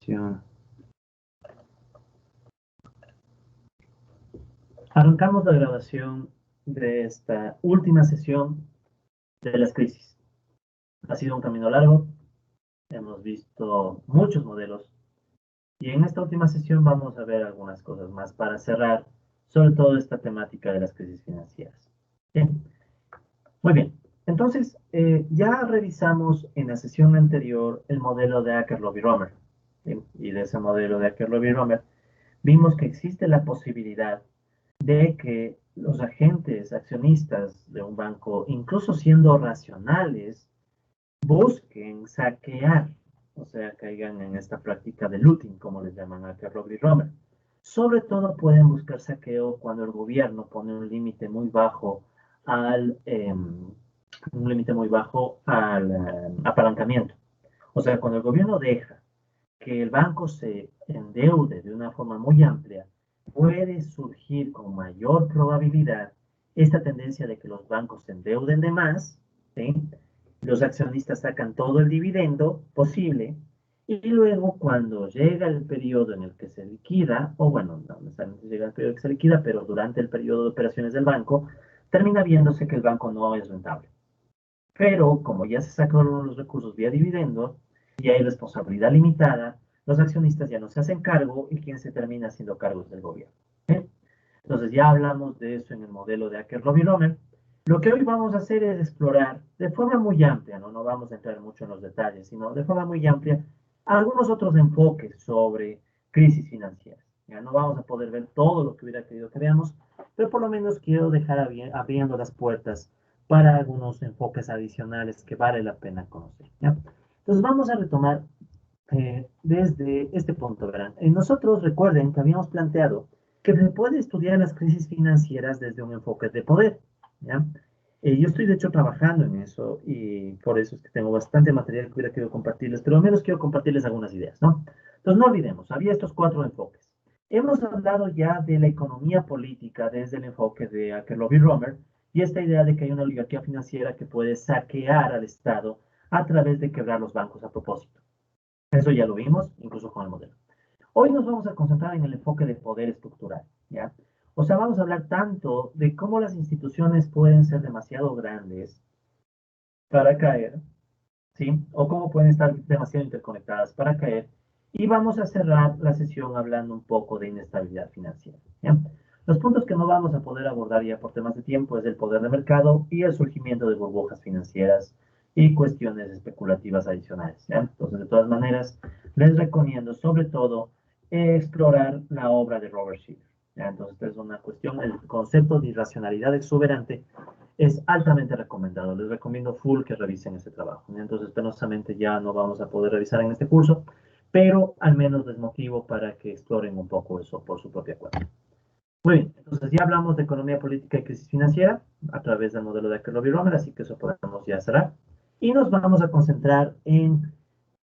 Grabación. Arrancamos la grabación de esta última sesión de las crisis. Ha sido un camino largo, hemos visto muchos modelos y en esta última sesión vamos a ver algunas cosas más para cerrar sobre todo esta temática de las crisis financieras. Bien. Muy bien, entonces ya revisamos en la sesión anterior el modelo de Akerlof-Romer. Y de ese modelo de Akerlof-Romer vimos que existe la posibilidad de que los agentes accionistas de un banco, incluso siendo racionales, busquen saquear, o sea, caigan en esta práctica de looting, como les llaman a Akerlof y Romer. Sobre todo pueden buscar saqueo cuando el gobierno pone un límite muy bajo al apalancamiento. O sea, cuando el gobierno deja que el banco se endeude de una forma muy amplia, puede surgir con mayor probabilidad esta tendencia de que los bancos se endeuden de más, ¿sí? Los accionistas sacan todo el dividendo posible y luego cuando llega el periodo en el que se liquida, o bueno, no necesariamente llega el periodo en que se liquida, pero durante el periodo de operaciones del banco, termina viéndose que el banco no es rentable. Pero como ya se sacaron los recursos vía dividendo y hay responsabilidad limitada, los accionistas ya no se hacen cargo y quien se termina haciendo cargo es el gobierno. ¿Eh? Entonces ya hablamos de eso en el modelo de Akerlof y Romer. Lo que hoy vamos a hacer es explorar de forma muy amplia, no vamos a entrar mucho en los detalles, sino de forma muy amplia, algunos otros enfoques sobre crisis financieras. Ya no vamos a poder ver todo lo que hubiera querido que veamos, pero por lo menos quiero dejar abriendo las puertas para algunos enfoques adicionales que vale la pena conocer. ¿Ya? Entonces vamos a retomar desde este punto, verán. Nosotros recuerden que habíamos planteado que se puede estudiar las crisis financieras desde un enfoque de poder. ¿Ya? Yo estoy de hecho trabajando en eso y por eso es que tengo bastante material que hubiera querido compartirles, pero al menos quiero compartirles algunas ideas, ¿no? Entonces no olvidemos, había estos 4 enfoques. Hemos hablado ya de la economía política desde el enfoque de Akerlof y Romer y esta idea de que hay una oligarquía financiera que puede saquear al Estado a través de quebrar los bancos a propósito. Eso ya lo vimos, incluso con el modelo. Hoy nos vamos a concentrar en el enfoque de poder estructural, ¿ya? O sea, vamos a hablar tanto de cómo las instituciones pueden ser demasiado grandes para caer, ¿sí? O cómo pueden estar demasiado interconectadas para caer. Y vamos a cerrar la sesión hablando un poco de inestabilidad financiera, ¿ya? Los puntos que no vamos a poder abordar ya por temas de tiempo es el poder de mercado y el surgimiento de burbujas financieras y cuestiones especulativas adicionales, ¿ya? Entonces, de todas maneras, les recomiendo sobre todo explorar la obra de Robert Shiller, ¿ya? Entonces, esta es una cuestión, el concepto de irracionalidad exuberante es altamente recomendado. Les recomiendo full que revisen ese trabajo. Entonces, penosamente ya no vamos a poder revisar en este curso, pero al menos les motivo para que exploren un poco eso por su propia cuenta. Muy bien, entonces ya hablamos de economía política y crisis financiera a través del modelo de Akerlof y Romer, así que eso podemos ya cerrar. Y nos vamos a concentrar en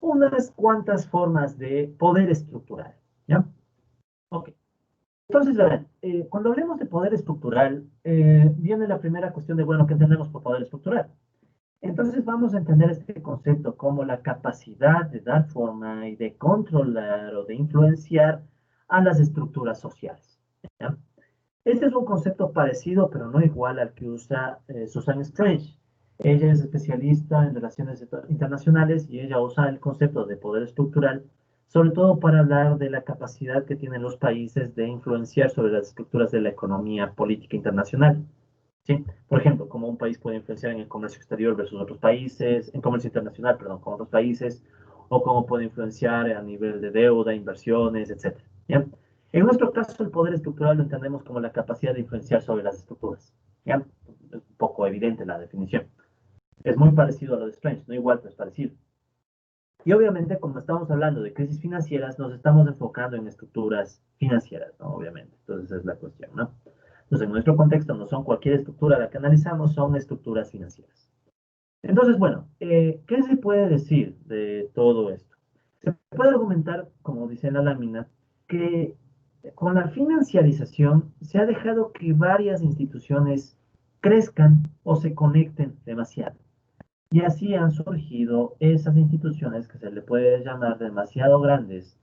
unas cuantas formas de poder estructural. ¿Ya? Ok. Entonces, verán, cuando hablemos de poder estructural, viene la primera cuestión de, bueno, ¿qué entendemos por poder estructural? Entonces vamos a entender este concepto como la capacidad de dar forma y de controlar o de influenciar a las estructuras sociales. ¿Ya? Este es un concepto parecido, pero no igual al que usa Susan Strange. Ella es especialista en relaciones internacionales y ella usa el concepto de poder estructural, sobre todo para hablar de la capacidad que tienen los países de influenciar sobre las estructuras de la economía política internacional. ¿Sí? Por ejemplo, cómo un país puede influenciar en el comercio exterior versus otros países, en comercio internacional, perdón, con otros países, o cómo puede influenciar a nivel de deuda, inversiones, etc. ¿Ya? En nuestro caso, el poder estructural lo entendemos como la capacidad de influenciar sobre las estructuras. ¿Ya? Es un poco evidente la definición. Es muy parecido a lo de Strange, no igual, pero es parecido. Y obviamente, como estamos hablando de crisis financieras, nos estamos enfocando en estructuras financieras, ¿no? Obviamente. Entonces, esa es la cuestión, ¿no? Entonces, en nuestro contexto, no son cualquier estructura la que analizamos, son estructuras financieras. Entonces, bueno, ¿qué se puede decir de todo esto? Se puede argumentar, como dice en la lámina, que con la financiarización se ha dejado que varias instituciones crezcan o se conecten demasiado. Y así han surgido esas instituciones que se le puede llamar demasiado grandes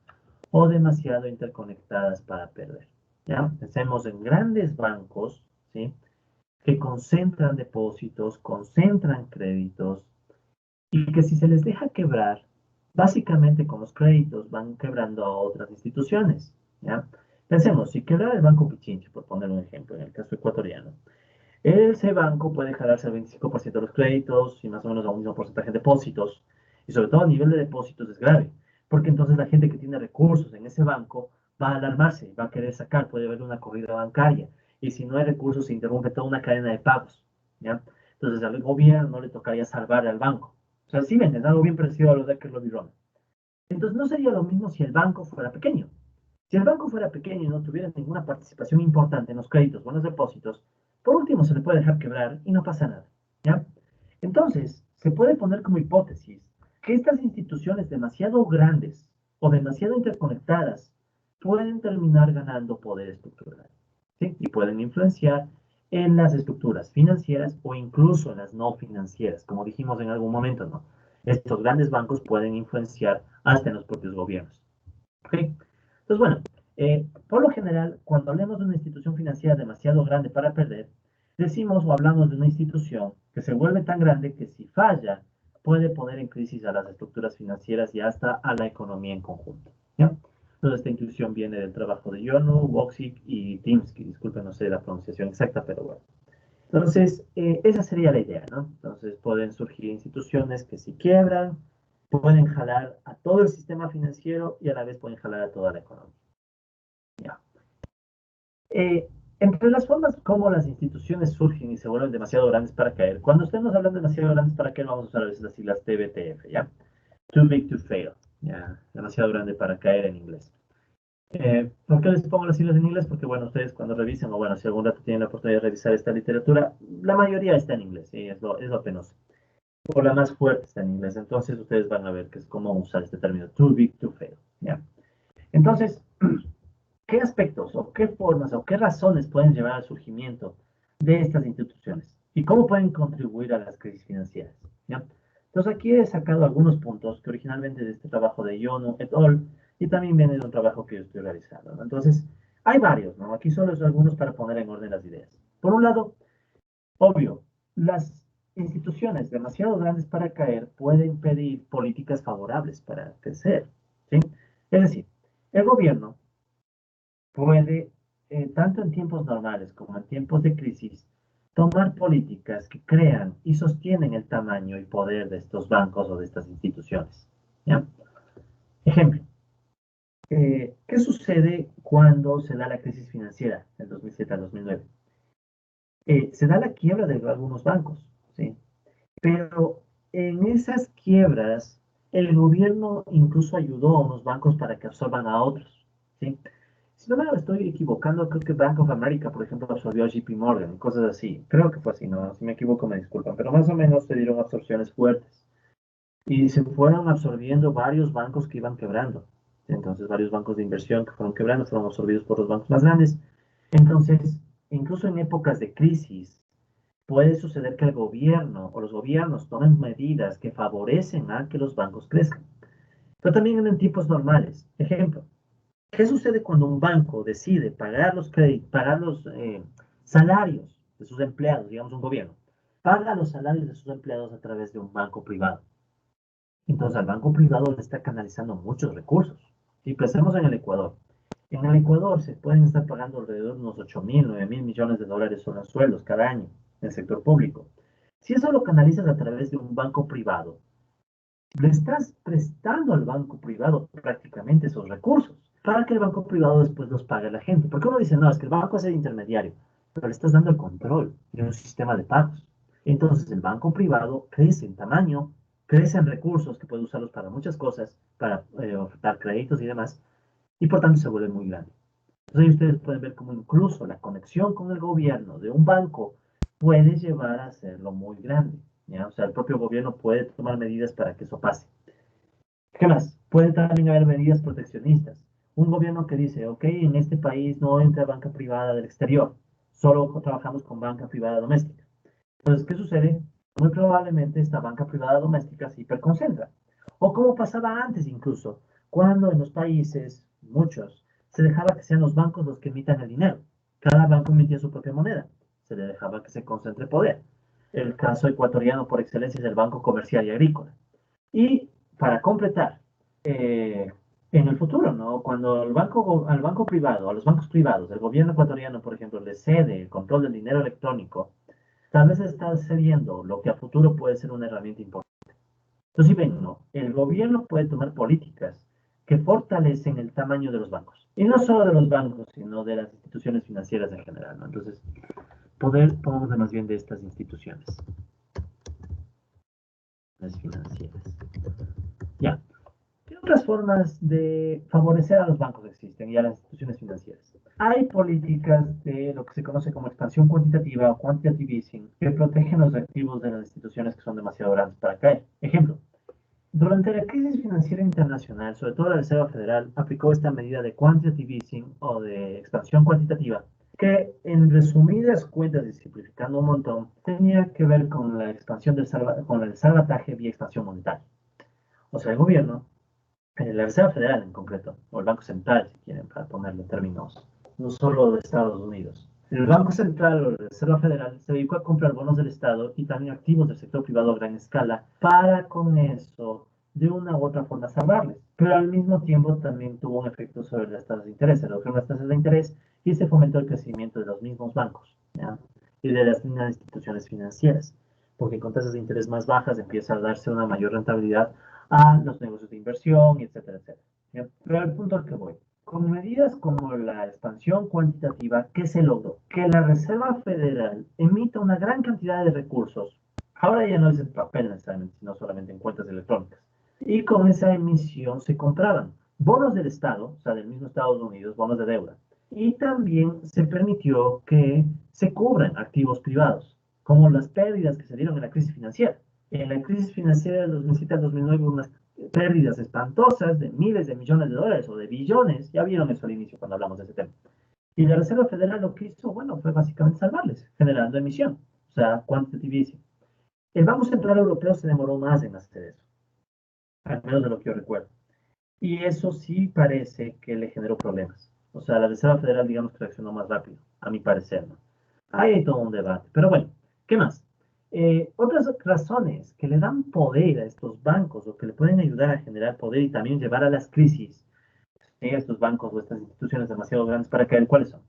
o demasiado interconectadas para perder. ¿Ya? Pensemos en grandes bancos, ¿sí? Que concentran depósitos, concentran créditos y que si se les deja quebrar, básicamente con los créditos van quebrando a otras instituciones. ¿Ya? Pensemos, si quebrara el Banco Pichincha, por poner un ejemplo, en el caso ecuatoriano, ese banco puede jalarse el 25% de los créditos y más o menos a un mismo porcentaje de depósitos. Y sobre todo a nivel de depósitos es grave, porque entonces la gente que tiene recursos en ese banco va a alarmarse, va a querer sacar, puede haber una corrida bancaria. Y si no hay recursos, se interrumpe toda una cadena de pagos. ¿Ya? Entonces al gobierno no le tocaría salvar al banco. O sea, sí ven, es algo bien parecido a lo de Akerlof y Romer. Entonces no sería lo mismo si el banco fuera pequeño. Si el banco fuera pequeño y no tuviera ninguna participación importante en los créditos o en los depósitos, por último se le puede dejar quebrar y no pasa nada. ¿Ya? Entonces, se puede poner como hipótesis que estas instituciones demasiado grandes o demasiado interconectadas pueden terminar ganando poder estructural, ¿sí? Y pueden influenciar en las estructuras financieras o incluso en las no financieras, como dijimos en algún momento, ¿no? Estos grandes bancos pueden influenciar hasta en los propios gobiernos. ¿Ok? Entonces, bueno, por lo general, cuando hablemos de una institución financiera demasiado grande para perder, decimos o hablamos de una institución que se vuelve tan grande que si falla, puede poner en crisis a las estructuras financieras y hasta a la economía en conjunto. ¿Ya? Entonces, esta intuición viene del trabajo de Yonu, Boxic y Timsky. Disculpen, no sé la pronunciación exacta, pero bueno. Entonces, esa sería la idea, ¿no? Entonces, pueden surgir instituciones que si quiebran, pueden jalar a todo el sistema financiero y a la vez pueden jalar a toda la economía. ¿Ya? Eh, Entre las formas como las instituciones surgen y se vuelven demasiado grandes para caer, cuando estemos hablando de demasiado grandes para caer, vamos a usar a veces las siglas TBTF, ¿ya? Too big to fail, ¿ya? Demasiado grande para caer en inglés. ¿Por qué les pongo las siglas en inglés? Porque, bueno, ustedes cuando revisen, o bueno, si algún rato tienen la oportunidad de revisar esta literatura, la mayoría está en inglés, ¿sí? Es lo penoso. O la más fuerte está en inglés, entonces ustedes van a ver que es cómo usar este término, too big to fail, ¿ya? Entonces, ¿qué aspectos o qué formas o qué razones pueden llevar al surgimiento de estas instituciones? ¿Y cómo pueden contribuir a las crisis financieras? ¿Ya? Entonces aquí he sacado algunos puntos que originalmente de este trabajo de Yono et al. Y también viene de un trabajo que yo estoy realizando, ¿no? Entonces, hay varios, ¿no? Aquí solo son algunos para poner en orden las ideas. Por un lado, obvio, las instituciones demasiado grandes para caer pueden pedir políticas favorables para crecer, ¿sí? Es decir, el gobierno puede, tanto en tiempos normales como en tiempos de crisis, tomar políticas que crean y sostienen el tamaño y poder de estos bancos o de estas instituciones. ¿Ya? Ejemplo, ¿qué sucede cuando se da la crisis financiera del 2007 al 2009? Se da la quiebra de algunos bancos, ¿sí? Pero en esas quiebras, el gobierno incluso ayudó a unos bancos para que absorban a otros, ¿sí? Si no me estoy equivocando, creo que Bank of America, por ejemplo, absorbió a JP Morgan, cosas así. Creo que fue así, ¿no? Si me equivoco, me disculpan, pero más o menos se dieron absorciones fuertes. Y se fueron absorbiendo varios bancos que iban quebrando. Entonces, varios bancos de inversión que fueron quebrando, fueron absorbidos por los bancos más grandes. Entonces, incluso en épocas de crisis, puede suceder que el gobierno o los gobiernos tomen medidas que favorecen a que los bancos crezcan. Pero también en tiempos normales. Ejemplo, ¿qué sucede cuando un banco decide pagar los créditos, pagar los salarios de sus empleados, digamos un gobierno? Paga los salarios de sus empleados a través de un banco privado. Entonces al banco privado le está canalizando muchos recursos. Si pensamos en el Ecuador, en el Ecuador se pueden estar pagando alrededor de unos 8.000, 9.000 millones de dólares solo en sueldos cada año en el sector público. Si eso lo canalizas a través de un banco privado, le estás prestando al banco privado prácticamente esos recursos para que el banco privado después los pague a la gente. Porque uno dice, no, es que el banco es el intermediario, pero le estás dando el control de un sistema de pagos. Entonces el banco privado crece en tamaño, crece en recursos que puede usarlos para muchas cosas, para ofertar créditos y demás, y por tanto se vuelve muy grande. Entonces ahí ustedes pueden ver cómo incluso la conexión con el gobierno de un banco puede llevar a hacerlo muy grande. ¿Ya? O sea, el propio gobierno puede tomar medidas para que eso pase. ¿Qué más? Puede también haber medidas proteccionistas. Un gobierno que dice, ok, en este país no entra banca privada del exterior, solo trabajamos con banca privada doméstica. Entonces, ¿qué sucede? Muy probablemente esta banca privada doméstica se hiperconcentra. O como pasaba antes incluso, cuando en los países muchos, se dejaba que sean los bancos los que emitan el dinero. Cada banco emitía su propia moneda. Se le dejaba que se concentre poder. El caso ecuatoriano por excelencia es el Banco Comercial y Agrícola. Y para completar, en el futuro, ¿no? Cuando al banco privado, a los bancos privados, el gobierno ecuatoriano, por ejemplo, le cede el control del dinero electrónico, tal vez está cediendo lo que a futuro puede ser una herramienta importante. Entonces, si ven, ¿no? El gobierno puede tomar políticas que fortalecen el tamaño de los bancos. Y no solo de los bancos, sino de las instituciones financieras en general, ¿no? Entonces, podemos más bien de estas instituciones, las financieras. Ya. ¿Qué otras formas de favorecer a los bancos existen y a las instituciones financieras? Hay políticas de lo que se conoce como expansión cuantitativa o quantitative easing que protegen los activos de las instituciones que son demasiado grandes para caer. Ejemplo, durante la crisis financiera internacional, sobre todo la Reserva Federal aplicó esta medida de quantitative easing o de expansión cuantitativa que en resumidas cuentas y simplificando un montón, tenía que ver con la expansión con el salvataje vía expansión monetaria. O sea, el gobierno la Reserva Federal en concreto, o el Banco Central, si quieren, para ponerlo en términos no solo de Estados Unidos. El Banco Central o la Reserva Federal se dedicó a comprar bonos del Estado y también activos del sector privado a gran escala para con eso, de una u otra forma, salvarles. Pero al mismo tiempo también tuvo un efecto sobre las tasas de interés. Se redujeron las tasas de interés y se fomentó el crecimiento de los mismos bancos, ¿ya? Y de las instituciones financieras, porque con tasas de interés más bajas empieza a darse una mayor rentabilidad a los negocios de inversión, etcétera, etcétera. ¿Ya? Pero el punto al que voy, con medidas como la expansión cuantitativa, ¿qué se logró? Que la Reserva Federal emita una gran cantidad de recursos. Ahora ya no es en papel necesariamente, sino solamente en cuentas electrónicas. Y con esa emisión se compraban bonos del Estado, o sea, del mismo Estados Unidos, bonos de deuda. Y también se permitió que se cubran activos privados, como las pérdidas que se dieron en la crisis financiera. En la crisis financiera del 2007 al 2009 hubo unas pérdidas espantosas de miles de millones de dólares o de billones. Ya vieron eso al inicio cuando hablamos de ese tema. Y la Reserva Federal lo que hizo, bueno, fue básicamente salvarles, generando emisión, o sea, quantitative easing. El Banco Central Europeo se demoró más en hacer eso, al menos de lo que yo recuerdo. Y eso sí parece que le generó problemas. O sea, la Reserva Federal, digamos que reaccionó más rápido, a mi parecer, ¿no? Ahí hay todo un debate. Pero bueno, ¿qué más? Otras razones que le dan poder a estos bancos o que le pueden ayudar a generar poder y también llevar a las crisis, estos bancos o estas instituciones demasiado grandes para caer, ¿cuáles son?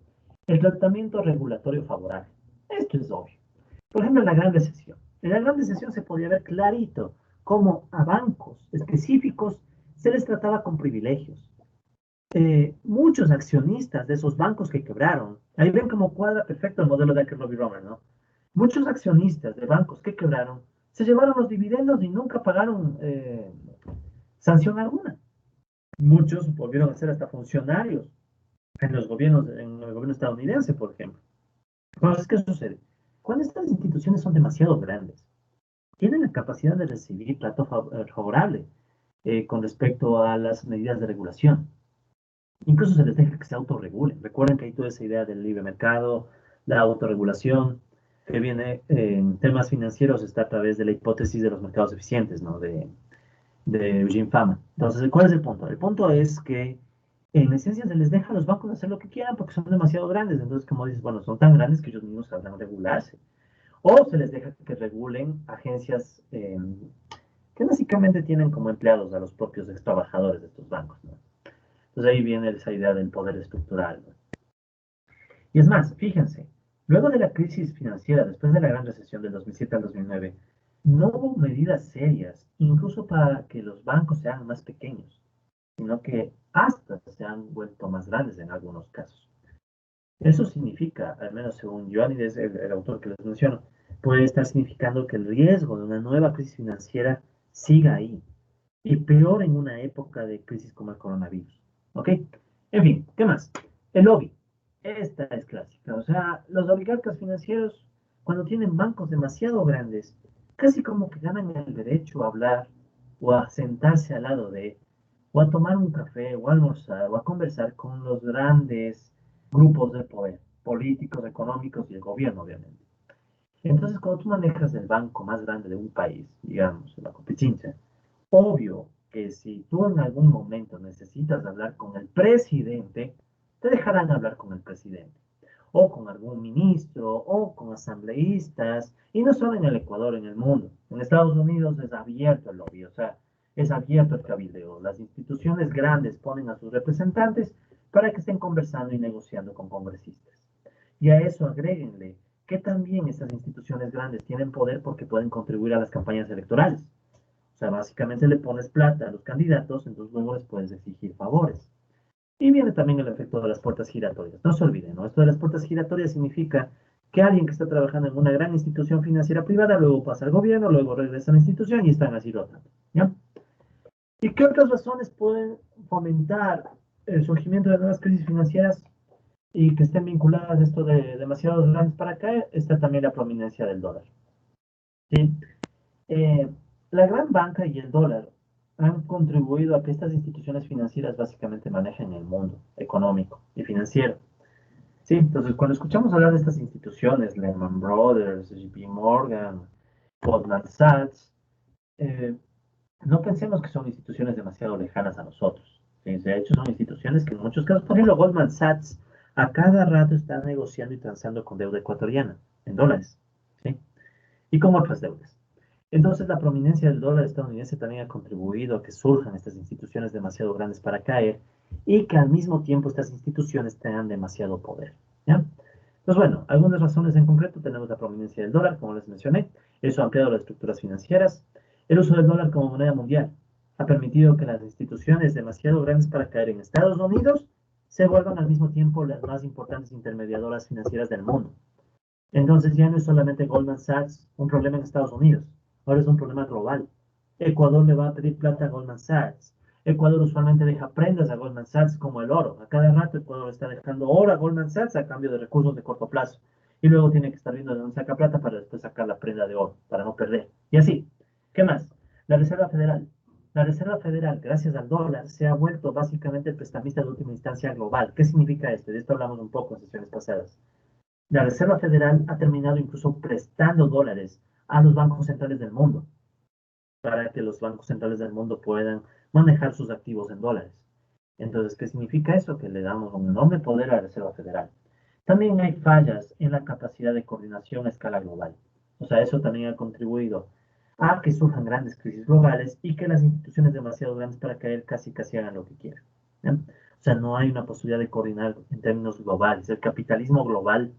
El tratamiento regulatorio favorable. Esto es obvio. Por ejemplo, en la Gran Recesión. En la Gran Recesión se podía ver clarito cómo a bancos específicos se les trataba con privilegios. Muchos accionistas de esos bancos que quebraron, ahí ven cómo cuadra perfecto el modelo de Akerlof y Romer, ¿no? Muchos accionistas de bancos que quebraron se llevaron los dividendos y nunca pagaron sanción alguna. Muchos volvieron a ser hasta funcionarios en los gobiernos, en el gobierno estadounidense, por ejemplo. Entonces, ¿qué sucede? Cuando estas instituciones son demasiado grandes, tienen la capacidad de recibir trato favorable con respecto a las medidas de regulación. Incluso se les deja que se autorregulen. Recuerden que hay toda esa idea del libre mercado, la autorregulación, que viene en temas financieros, está a través de la hipótesis de los mercados eficientes, ¿no? De Eugene Fama. Entonces, ¿cuál es el punto? El punto es que en esencia se les deja a los bancos hacer lo que quieran porque son demasiado grandes. Entonces, como dices, bueno, son tan grandes que ellos mismos sabrán regularse. O se les deja que regulen agencias que básicamente tienen como empleados a los propios ex trabajadores de estos bancos, ¿no? Entonces ahí viene esa idea del poder estructural, ¿no? Y es más, fíjense, luego de la crisis financiera, después de la gran recesión del 2007 al 2009, no hubo medidas serias, incluso para que los bancos sean más pequeños, sino que hasta se han vuelto más grandes en algunos casos. Eso significa, al menos según Ioannidis, el autor que les menciono, puede estar significando que el riesgo de una nueva crisis financiera siga ahí, y peor en una época de crisis como el coronavirus. ¿Ok? En fin, ¿qué más? El lobby. Esta es clásica. O sea, los oligarcas financieros, cuando tienen bancos demasiado grandes, casi como que ganan el derecho a hablar o a sentarse al lado de, o a tomar un café, o a almorzar, o a conversar con los grandes grupos de poder, políticos, económicos y el gobierno, obviamente. Entonces, cuando tú manejas el banco más grande de un país, digamos, la Compichincha, obvio que si tú en algún momento necesitas hablar con el presidente, te dejarán hablar con el presidente, o con algún ministro, o con asambleístas, y no solo en el Ecuador, en el mundo. En Estados Unidos es abierto el lobby, o sea, es abierto el cabildeo. Las instituciones grandes ponen a sus representantes para que estén conversando y negociando con congresistas. Y a eso agréguenle que también estas instituciones grandes tienen poder porque pueden contribuir a las campañas electorales. O sea, básicamente le pones plata a los candidatos, entonces luego les puedes exigir favores. Y viene también el efecto de las puertas giratorias. No se olviden, ¿no? Esto de las puertas giratorias significa que alguien que está trabajando en una gran institución financiera privada luego pasa al gobierno, luego regresa a la institución y están así rotando. ¿Ya? ¿Y qué otras razones pueden fomentar el surgimiento de nuevas crisis financieras y que estén vinculadas a esto de demasiados grandes para caer? Está también la prominencia del dólar. ¿Sí? Eh, la gran banca y el dólar han contribuido a que estas instituciones financieras básicamente manejen el mundo económico y financiero. Sí, entonces cuando escuchamos hablar de estas instituciones, Lehman Brothers, JP Morgan, Goldman Sachs, eh, no pensemos que son instituciones demasiado lejanas a nosotros. ¿Sí? De hecho, son instituciones que en muchos casos, por ejemplo, Goldman Sachs, a cada rato está negociando y transando con deuda ecuatoriana en dólares, ¿sí? Y con otras deudas. Entonces, la prominencia del dólar estadounidense también ha contribuido a que surjan estas instituciones demasiado grandes para caer y que al mismo tiempo estas instituciones tengan demasiado poder. ¿Ya? Pues bueno, algunas razones en concreto tenemos la prominencia del dólar, como les mencioné, eso ha ampliado las estructuras financieras. El uso del dólar como moneda mundial ha permitido que las instituciones demasiado grandes para caer en Estados Unidos se vuelvan al mismo tiempo las más importantes intermediadoras financieras del mundo. Entonces ya no es solamente Goldman Sachs un problema en Estados Unidos, ahora es un problema global. Ecuador le va a pedir plata a Goldman Sachs. Ecuador usualmente deja prendas a Goldman Sachs como el oro. A cada rato Ecuador está dejando oro a Goldman Sachs a cambio de recursos de corto plazo. Y luego tiene que estar viendo de dónde saca plata para después sacar la prenda de oro, para no perder. Y así. ¿Qué más? La Reserva Federal. La Reserva Federal, gracias al dólar, se ha vuelto básicamente el prestamista de última instancia global. ¿Qué significa esto? De esto hablamos un poco en sesiones pasadas. La Reserva Federal ha terminado incluso prestando dólares a los bancos centrales del mundo para que los bancos centrales del mundo puedan manejar sus activos en dólares. Entonces, ¿qué significa eso? Que le damos un enorme poder a la Reserva Federal. También hay fallas en la capacidad de coordinación a escala global. O sea, eso también ha contribuido a que surjan grandes crisis globales y que las instituciones demasiado grandes para caer casi hagan lo que quieran. ¿Ya? O sea, no hay una posibilidad de coordinar en términos globales. El capitalismo global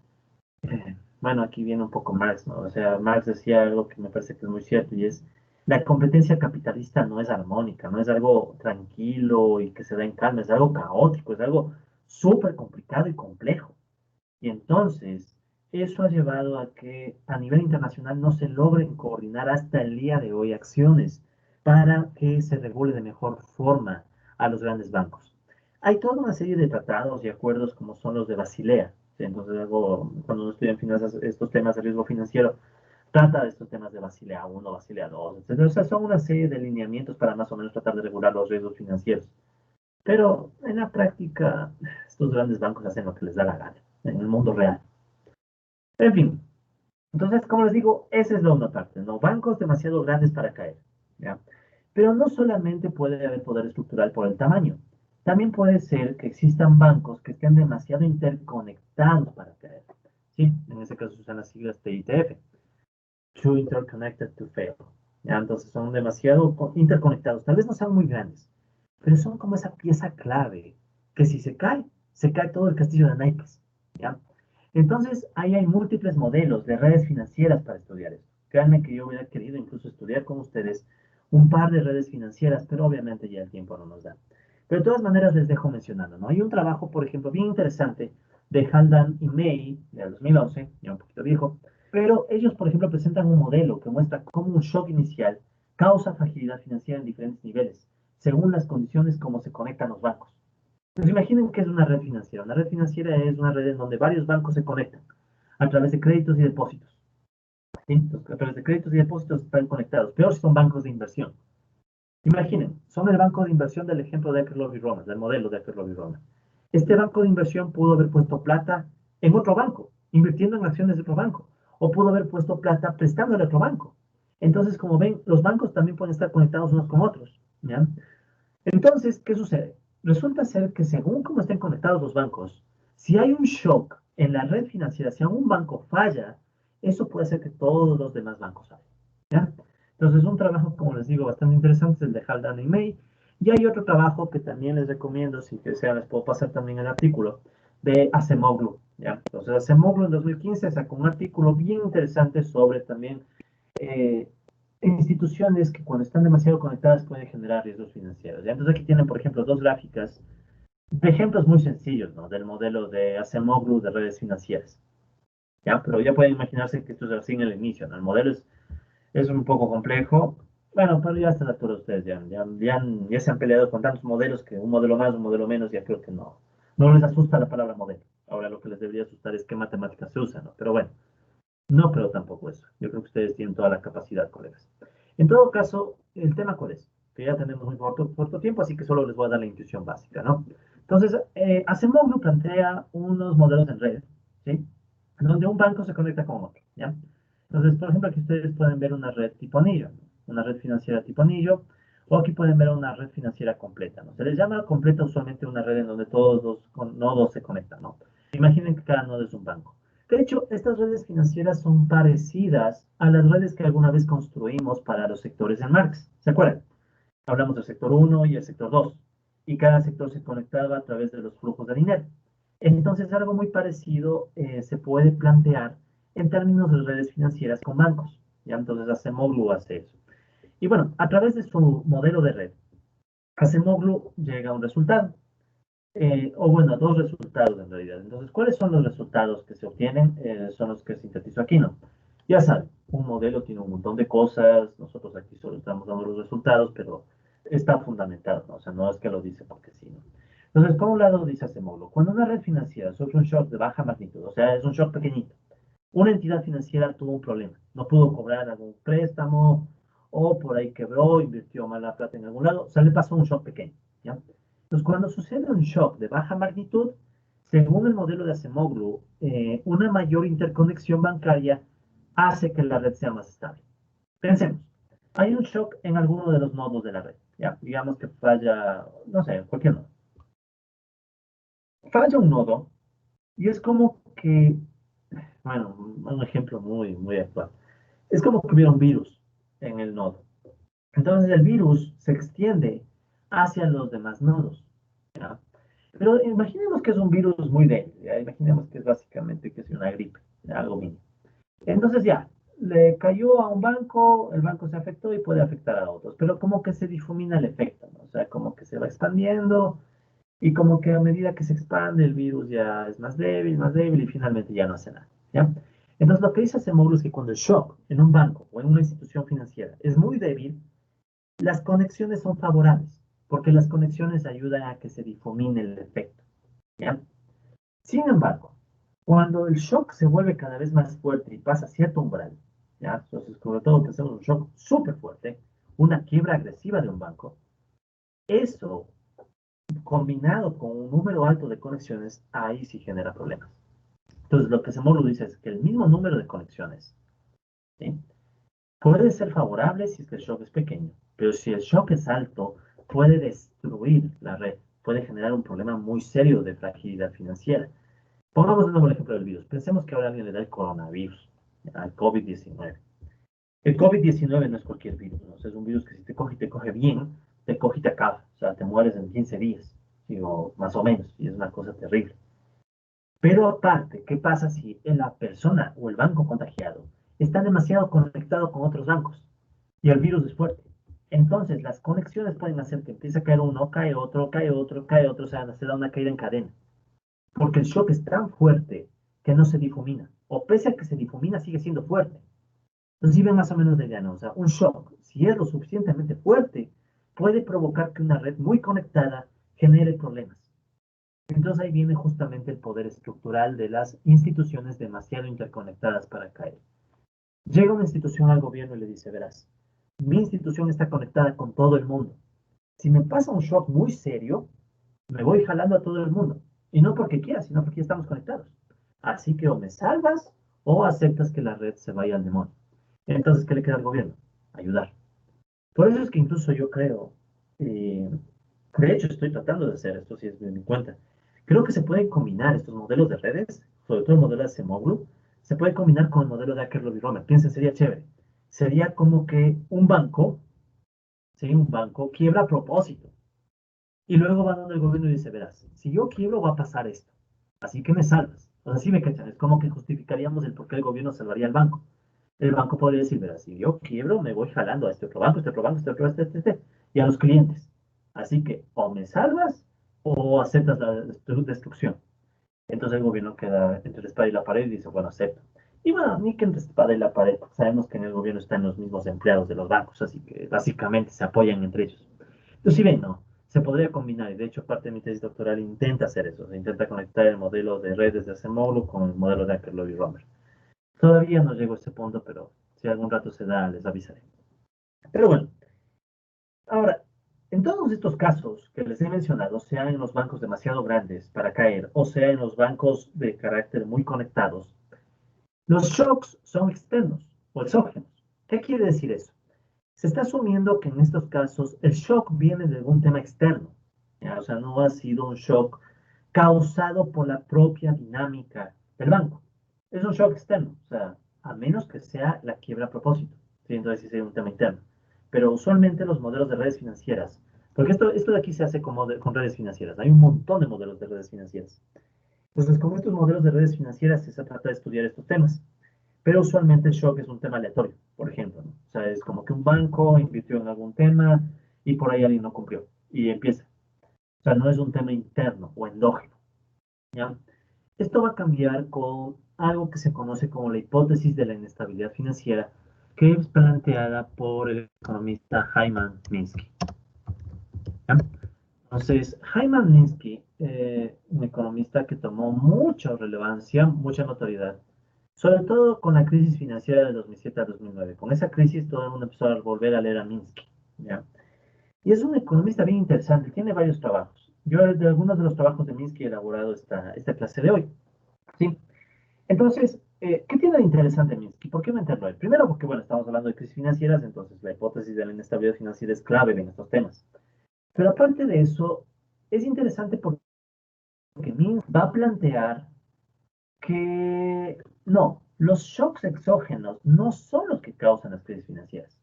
bueno, aquí viene un poco Marx, ¿no? O sea, Marx decía algo que me parece que es muy cierto y es, la competencia capitalista no es armónica, no es algo tranquilo y que se da en calma, es algo caótico, es algo súper complicado y complejo. Y entonces, eso ha llevado a que a nivel internacional no se logren coordinar hasta el día de hoy acciones para que se regule de mejor forma a los grandes bancos. Hay toda una serie de tratados y acuerdos como son los de Basilea. ¿Sí? Entonces, algo, cuando uno estudia en finanzas, estos temas de riesgo financiero, trata de estos temas de Basilea 1, Basilea 2, etc. O sea, son una serie de lineamientos para más o menos tratar de regular los riesgos financieros. Pero en la práctica, estos grandes bancos hacen lo que les da la gana en el mundo real. En fin, entonces, como les digo, esa es la una parte, ¿no? Bancos demasiado grandes para caer, ¿ya? Pero no solamente puede haber poder estructural por el tamaño, también puede ser que existan bancos que estén demasiado interconectados para caer, ¿sí? En ese caso se usan las siglas TITF, Too Interconnected to Fail, ¿ya? Entonces son demasiado interconectados, tal vez no sean muy grandes, pero son como esa pieza clave que si se cae todo el castillo de naipes, ¿ya? Entonces, ahí hay múltiples modelos de redes financieras para estudiar esto. Créanme que yo hubiera querido incluso estudiar con ustedes un par de redes financieras, pero obviamente ya el tiempo no nos da. Pero de todas maneras les dejo mencionando, ¿no? Hay un trabajo, por ejemplo, bien interesante de Haldan y May, del 2011, ya un poquito viejo, pero ellos, por ejemplo, presentan un modelo que muestra cómo un shock inicial causa fragilidad financiera en diferentes niveles, según las condiciones como se conectan los bancos. Pues imaginen que es una red financiera. Una red financiera es una red en donde varios bancos se conectan a través de créditos y depósitos. ¿Sí? Entonces, a través de créditos y depósitos están conectados. Peor si son bancos de inversión. Imaginen, son el banco de inversión del ejemplo de Akerlof y Roma, del modelo de Akerlof y Roma. Este banco de inversión pudo haber puesto plata en otro banco, invirtiendo en acciones de otro banco, o pudo haber puesto plata prestándole a otro banco. Entonces, como ven, los bancos también pueden estar conectados unos con otros. ¿Ya? Entonces, ¿qué sucede? Resulta ser que según cómo estén conectados los bancos, si hay un shock en la red financiera, si algún banco falla, eso puede hacer que todos los demás bancos fallen. ¿Ya? Entonces, un trabajo, como les digo, bastante interesante es el de Haldane y May. Y hay otro trabajo que también les recomiendo, si desean, les puedo pasar también el artículo, de Acemoglu. ¿Ya? Entonces, Acemoglu en 2015 sacó un artículo bien interesante sobre también eh, instituciones que cuando están demasiado conectadas pueden generar riesgos financieros. ¿Ya? Entonces aquí tienen, por ejemplo, dos gráficas de ejemplos muy sencillos, ¿no? Del modelo de Acemoglu de redes financieras. ¿Ya? Pero ya pueden imaginarse que esto es así en el inicio, ¿no? El modelo es un poco complejo. Bueno, pero ya a estas alturas ustedes ya se han peleado con tantos modelos que un modelo más, un modelo menos, ya creo que no les asusta la palabra modelo. Ahora lo que les debería asustar es qué matemáticas se usan, ¿no? Pero bueno, no creo tampoco eso. Yo creo que ustedes tienen toda la capacidad, colegas. En todo caso, el tema cuál es, que ya tenemos muy corto tiempo, así que solo les voy a dar la intuición básica, ¿no? Entonces, Acemoglu plantea unos modelos en red, ¿sí? Donde un banco se conecta con otro, ¿ya? Entonces, por ejemplo, aquí ustedes pueden ver una red tipo anillo, ¿no? Una red financiera tipo anillo, o aquí pueden ver una red financiera completa, ¿no? Se les llama completa usualmente una red en donde todos los nodos se conectan, ¿no? Imaginen que cada nodo es un banco. De hecho, estas redes financieras son parecidas a las redes que alguna vez construimos para los sectores en Marx. ¿Se acuerdan? Hablamos del sector uno y el sector 2. Y cada sector se conectaba a través de los flujos de dinero. Entonces, algo muy parecido se puede plantear en términos de redes financieras con bancos. ¿Ya? Entonces, Acemoglu hace eso. Y bueno, a través de su modelo de red, Acemoglu llega a un resultado. O bueno, dos resultados en realidad. Entonces, ¿cuáles son los resultados que se obtienen? Son los que sintetizo aquí, ¿no? Ya saben, un modelo tiene un montón de cosas, nosotros aquí solo estamos dando los resultados, pero está fundamentado, ¿no? O sea, no es que lo dice porque sí, ¿no? Entonces, por un lado dice este módulo, cuando una red financiera sufre un shock de baja magnitud, o sea, es un shock pequeñito, una entidad financiera tuvo un problema, no pudo cobrar algún préstamo, o por ahí quebró, invirtió mal la plata en algún lado, o sea, le pasó un shock pequeño, ¿ya? Entonces, cuando sucede un shock de baja magnitud, según el modelo de Acemoglu, una mayor interconexión bancaria hace que la red sea más estable. Pensemos, hay un shock en alguno de los nodos de la red, ¿ya? Digamos que falla, no sé, cualquier nodo. Falla un nodo y es como que, bueno, un ejemplo muy actual. Es como que hubiera un virus en el nodo. Entonces el virus se extiende hacia los demás nodos, ¿ya? Pero imaginemos que es un virus muy débil, ¿ya? Imaginemos que es básicamente que es una gripe, ¿ya? Algo mínimo. Entonces ya, le cayó a un banco, el banco se afectó y puede afectar a otros, pero como que se difumina el efecto, ¿no? O sea, como que se va expandiendo y como que a medida que se expande el virus ya es más débil y finalmente ya no hace nada, ¿ya? Entonces lo que dice Acemoglu es que cuando el shock en un banco o en una institución financiera es muy débil, las conexiones son favorables, porque las conexiones ayudan a que se difumine el efecto, ¿ya? Sin embargo, cuando el shock se vuelve cada vez más fuerte y pasa cierto umbral, ¿ya? Entonces, sobre todo que hacemos un shock súper fuerte, una quiebra agresiva de un banco, eso combinado con un número alto de conexiones, ahí sí genera problemas. Entonces, lo que Semolo dice es que el mismo número de conexiones, ¿sí? Puede ser favorable si es que el shock es pequeño, pero si el shock es alto, puede destruir la red, puede generar un problema muy serio de fragilidad financiera. Pongamos de nuevo el ejemplo del virus. Pensemos que ahora alguien le da el coronavirus, al COVID-19. El COVID-19 no es cualquier virus, ¿no? O sea, es un virus que si te coge y te coge bien, te coge y te acaba. O sea, te mueres en 15 días, ¿sí? O más o menos, y es una cosa terrible. Pero aparte, ¿qué pasa si la persona o el banco contagiado está demasiado conectado con otros bancos y el virus es fuerte? Entonces, las conexiones pueden hacer que empiece a caer uno, cae otro, cae otro, cae otro, o sea, se da una caída en cadena. Porque el shock es tan fuerte que no se difumina. O pese a que se difumina, sigue siendo fuerte. Entonces, si ven más o menos de idea, ¿no? O sea, un shock, si es lo suficientemente fuerte, puede provocar que una red muy conectada genere problemas. Entonces ahí viene justamente el poder estructural de las instituciones demasiado interconectadas para caer. Llega una institución al gobierno y le dice, verás, mi institución está conectada con todo el mundo. Si me pasa un shock muy serio, me voy jalando a todo el mundo. Y no porque quiera, sino porque ya estamos conectados. Así que o me salvas o aceptas que la red se vaya al demonio. Entonces, ¿qué le queda al gobierno? Ayudar. Por eso es que incluso yo creo, eh, De hecho, estoy tratando de hacer esto, si es de mi cuenta. Creo que se pueden combinar estos modelos de redes, sobre todo el modelo de Acemoglu, se puede combinar con el modelo de Akerlof y Romer. Piensen, sería chévere. Sería como que un banco, ¿sí? Un banco quiebra a propósito. Y luego va dando el gobierno y dice, verás, si yo quiebro va a pasar esto. Así que me salvas. O sea, sí me cachan. Es como que justificaríamos el por qué el gobierno salvaría al banco. El banco podría decir, verás, si yo quiebro, me voy jalando a este otro banco, este otro banco, este otro, y a los clientes. Así que o me salvas o aceptas la destrucción. Entonces el gobierno queda entre la espada y la pared y dice, bueno, acepto. Y bueno, ni que entre la espada y la pared, porque sabemos que en el gobierno están los mismos empleados de los bancos, así que básicamente se apoyan entre ellos. Inclusive no, se podría combinar, y de hecho parte de mi tesis doctoral intenta hacer eso, se intenta conectar el modelo de redes de Acemoglu con el modelo de Akerlof y Romer. Todavía no llego a ese punto, pero si algún rato se da, les avisaré. Pero bueno, ahora, en todos estos casos que les he mencionado, sea en los bancos demasiado grandes para caer, o sea en los bancos de carácter muy conectados, los shocks son externos o exógenos. ¿Qué quiere decir eso? Se está asumiendo que en estos casos el shock viene de algún tema externo, ¿ya? O sea, no ha sido un shock causado por la propia dinámica del banco. Es un shock externo, o sea, a menos que sea la quiebra a propósito, ¿sí? Entonces sí sería un tema interno. Pero usualmente los modelos de redes financieras, porque esto de aquí se hace con redes financieras, hay un montón de modelos de redes financieras. Entonces, con estos modelos de redes financieras se trata de estudiar estos temas. Pero usualmente el shock es un tema aleatorio, por ejemplo, ¿no? O sea, es como que un banco invirtió en algún tema y por ahí alguien no cumplió y empieza. O sea, no es un tema interno o endógeno, ¿ya? Esto va a cambiar con algo que se conoce como la hipótesis de la inestabilidad financiera, que es planteada por el economista Hyman Minsky, ¿ya? Entonces, Hyman Minsky, un economista que tomó mucha relevancia, mucha notoriedad, sobre todo con la crisis financiera del 2007 al 2009. Con esa crisis todo el mundo empezó a volver a leer a Minsky, ¿ya? Y es un economista bien interesante, tiene varios trabajos. Yo de algunos de los trabajos de Minsky he elaborado esta clase de hoy, ¿sí? Entonces, ¿qué tiene de interesante Minsky? ¿Por qué meterlo ahí? Primero porque, bueno, estamos hablando de crisis financieras, entonces la hipótesis de la inestabilidad financiera es clave en estos temas. Pero aparte de eso, es interesante porque Minsky va a plantear que no, los shocks exógenos no son los que causan las crisis financieras.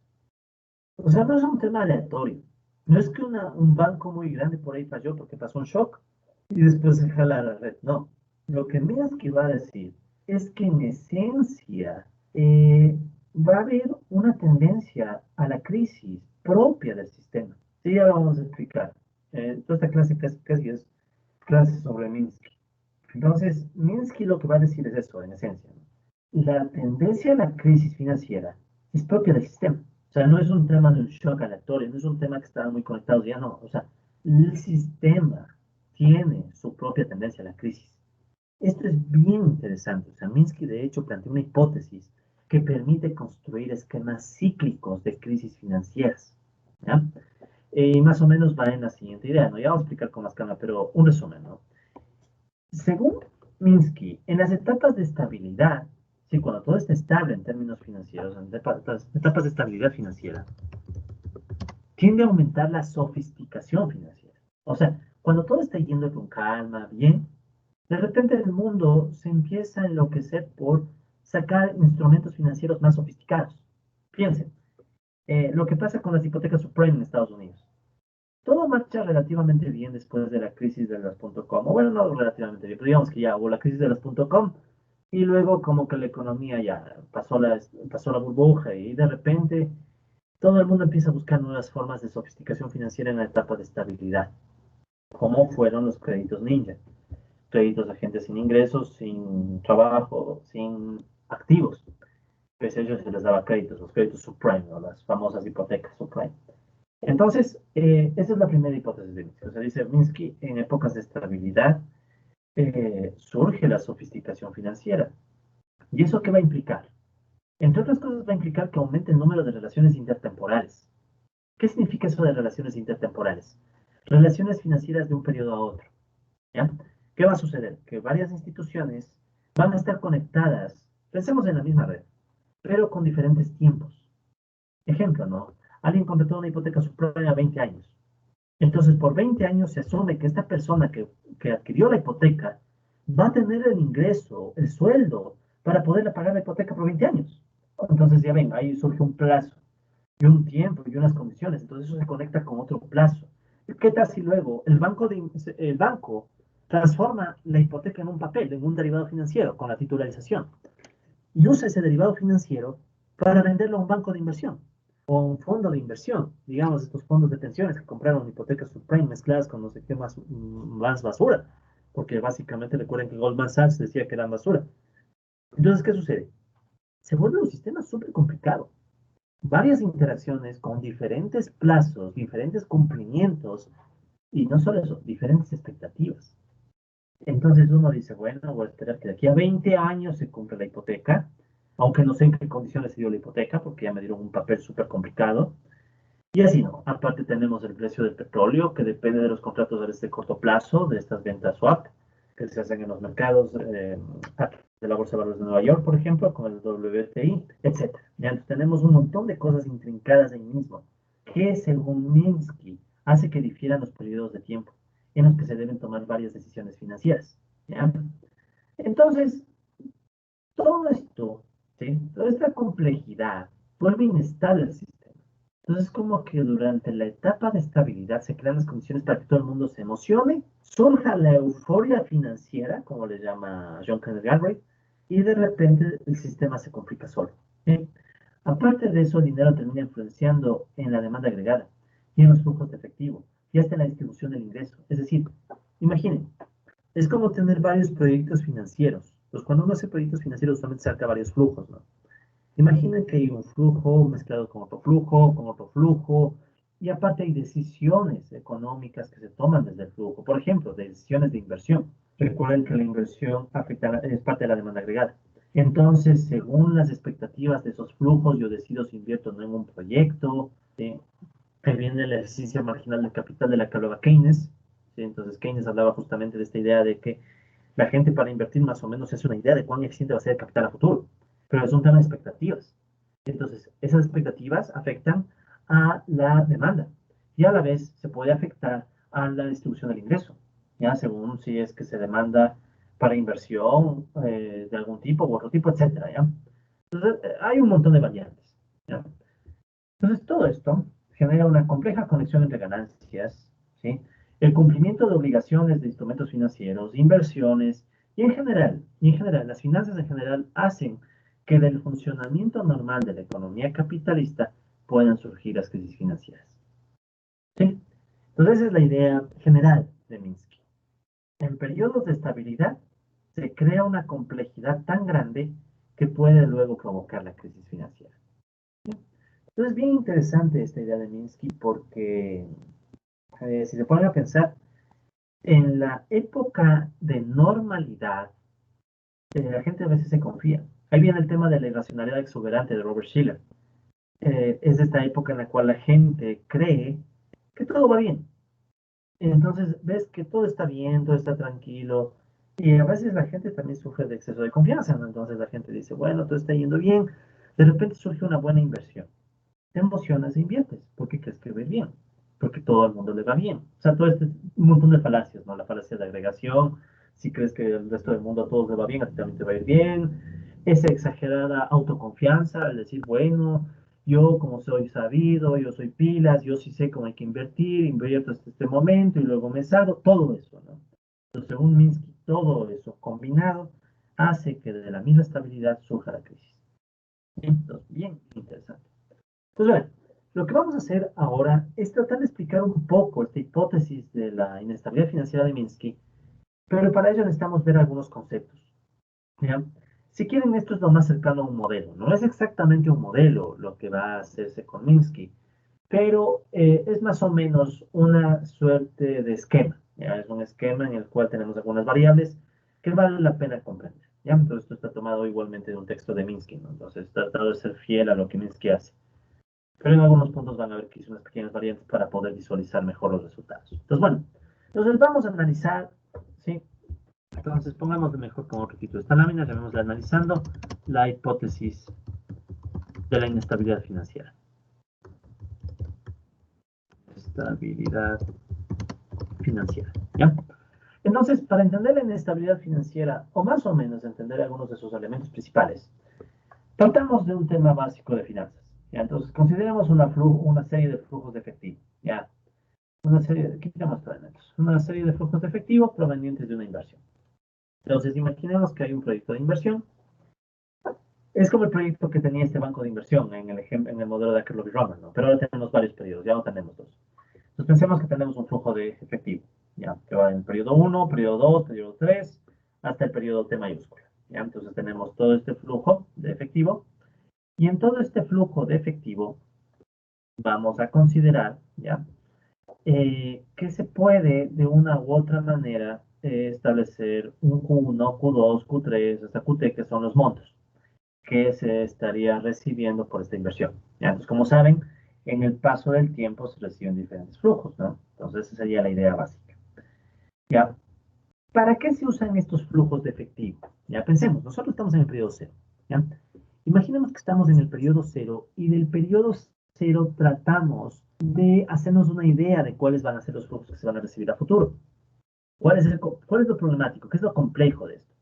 O sea, no es un tema aleatorio. No es que un banco muy grande por ahí falló porque pasó un shock y después se jala la red. No. Lo que Minsky va a decir es que en esencia va a haber una tendencia a la crisis propia del sistema. Sí, ya lo vamos a explicar. Toda esta clase casi es clase sobre Minsky. Entonces, Minsky lo que va a decir es eso, en esencia, ¿no? La tendencia a la crisis financiera es propia del sistema. O sea, no es un tema de un shock aleatorio, no es un tema que está muy conectado, ya no. O sea, el sistema tiene su propia tendencia a la crisis. Esto es bien interesante. O sea, Minsky de hecho plantea una hipótesis que permite construir esquemas cíclicos de crisis financieras. ¿Ya? Y más o menos va en la siguiente idea, ¿no? Ya voy a explicar con más calma, pero un resumen, ¿no? Según Minsky, en las etapas de estabilidad, sí, cuando todo está estable en términos financieros, en etapas de estabilidad financiera, tiende a aumentar la sofisticación financiera. O sea, cuando todo está yendo con calma, bien, de repente el mundo se empieza a enloquecer por sacar instrumentos financieros más sofisticados. Piensen, lo que pasa con las hipotecas subprime en Estados Unidos. Todo marcha relativamente bien después de la crisis de las .com. O bueno, no relativamente bien, pero digamos que ya hubo la crisis de las .com y luego como que la economía ya pasó la burbuja y de repente todo el mundo empieza a buscar nuevas formas de sofisticación financiera en la etapa de estabilidad, como fueron los créditos ninja, créditos a gente sin ingresos, sin trabajo, sin activos. Pues a ellos se les daba créditos, los créditos subprime, o las famosas hipotecas subprime. Entonces, esa es la primera hipótesis de Minsky. O sea, dice Minsky, en épocas de estabilidad surge la sofisticación financiera. ¿Y eso qué va a implicar? Entre otras cosas, va a implicar que aumente el número de relaciones intertemporales. ¿Qué significa eso de relaciones intertemporales? Relaciones financieras de un periodo a otro. ¿Ya? ¿Qué va a suceder? Que varias instituciones van a estar conectadas, pensemos en la misma red, pero con diferentes tiempos. Ejemplo, ¿no? Alguien contrató una hipoteca subprime a 20 años. Entonces, por 20 años se asume que esta persona que adquirió la hipoteca va a tener el ingreso, el sueldo, para poder pagar la hipoteca por 20 años. Entonces, ya ven, ahí surge un plazo y un tiempo y unas condiciones. Entonces, eso se conecta con otro plazo. ¿Qué tal si luego el banco transforma la hipoteca en un papel, en un derivado financiero, con la titularización, y usa ese derivado financiero para venderlo a un banco de inversión o a un fondo de inversión, digamos, estos fondos de pensiones que compraron hipotecas subprime mezcladas con no sé qué más, más basura, porque básicamente recuerden que Goldman Sachs decía que eran basura. Entonces, ¿qué sucede? Se vuelve un sistema súper complicado. Varias interacciones con diferentes plazos, diferentes cumplimientos, y no solo eso, diferentes expectativas. Entonces uno dice, bueno, voy a esperar que de aquí a 20 años se cumpla la hipoteca, aunque no sé en qué condiciones se dio la hipoteca, porque ya me dieron un papel súper complicado. Y así no. Aparte tenemos el precio del petróleo, que depende de los contratos de este corto plazo, de estas ventas swap, que se hacen en los mercados de la Bolsa de Valores de Nueva York, por ejemplo, con el WTI, etc. Ya entonces tenemos un montón de cosas intrincadas ahí mismo, que según Minsky hace que difieran los periodos de tiempo en los que se deben tomar varias decisiones financieras. ¿Ya? Entonces, todo esto, ¿sí? Toda esta complejidad vuelve inestable el sistema. Entonces, como que durante la etapa de estabilidad se crean las condiciones para que todo el mundo se emocione, surja la euforia financiera, como le llama John Kenneth Galbraith, y de repente el sistema se complica solo. ¿Sí? Aparte de eso, el dinero termina influenciando en la demanda agregada y en los flujos de efectivo, y hasta en la distribución del ingreso. Es decir, imaginen, es como tener varios proyectos financieros. Pues cuando uno hace proyectos financieros, usualmente saca varios flujos, ¿no? Imaginen que hay un flujo mezclado con otro flujo, y aparte hay decisiones económicas que se toman desde el flujo. Por ejemplo, decisiones de inversión. Recuerden que la inversión es parte de la demanda agregada. Entonces, según las expectativas de esos flujos, yo decido si invierto o no en un proyecto. ¿Sí? Ahí viene el ejercicio marginal del capital de la que hablaba Keynes. ¿Sí? Entonces, Keynes hablaba justamente de esta idea de que la gente para invertir más o menos se hace una idea de cuán eficiente va a ser el capital a futuro, pero es un tema de expectativas. Entonces, esas expectativas afectan a la demanda y a la vez se puede afectar a la distribución del ingreso, ya según si es que se demanda para inversión de algún tipo u otro tipo, etcétera, ¿ya? Entonces, hay un montón de variantes, ¿ya? Entonces, todo esto genera una compleja conexión entre ganancias, ¿sí? El cumplimiento de obligaciones de instrumentos financieros, inversiones, y en general, las finanzas en general hacen que del funcionamiento normal de la economía capitalista puedan surgir las crisis financieras, ¿sí? Entonces, esa es la idea general de Minsky. En periodos de estabilidad se crea una complejidad tan grande que puede luego provocar la crisis financiera. Entonces, es bien interesante esta idea de Minsky porque, si se ponen a pensar, en la época de normalidad, la gente a veces se confía. Ahí viene el tema de la irracionalidad exuberante de Robert Schiller. Es esta época en la cual la gente cree que todo va bien. Entonces, ves que todo está bien, todo está tranquilo. Y a veces la gente también sufre de exceso de confianza, ¿no? Entonces la gente dice, bueno, todo está yendo bien. De repente surge una buena inversión, te emocionas e inviertes, porque crees que ves bien, porque todo el mundo le va bien. O sea, todo este un montón de falacias, ¿no? La falacia de agregación, si crees que el resto del mundo a todos le va bien, a ti también te va a ir bien. Esa exagerada autoconfianza, al decir, bueno, yo como soy sabido, yo soy pilas, yo sí sé cómo hay que invertir, invierto hasta este momento y luego me salgo, todo eso, ¿no? Entonces, según Minsky, todo eso combinado hace que de la misma estabilidad surja la crisis. Entonces, bien interesante. Pues bueno, lo que vamos a hacer ahora es tratar de explicar un poco esta hipótesis de la inestabilidad financiera de Minsky, pero para ello necesitamos ver algunos conceptos. ¿Ya? Si quieren, esto es lo más cercano a un modelo. No es exactamente un modelo lo que va a hacerse con Minsky, pero es más o menos una suerte de esquema. ¿Ya? Es un esquema en el cual tenemos algunas variables que vale la pena comprender. ¿Ya? Entonces, esto está tomado igualmente de un texto de Minsky, ¿no? Entonces, tratado de ser fiel a lo que Minsky hace. Pero en algunos puntos van a ver que hice unas pequeñas variantes para poder visualizar mejor los resultados. Entonces, bueno, entonces vamos a analizar, ¿sí? Entonces, pongamos de mejor con otro título. Esta lámina, llamémosla analizando la hipótesis de la inestabilidad financiera. Estabilidad financiera, ¿ya? Entonces, para entender la inestabilidad financiera, o más o menos entender algunos de sus elementos principales, partamos de un tema básico de finanzas, ¿ya? Entonces, consideremos una serie de flujos de efectivo, ¿ya? Quitamos elementos, una serie de flujos de efectivo provenientes de una inversión. Entonces, imaginemos que hay un proyecto de inversión. Es como el proyecto que tenía este banco de inversión en el modelo de Akerlof-Roman, ¿no? Pero ahora tenemos varios periodos, ya no tenemos dos. Entonces pensemos que tenemos un flujo de efectivo, ¿ya? Que va en el periodo 1, periodo 2, periodo 3, hasta el periodo T mayúscula, ¿ya? Entonces tenemos todo este flujo de efectivo, y en todo este flujo de efectivo vamos a considerar, ¿ya? Que se puede de una u otra manera establecer un Q1, Q2, Q3, hasta Qt, que son los montos que se estaría recibiendo por esta inversión. ¿Ya? Entonces, como saben, en el paso del tiempo se reciben diferentes flujos, ¿no? Entonces, esa sería la idea básica. ¿Ya? ¿Para qué se usan estos flujos de efectivo? Ya pensemos, nosotros estamos en el periodo cero. ¿Ya? Imaginemos que estamos en el periodo cero y del periodo cero tratamos de hacernos una idea de cuáles van a ser los flujos que se van a recibir a futuro. ¿Cuál es lo problemático? ¿Qué es lo complejo de esto?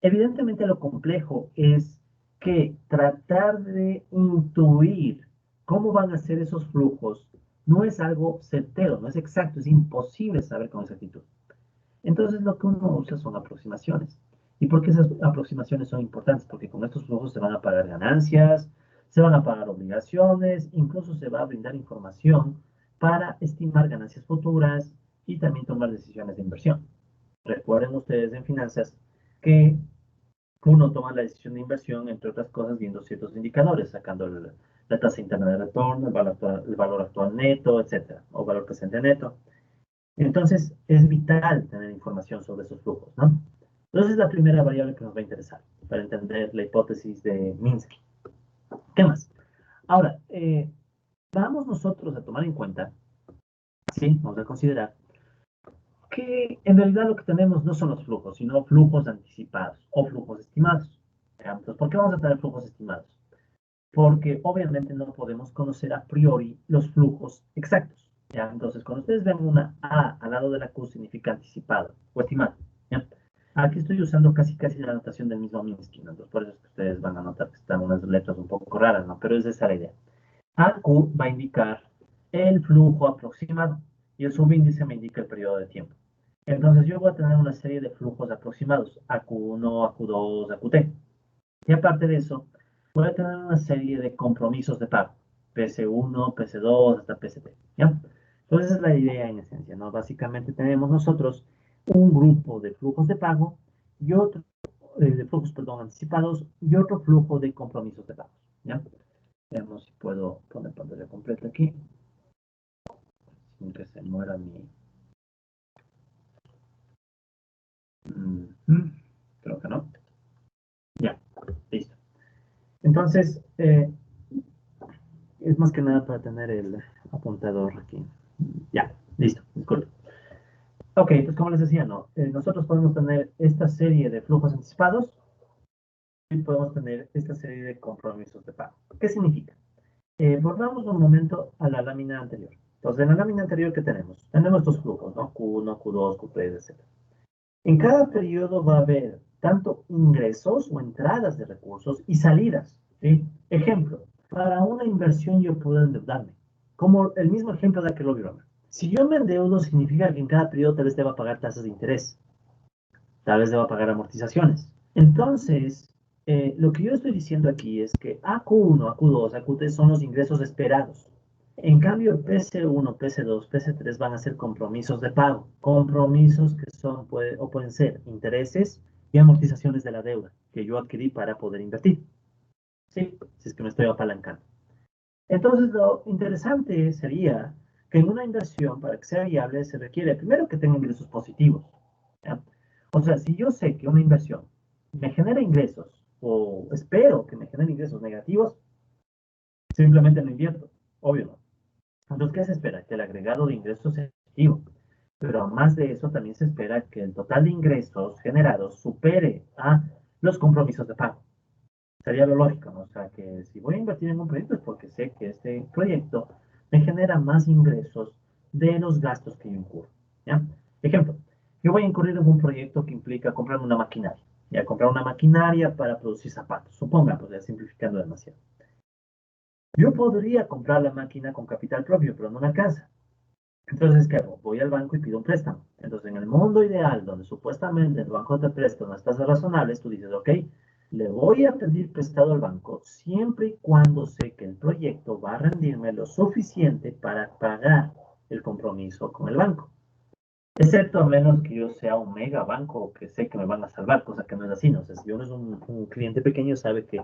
Evidentemente lo complejo es que tratar de intuir cómo van a ser esos flujos no es algo certero, no es exacto, es imposible saber con exactitud. Entonces lo que uno usa son aproximaciones. ¿Y por qué esas aproximaciones son importantes? Porque con estos flujos se van a pagar ganancias, se van a pagar obligaciones, incluso se va a brindar información para estimar ganancias futuras y también tomar decisiones de inversión. Recuerden ustedes en finanzas que uno toma la decisión de inversión, entre otras cosas, viendo ciertos indicadores, sacando la tasa interna de retorno, el valor actual neto, etcétera, o valor presente neto. Entonces, es vital tener información sobre esos flujos, ¿no? Entonces, es la primera variable que nos va a interesar para entender la hipótesis de Minsky. ¿Qué más? Ahora, vamos nosotros a tomar en cuenta, sí, vamos a considerar que en realidad lo que tenemos no son los flujos, sino flujos anticipados o flujos estimados. Entonces, ¿por qué vamos a tener flujos estimados? Porque obviamente no podemos conocer a priori los flujos exactos. ¿Ya? Entonces, cuando ustedes ven una A al lado de la Q, significa anticipado o estimado. ¿Ya? Aquí estoy usando casi la anotación del mismo Minsky, ¿no? Entonces, por eso es que ustedes van a notar que están unas letras un poco raras, ¿no? Pero esa es la idea. AQ va a indicar el flujo aproximado y el subíndice me indica el periodo de tiempo. Entonces yo voy a tener una serie de flujos aproximados, AQ1, AQ2, AQT. Y aparte de eso, voy a tener una serie de compromisos de pago, PC1, PC2, hasta PCT. ¿Ya? Entonces esa es la idea en esencia, ¿no? Básicamente tenemos nosotros un grupo de flujos de pago y otro, de flujos, perdón, anticipados y otro flujo de compromisos de pago. ¿Ya? Veamos si puedo poner pantalla completa aquí, sin que se muera mi... Creo que no. Ya, listo. Entonces, es más que nada para tener el apuntador aquí. Ya, listo, disculpe. Ok, entonces como les decía, ¿no? Nosotros podemos tener esta serie de flujos anticipados y podemos tener esta serie de compromisos de pago. ¿Qué significa? Volvamos un momento a la lámina anterior. Entonces, en la lámina anterior, ¿qué tenemos? Tenemos estos flujos, ¿no? Q1, Q2, Q3, etc. En cada periodo va a haber tanto ingresos o entradas de recursos y salidas, ¿sí? Ejemplo, para una inversión yo puedo endeudarme, como el mismo ejemplo de aquel obvio. Si yo me endeudo, significa que en cada periodo tal vez deba pagar tasas de interés, tal vez deba pagar amortizaciones. Entonces, lo que yo estoy diciendo aquí es que AQ1, AQ2, AQ3 son los ingresos esperados. En cambio, PC1, PC2, PC3 van a ser compromisos de pago. Compromisos que son, o pueden ser intereses y amortizaciones de la deuda que yo adquirí para poder invertir. ¿Sí? Si es que me estoy apalancando. Entonces, lo interesante sería que en una inversión, para que sea viable, se requiere primero que tenga ingresos positivos. ¿Ya? O sea, si yo sé que una inversión me genera ingresos o espero que me genere ingresos negativos, simplemente no invierto. Obvio, ¿no? Entonces, ¿qué se espera? Que el agregado de ingresos sea positivo. Pero más de eso, también se espera que el total de ingresos generados supere a los compromisos de pago. Sería lo lógico, ¿no? O sea, que si voy a invertir en un proyecto es porque sé que este proyecto me genera más ingresos de los gastos que yo incurro. ¿ya? Ejemplo, yo voy a incurrir en un proyecto que implica comprarme una maquinaria. Ya, comprar una maquinaria para producir zapatos. Supongamos, ya simplificando demasiado. Yo podría comprar la máquina con capital propio, pero no me alcanza. Entonces, ¿qué hago? Voy al banco y pido un préstamo. Entonces, en el mundo ideal, donde supuestamente el banco te presta unas tasas razonables, tú dices, ok, le voy a pedir prestado al banco siempre y cuando sé que el proyecto va a rendirme lo suficiente para pagar el compromiso con el banco. Excepto a menos que yo sea un mega banco que sé que me van a salvar, cosa que no es así, ¿no? O sea, si uno es un cliente pequeño, sabe que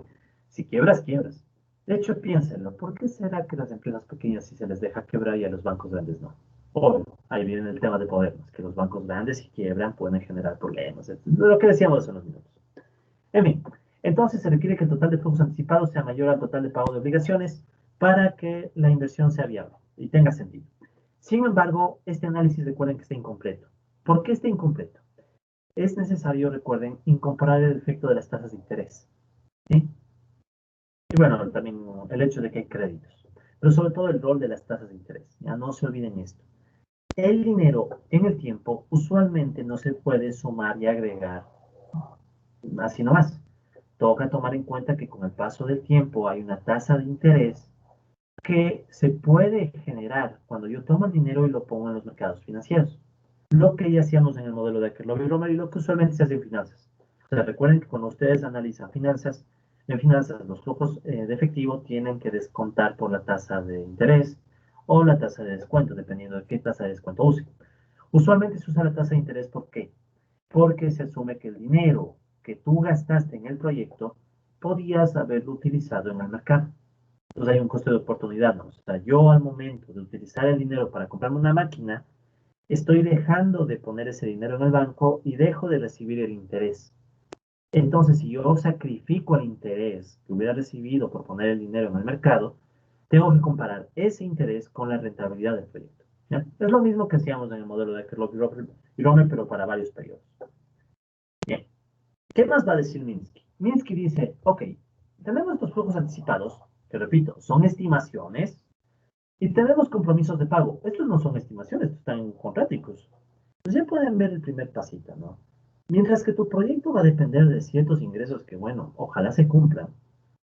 si quiebras, quiebras. De hecho, piénsenlo, ¿por qué será que las empresas pequeñas sí se les deja quebrar y a los bancos grandes no? Obvio, ahí viene el tema de poder, ¿no? Es que los bancos grandes si quiebran pueden generar problemas, etcétera. Lo que decíamos hace unos minutos. En fin, entonces se requiere que el total de flujos anticipados sea mayor al total de pago de obligaciones para que la inversión sea viable y tenga sentido. Sin embargo, este análisis recuerden que está incompleto. ¿Por qué está incompleto? Es necesario, recuerden, incorporar el efecto de las tasas de interés. ¿Sí? Y bueno, también el hecho de que hay créditos. Pero sobre todo el rol de las tasas de interés. Ya no se olviden esto. El dinero en el tiempo usualmente no se puede sumar y agregar así nomás. Toca tomar en cuenta que con el paso del tiempo hay una tasa de interés que se puede generar cuando yo tomo el dinero y lo pongo en los mercados financieros. Lo que ya hacíamos en el modelo de Akerlof y Romer y lo que usualmente se hace en finanzas. O sea, recuerden que cuando ustedes analizan finanzas, en finanzas los flujos de efectivo tienen que descontar por la tasa de interés o la tasa de descuento, dependiendo de qué tasa de descuento usen. Usualmente se usa la tasa de interés, ¿por qué? Porque se asume que el dinero que tú gastaste en el proyecto podías haberlo utilizado en el mercado. Entonces hay un costo de oportunidad, ¿no? O sea, yo al momento de utilizar el dinero para comprarme una máquina, estoy dejando de poner ese dinero en el banco y dejo de recibir el interés. Entonces, si yo sacrifico el interés que hubiera recibido por poner el dinero en el mercado, tengo que comparar ese interés con la rentabilidad del proyecto. ¿Ya? Es lo mismo que hacíamos en el modelo de Akerlof y Romer, pero para varios periodos. Bien. ¿Qué más va a decir Minsky? Minsky dice, ok, tenemos estos flujos anticipados, que repito, son estimaciones, y tenemos compromisos de pago. Estos no son estimaciones, estos están contratos. Pues ya pueden ver el primer pasito, ¿no? Mientras que tu proyecto va a depender de ciertos ingresos que, bueno, ojalá se cumplan.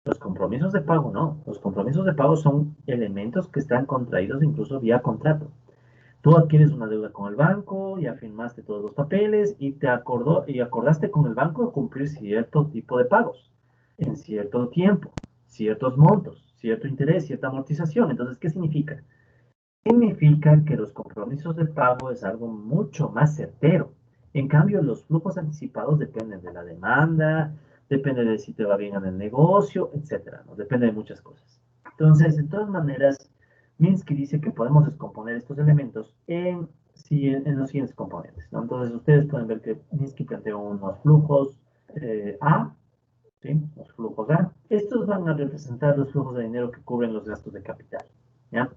Los compromisos de pago no. Los compromisos de pago son elementos que están contraídos incluso vía contrato. Tú adquieres una deuda con el banco, ya firmaste todos los papeles y acordaste con el banco cumplir cierto tipo de pagos en cierto tiempo, ciertos montos, cierto interés, cierta amortización. Entonces, ¿qué significa? Significa que los compromisos de pago es algo mucho más certero. En cambio, los flujos anticipados dependen de la demanda, depende de si te va bien en el negocio, etcétera, ¿no? Depende de muchas cosas. Entonces, de todas maneras, Minsky dice que podemos descomponer estos elementos en los siguientes componentes, ¿no? Entonces, ustedes pueden ver que Minsky planteó unos flujos A, ¿sí? Los flujos A. Estos van a representar los flujos de dinero que cubren los gastos de capital, ¿ya?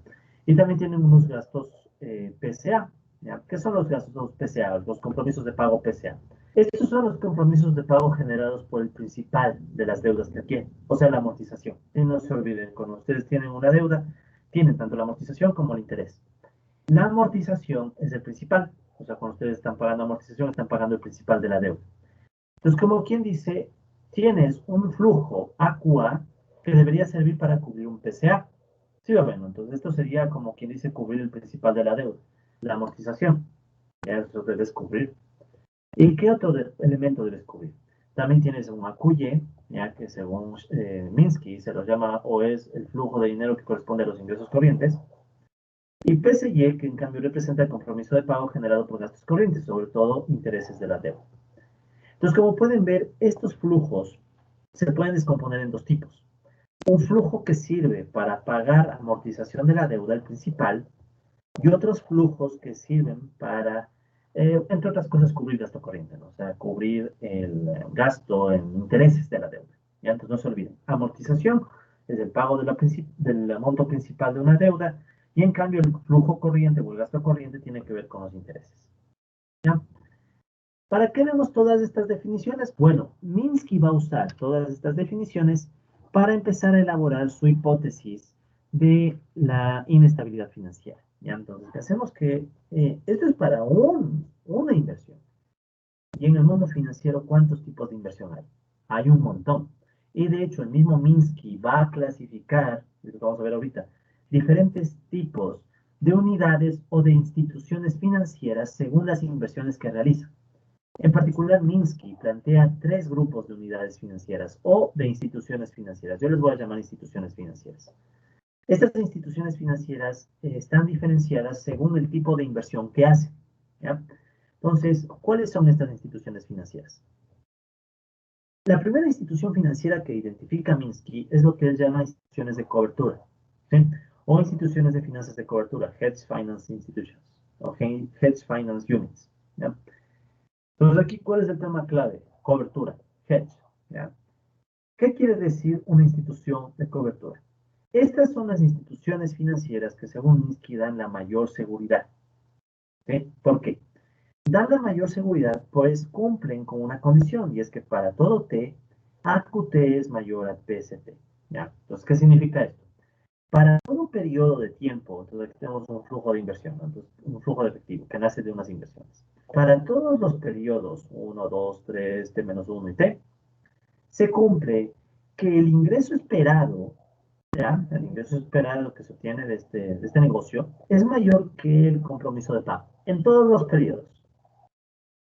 Y también tienen unos gastos PCA, ¿ya? ¿Qué son los gastos PCA? Los compromisos de pago PCA. Estos son los compromisos de pago generados por el principal de las deudas que adquieren, o sea, la amortización. Y no se olviden, cuando ustedes tienen una deuda, tienen tanto la amortización como el interés. La amortización es el principal, o sea, cuando ustedes están pagando amortización, están pagando el principal de la deuda. Entonces, como quien dice, tienes un flujo AQA que debería servir para cubrir un PCA. ¿Sí o bueno? Entonces, esto sería como quien dice cubrir el principal de la deuda, la amortización. Ya eso debes cubrir. ¿Y qué otro elemento debes cubrir? También tienes un AQY, ya que según Minsky se lo llama o es el flujo de dinero que corresponde a los ingresos corrientes. Y PCY, que en cambio representa el compromiso de pago generado por gastos corrientes, sobre todo intereses de la deuda. Entonces, como pueden ver, estos flujos se pueden descomponer en dos tipos. Un flujo que sirve para pagar amortización de la deuda, el principal, y otros flujos que sirven para, entre otras cosas, cubrir gasto corriente, ¿no? O sea, cubrir el gasto en intereses de la deuda. ¿Ya? Entonces, no se olviden, amortización es el pago del monto principal de una deuda, y en cambio el flujo corriente o el gasto corriente tiene que ver con los intereses. ¿Ya? ¿Para qué vemos todas estas definiciones? Bueno, Minsky va a usar todas estas definiciones para empezar a elaborar su hipótesis de la inestabilidad financiera. ¿ya? Entonces, pensemos que esto es para una inversión. Y en el mundo financiero, ¿cuántos tipos de inversión hay? Hay un montón. Y de hecho, el mismo Minsky va a clasificar, lo que vamos a ver ahorita, diferentes tipos de unidades o de instituciones financieras según las inversiones que realiza. En particular, Minsky plantea tres grupos de unidades financieras o de instituciones financieras. Yo les voy a llamar instituciones financieras. Estas instituciones financieras están diferenciadas según el tipo de inversión que hacen, ¿ya? Entonces, ¿cuáles son estas instituciones financieras? La primera institución financiera que identifica Minsky es lo que él llama instituciones de cobertura, ¿sí? O instituciones de finanzas de cobertura, Hedge Finance Institutions, o Hedge Finance Units, ¿ya? Entonces, aquí, ¿cuál es el tema clave? Cobertura, hedge, ¿ya? ¿Qué quiere decir una institución de cobertura? Estas son las instituciones financieras que, según Minsky, dan la mayor seguridad, ¿sí? ¿Por qué? Dan la mayor seguridad, pues cumplen con una condición, y es que para todo T, AQT es mayor a PST, ¿ya? Entonces, ¿qué significa esto? Para todo periodo de tiempo, entonces aquí tenemos un flujo de inversión, ¿no? Entonces, un flujo de efectivo que nace de unas inversiones. Para todos los periodos, 1, 2, 3, T-1 y T, se cumple que el ingreso esperado, ¿ya? El ingreso esperado que se obtiene de este negocio es mayor que el compromiso de pago en todos los periodos,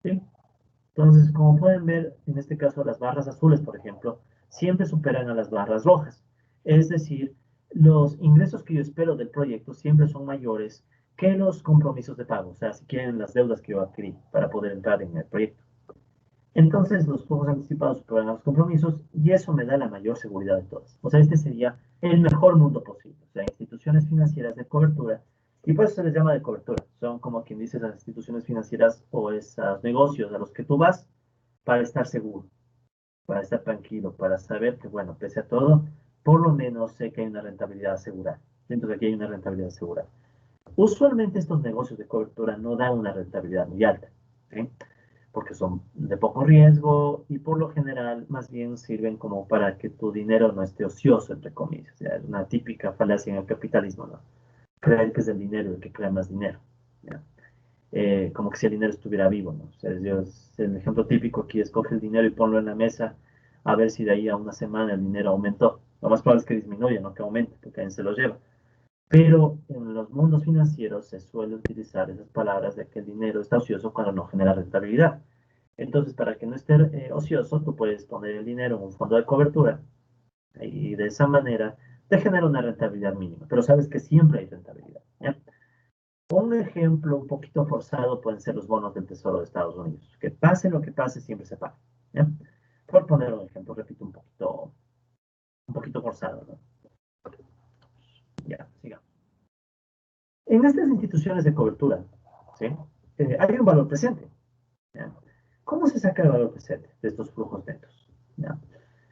¿sí? Entonces, como pueden ver, en este caso las barras azules, por ejemplo, siempre superan a las barras rojas. Es decir, los ingresos que yo espero del proyecto siempre son mayores que los compromisos de pago, o sea, si quieren las deudas que yo adquirí para poder entrar en el proyecto. Entonces, los flujos anticipados superan a los compromisos y eso me da la mayor seguridad de todas. O sea, este sería el mejor mundo posible. O sea, instituciones financieras de cobertura, y por eso se les llama de cobertura. Son como quien dice esas instituciones financieras o esos negocios a los que tú vas para estar seguro, para estar tranquilo, para saber que, bueno, pese a todo, por lo menos sé que hay una rentabilidad asegurada. Dentro de aquí hay una rentabilidad asegurada. Usualmente estos negocios de cobertura no dan una rentabilidad muy alta, ¿sí? Porque son de poco riesgo y por lo general más bien sirven como para que tu dinero no esté ocioso, entre comillas. O sea, es una típica falacia en el capitalismo, ¿no? Creer que es el dinero el que crea más dinero, ¿ya? Como que si el dinero estuviera vivo, ¿no? O sea, el ejemplo típico aquí es coge el dinero y ponlo en la mesa a ver si de ahí a una semana el dinero aumentó. Lo más probable es que disminuya, no que aumente, porque alguien se lo lleva. Pero en los mundos financieros se suele utilizar esas palabras de que el dinero está ocioso cuando no genera rentabilidad. Entonces, para que no esté ocioso, tú puedes poner el dinero en un fondo de cobertura y de esa manera te genera una rentabilidad mínima. Pero sabes que siempre hay rentabilidad, ¿ya? Un ejemplo un poquito forzado pueden ser los bonos del Tesoro de Estados Unidos. Que pase lo que pase, siempre se paga, ¿ya? Por poner un ejemplo, repito, un poquito forzado, ¿no? Ya, sigamos. En estas instituciones de cobertura, ¿sí? Hay un valor presente, ¿ya? ¿Cómo se saca el valor presente de estos flujos netos? ¿Ya?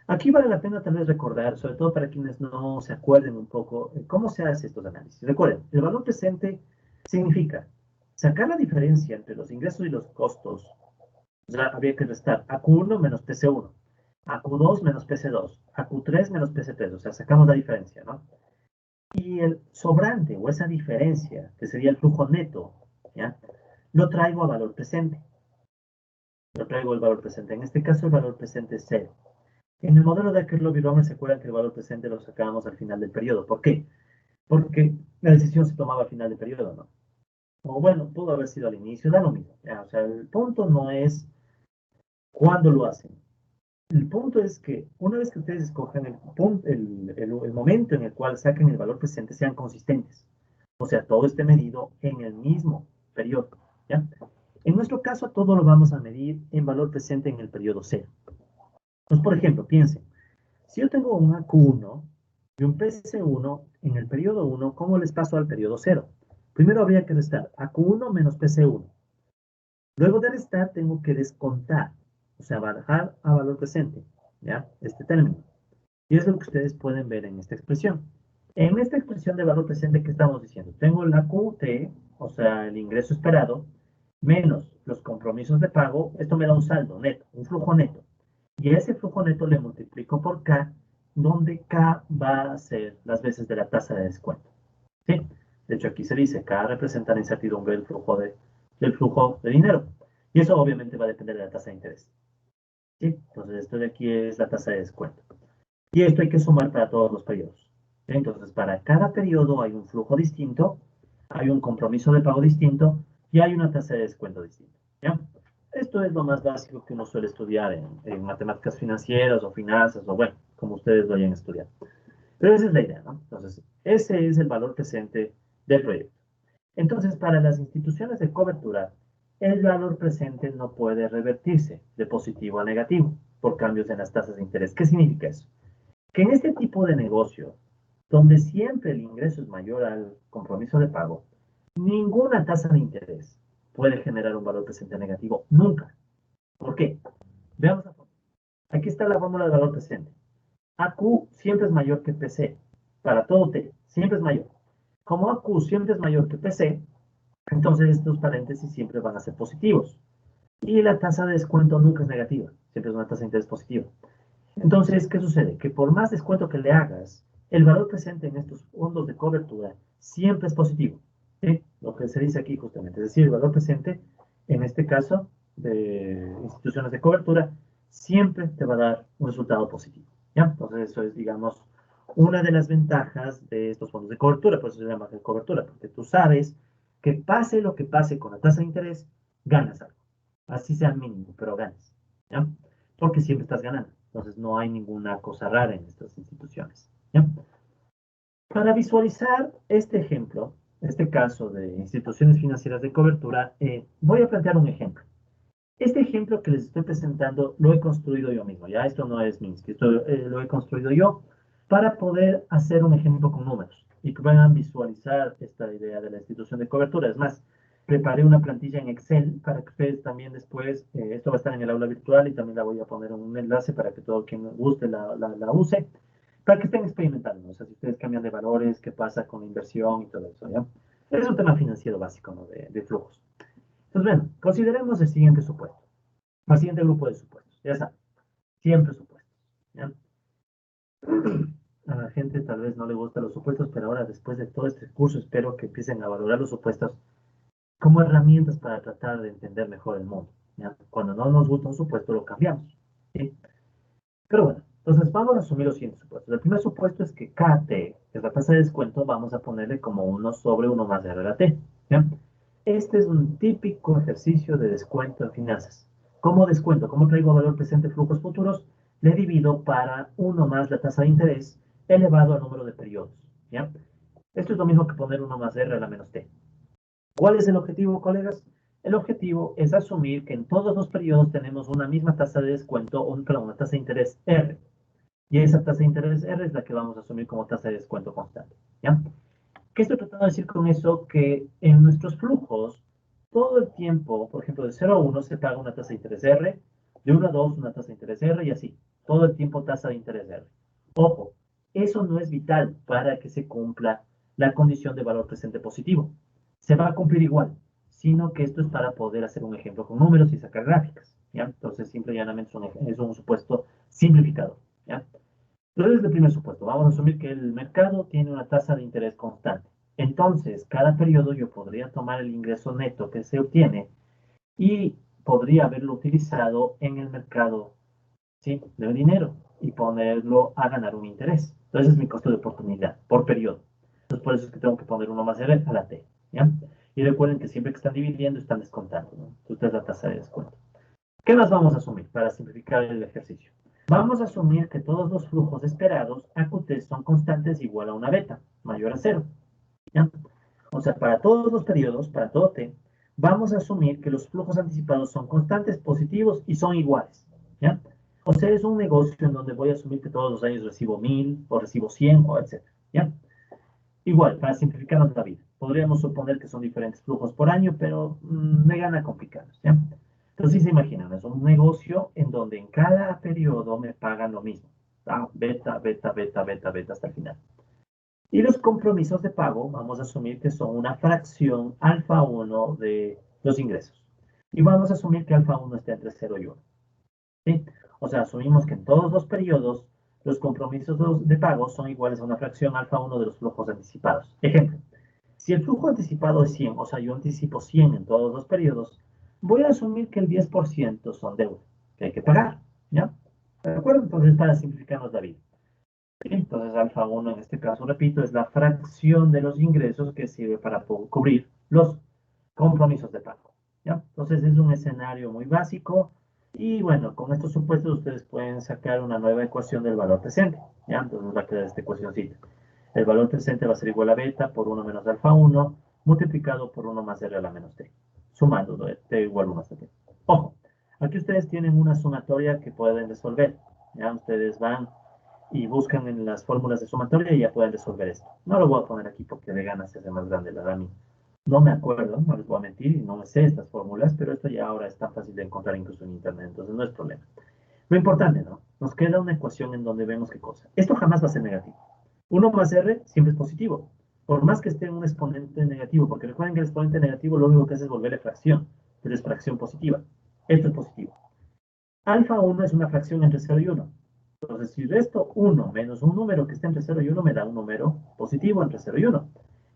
Aquí vale la pena tal vez recordar, sobre todo para quienes no se acuerden un poco, cómo se hace estos análisis. Recuerden, el valor presente significa sacar la diferencia entre los ingresos y los costos. O sea, habría que restar AQ1 menos PC1, AQ2 menos PC2, AQ3 menos PC3, o sea, sacamos la diferencia, ¿no? Y el sobrante o esa diferencia, que sería el flujo neto, ¿ya? Lo traigo a valor presente. Lo traigo al valor presente. En este caso, el valor presente es cero. En el modelo de Kirchhoff y Romer se acuerdan que el valor presente lo sacábamos al final del periodo. ¿Por qué? Porque la decisión se tomaba al final del periodo, ¿no? O bueno, pudo haber sido al inicio, da lo mismo. ¿Ya? O sea, el punto no es cuándo lo hacen. El punto es que una vez que ustedes escojan el momento en el cual saquen el valor presente, sean consistentes. O sea, todo esté medido en el mismo periodo, ¿ya? En nuestro caso, todo lo vamos a medir en valor presente en el periodo cero. Entonces, por ejemplo, piensen, si yo tengo un AQ1 y un PC1 en el periodo 1, ¿cómo les paso al periodo cero? Primero habría que restar AQ1 menos PC1. Luego de restar, tengo que descontar, o sea, bajar a valor presente, ¿ya? Este término. Y es lo que ustedes pueden ver en esta expresión. En esta expresión de valor presente, ¿qué estamos diciendo? Tengo la QT, o sea, el ingreso esperado, menos los compromisos de pago. Esto me da un saldo neto, un flujo neto. Y a ese flujo neto le multiplico por K, donde K va a ser las veces de la tasa de descuento. ¿Sí? De hecho, aquí se dice, K representa la incertidumbre del flujo de dinero. Y eso obviamente va a depender de la tasa de interés. ¿Sí? Entonces, esto de aquí es la tasa de descuento. Y esto hay que sumar para todos los periodos. Entonces, para cada periodo hay un flujo distinto, hay un compromiso de pago distinto y hay una tasa de descuento distinta. ¿Ya? Esto es lo más básico que uno suele estudiar en matemáticas financieras o finanzas o bueno, como ustedes lo hayan estudiado. Pero esa es la idea, ¿no? Entonces, ese es el valor presente del proyecto. Entonces, para las instituciones de cobertura, el valor presente no puede revertirse de positivo a negativo por cambios en las tasas de interés. ¿Qué significa eso? Que en este tipo de negocio, donde siempre el ingreso es mayor al compromiso de pago, ninguna tasa de interés puede generar un valor presente negativo, nunca. ¿Por qué? Veamos la fórmula. Aquí está la fórmula de valor presente. AQ siempre es mayor que PC, para todo T, siempre es mayor. Como AQ siempre es mayor que PC, entonces estos paréntesis siempre van a ser positivos. Y la tasa de descuento nunca es negativa, siempre es una tasa de interés positiva. Entonces, ¿qué sucede? Que por más descuento que le hagas, el valor presente en estos fondos de cobertura siempre es positivo. ¿Sí? Lo que se dice aquí justamente. Es decir, el valor presente, en este caso, de instituciones de cobertura, siempre te va a dar un resultado positivo. ¿Ya? Entonces, eso es, digamos, una de las ventajas de estos fondos de cobertura. Por eso se llama de cobertura, porque tú sabes que pase lo que pase con la tasa de interés, ganas algo. Así sea mínimo, pero ganas. ¿Ya? Porque siempre estás ganando. Entonces no hay ninguna cosa rara en estas instituciones. ¿Ya? Para visualizar este ejemplo, este caso de instituciones financieras de cobertura, voy a plantear un ejemplo. Este ejemplo que les estoy presentando lo he construido yo mismo, ya esto no es Minsky, esto lo he construido yo para poder hacer un ejemplo con números y que puedan visualizar esta idea de la institución de cobertura. Es más, preparé una plantilla en Excel para que ustedes también después, esto va a estar en el aula virtual y también la voy a poner en un enlace para que todo quien guste la use, para que estén experimentando, ¿no? O sea, si ustedes cambian de valores, qué pasa con la inversión y todo eso, ¿ya? Es un tema financiero básico, ¿no? De flujos. Entonces, bueno, consideremos el siguiente supuesto, el siguiente grupo de supuestos. Ya saben, siempre supuestos. ¿Ya? A la gente tal vez no le gustan los supuestos, pero ahora después de todo este curso espero que empiecen a valorar los supuestos como herramientas para tratar de entender mejor el mundo. ¿Ya? Cuando no nos gusta un supuesto, lo cambiamos. ¿Sí? Pero bueno, entonces vamos a asumir los siguientes supuestos. El primer supuesto es que KT, que es la tasa de descuento, vamos a ponerle como 1 sobre 1 más R de la T. ¿Ya? Este es un típico ejercicio de descuento en finanzas. ¿Cómo descuento? ¿Cómo traigo valor presente flujos futuros? Le divido para 1 más la tasa de interés elevado al número de periodos. ¿Ya? Esto es lo mismo que poner 1 más R a la menos T. ¿Cuál es el objetivo, colegas? El objetivo es asumir que en todos los periodos tenemos una misma tasa de descuento, perdón, una tasa de interés R. Y esa tasa de interés R es la que vamos a asumir como tasa de descuento constante. ¿Ya? ¿Qué estoy tratando de decir con eso? Que en nuestros flujos, todo el tiempo, por ejemplo, de 0 a 1 se paga una tasa de interés R, de 1 a 2 una tasa de interés R y así. Todo el tiempo tasa de interés R. Ojo, eso no es vital para que se cumpla la condición de valor presente positivo. Se va a cumplir igual, sino que esto es para poder hacer un ejemplo con números y sacar gráficas. ¿Ya? Entonces, simple y llanamente es un supuesto simplificado. ¿Ya? Entonces, el primer supuesto, vamos a asumir que el mercado tiene una tasa de interés constante. Entonces, cada periodo yo podría tomar el ingreso neto que se obtiene y podría haberlo utilizado en el mercado, ¿sí?, de dinero y ponerlo a ganar un interés. Entonces, es mi costo de oportunidad por periodo. Entonces, por eso es que tengo que poner 1 más R a la T. ¿Ya? Y recuerden que siempre que están dividiendo, están descontando, ¿no? Esta es la tasa de descuento. ¿Qué más vamos a asumir para simplificar el ejercicio? Vamos a asumir que todos los flujos esperados a QT son constantes igual a una beta, mayor a cero. ¿Ya? O sea, para todos los periodos, para todo T, vamos a asumir que los flujos anticipados son constantes, positivos y son iguales. ¿Ya? O sea, es un negocio en donde voy a asumir que todos los años recibo 1000 o recibo 100 o etc. ¿Ya? Igual, para simplificarnos la vida. Podríamos suponer que son diferentes flujos por año, pero me gana complicados. ¿Ya? Entonces, sí se imaginan, es un negocio en donde en cada periodo me pagan lo mismo. ¿Ah? Beta, beta, beta, beta, beta hasta el final. Y los compromisos de pago, vamos a asumir que son una fracción alfa 1 de los ingresos. Y vamos a asumir que alfa 1 está entre 0 y 1. ¿Sí? O sea, asumimos que en todos los periodos los compromisos de pago son iguales a una fracción alfa 1 de los flujos anticipados. Ejemplo, Si el flujo anticipado es 100, o sea, yo anticipo 100 en todos los periodos, voy a asumir que el 10% son deuda, que hay que pagar, ¿ya? ¿De acuerdo? Entonces, para simplificarnos la vida. Entonces, alfa 1 en este caso, repito, es la fracción de los ingresos que sirve para cubrir los compromisos de pago, ¿ya? Entonces, es un escenario muy básico y bueno, con estos supuestos ustedes pueden sacar una nueva ecuación del valor presente, ¿ya? Entonces va a quedar esta ecuacióncita. El valor presente va a ser igual a beta por 1 menos alfa 1 multiplicado por 1 más r a la menos t, sumando t igual 1 hasta t. Ojo, aquí ustedes tienen una sumatoria que pueden resolver, ¿ya? Ustedes van y buscan en las fórmulas de sumatoria y ya pueden resolver esto. No lo voy a poner aquí porque de ganas se hace más grande la DAMI. No me acuerdo, no les voy a mentir, y no me sé estas fórmulas, pero esto ya ahora es tan fácil de encontrar incluso en internet, entonces no es problema. Lo importante, ¿no? Nos queda una ecuación en donde vemos qué cosa. Esto jamás va a ser negativo. 1 más r siempre es positivo, por más que esté en un exponente negativo, porque recuerden que el exponente negativo lo único que hace es volverle fracción, pero es fracción positiva. Esto es positivo. Alfa 1 es una fracción entre 0 y 1. Entonces, si resto 1 menos un número que está entre 0 y 1, me da un número positivo entre 0 y 1.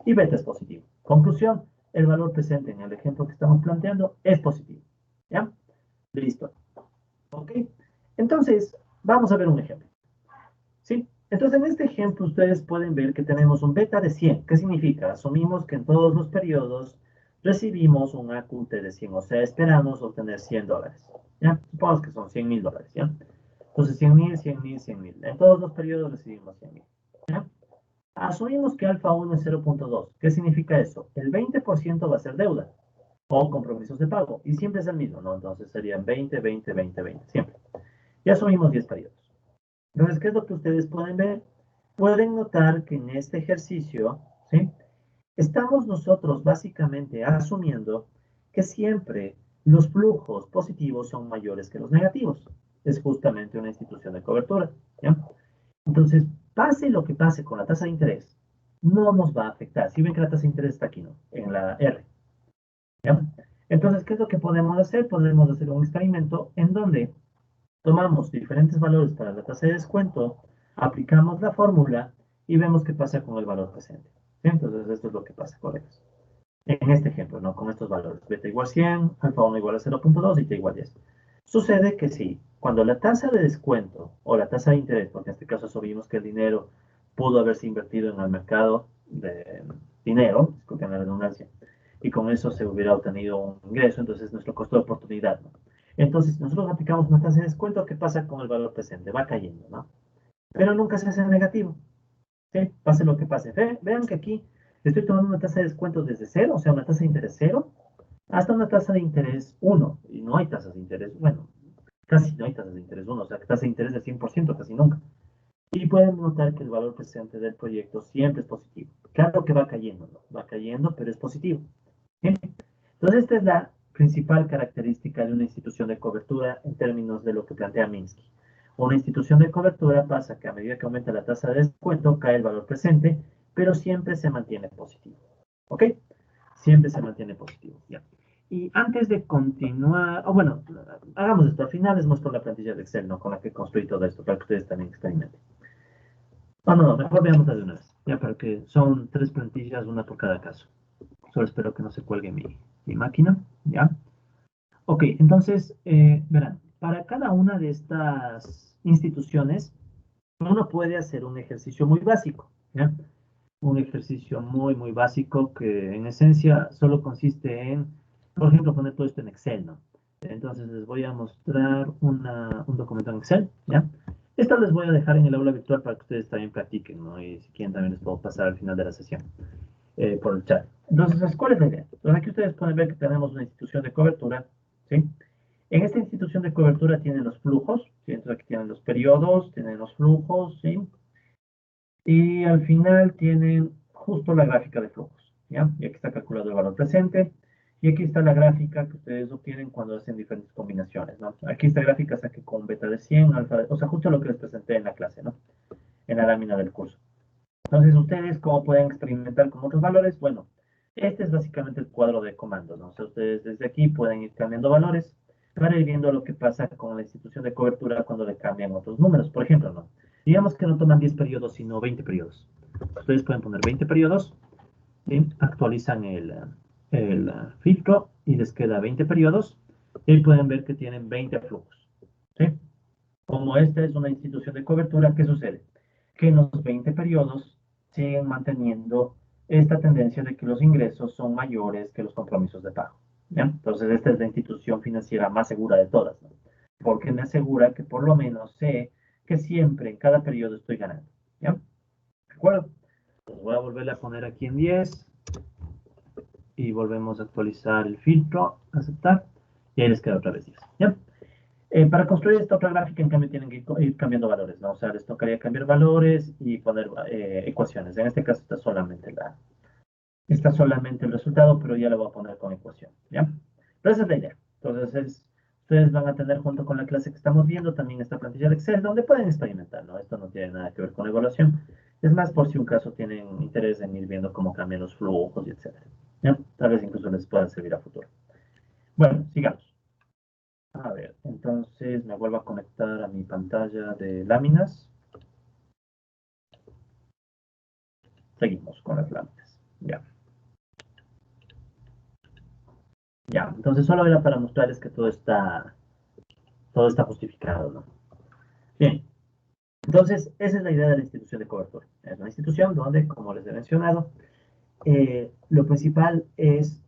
Y beta es positivo. Conclusión, el valor presente en el ejemplo que estamos planteando es positivo. ¿Ya? Listo. ¿Ok? Entonces, vamos a ver un ejemplo. ¿Sí? Entonces, en este ejemplo, ustedes pueden ver que tenemos un beta de 100. ¿Qué significa? Asumimos que en todos los periodos recibimos un AQT de 100, o sea, esperamos obtener $100. ¿Ya? Supongamos que son $100,000, ¿ya? Entonces, 100,000, 100,000, 100,000. En todos los periodos recibimos 100,000. ¿Ya? Asumimos que alfa 1 es 0.2. ¿Qué significa eso? El 20% va a ser deuda o compromisos de pago. Y siempre es el mismo, ¿no? Entonces serían 20, 20, 20, 20, siempre. Y asumimos 10 periodos. Entonces, ¿qué es lo que ustedes pueden ver? Pueden notar que en este ejercicio, ¿sí? Estamos nosotros básicamente asumiendo que siempre los flujos positivos son mayores que los negativos. Es justamente una institución de cobertura, ¿ya? Entonces, pase lo que pase con la tasa de interés, no nos va a afectar. Si ven que la tasa de interés está aquí, ¿no? En la R, ¿ya? Entonces, ¿qué es lo que podemos hacer? Podemos hacer un experimento en donde tomamos diferentes valores para la tasa de descuento, aplicamos la fórmula y vemos qué pasa con el valor presente. ¿Sí? Entonces, esto es lo que pasa, colegas. En este ejemplo, ¿no? Con estos valores. Beta igual 100, alfa 1 igual a 0.2 y t igual 10. Sucede que sí, cuando la tasa de descuento o la tasa de interés, porque en este caso asumimos que el dinero pudo haberse invertido en el mercado de dinero, disculpen la redundancia, y con eso se hubiera obtenido un ingreso, entonces nuestro costo de oportunidad, ¿no? Entonces, nosotros aplicamos una tasa de descuento, ¿qué pasa con el valor presente? Va cayendo, ¿no? Pero nunca se hace negativo. ¿Sí? Pase lo que pase. Vean que aquí estoy tomando una tasa de descuento desde cero, o sea, una tasa de interés cero, hasta una tasa de interés 1. Y no hay tasas de interés, bueno, casi no hay tasas de interés 1, o sea, tasa de interés del 100%, casi nunca. Y pueden notar que el valor presente del proyecto siempre es positivo. Claro que va cayendo, ¿no? Va cayendo, pero es positivo. ¿Sí? Entonces, esta es la principal característica de una institución de cobertura en términos de lo que plantea Minsky. Una institución de cobertura pasa que a medida que aumenta la tasa de descuento, cae el valor presente, pero siempre se mantiene positivo. ¿Ok? Siempre se mantiene positivo. Ya. Y antes de continuar, bueno, hagamos esto. Al final les muestro la plantilla de Excel, ¿no? Con la que construí todo esto, para que ustedes también experimenten. No, mejor veámosla de una vez. Ya, para que son 3 plantillas, una por cada caso. Solo espero que no se cuelgue mi máquina. ¿Ya? Ok, entonces, verán, para cada una de estas instituciones, uno puede hacer un ejercicio muy básico, ¿ya? Un ejercicio muy básico que en esencia solo consiste en, por ejemplo, poner todo esto en Excel, ¿no? Entonces les voy a mostrar un documento en Excel, ¿ya? Esto les voy a dejar en el aula virtual para que ustedes también practiquen, ¿no? Y si quieren también les puedo pasar al final de la sesión por el chat. Entonces, ¿cuál es la idea? Entonces aquí ustedes pueden ver que tenemos una institución de cobertura, ¿sí? En esta institución de cobertura tienen los flujos, ¿sí? Entonces aquí tienen los periodos, tienen los flujos, ¿sí? Y al final tienen justo la gráfica de flujos, ¿ya? Y aquí está calculado el valor presente. Y aquí está la gráfica que ustedes obtienen cuando hacen diferentes combinaciones, ¿no? Aquí esta gráfica saqué con beta de 100, alfa de... O sea, justo lo que les presenté en la clase, ¿no? En la lámina del curso. Entonces, ¿ustedes cómo pueden experimentar con otros valores? Bueno, este es básicamente el cuadro de comandos, ¿no? O sea, ustedes desde aquí pueden ir cambiando valores para ir viendo lo que pasa con la institución de cobertura cuando le cambian otros números. Por ejemplo, ¿no? Digamos que no toman 10 periodos, sino 20 periodos. Ustedes pueden poner 20 periodos ¿sí? Actualizan el filtro y les queda 20 periodos. Y pueden ver que tienen 20 flujos. ¿Sí? Como esta es una institución de cobertura, ¿qué sucede? Que en los 20 periodos siguen manteniendo esta tendencia de que los ingresos son mayores que los compromisos de pago. ¿Ya? Entonces, esta es la institución financiera más segura de todas, ¿no? Porque me asegura que por lo menos sé que siempre en cada periodo estoy ganando. ¿Ya? ¿De acuerdo? Pues voy a volverle a poner aquí en 10 y volvemos a actualizar el filtro, aceptar, y ahí les queda otra vez 10. ¿Ya? Para construir esta otra gráfica, en cambio, tienen que ir cambiando valores, ¿no? O sea, les tocaría cambiar valores y poner ecuaciones. En este caso está solamente el resultado, pero ya lo voy a poner con ecuación, ¿ya? Pero esa es la idea. Entonces, ustedes van a tener junto con la clase que estamos viendo también esta plantilla de Excel, donde pueden experimentar, ¿no? Esto no tiene nada que ver con evaluación. Es más por si un caso tienen interés en ir viendo cómo cambian los flujos y etcétera. ¿Ya? Tal vez incluso les pueda servir a futuro. Bueno, sigamos. A ver, entonces me vuelvo a conectar a mi pantalla de láminas. Seguimos con las láminas. Ya, ya. Entonces solo era para mostrarles que todo está justificado, ¿no? Bien. Entonces, esa es la idea de la institución de cobertura. Es una institución donde, como les he mencionado, lo principal es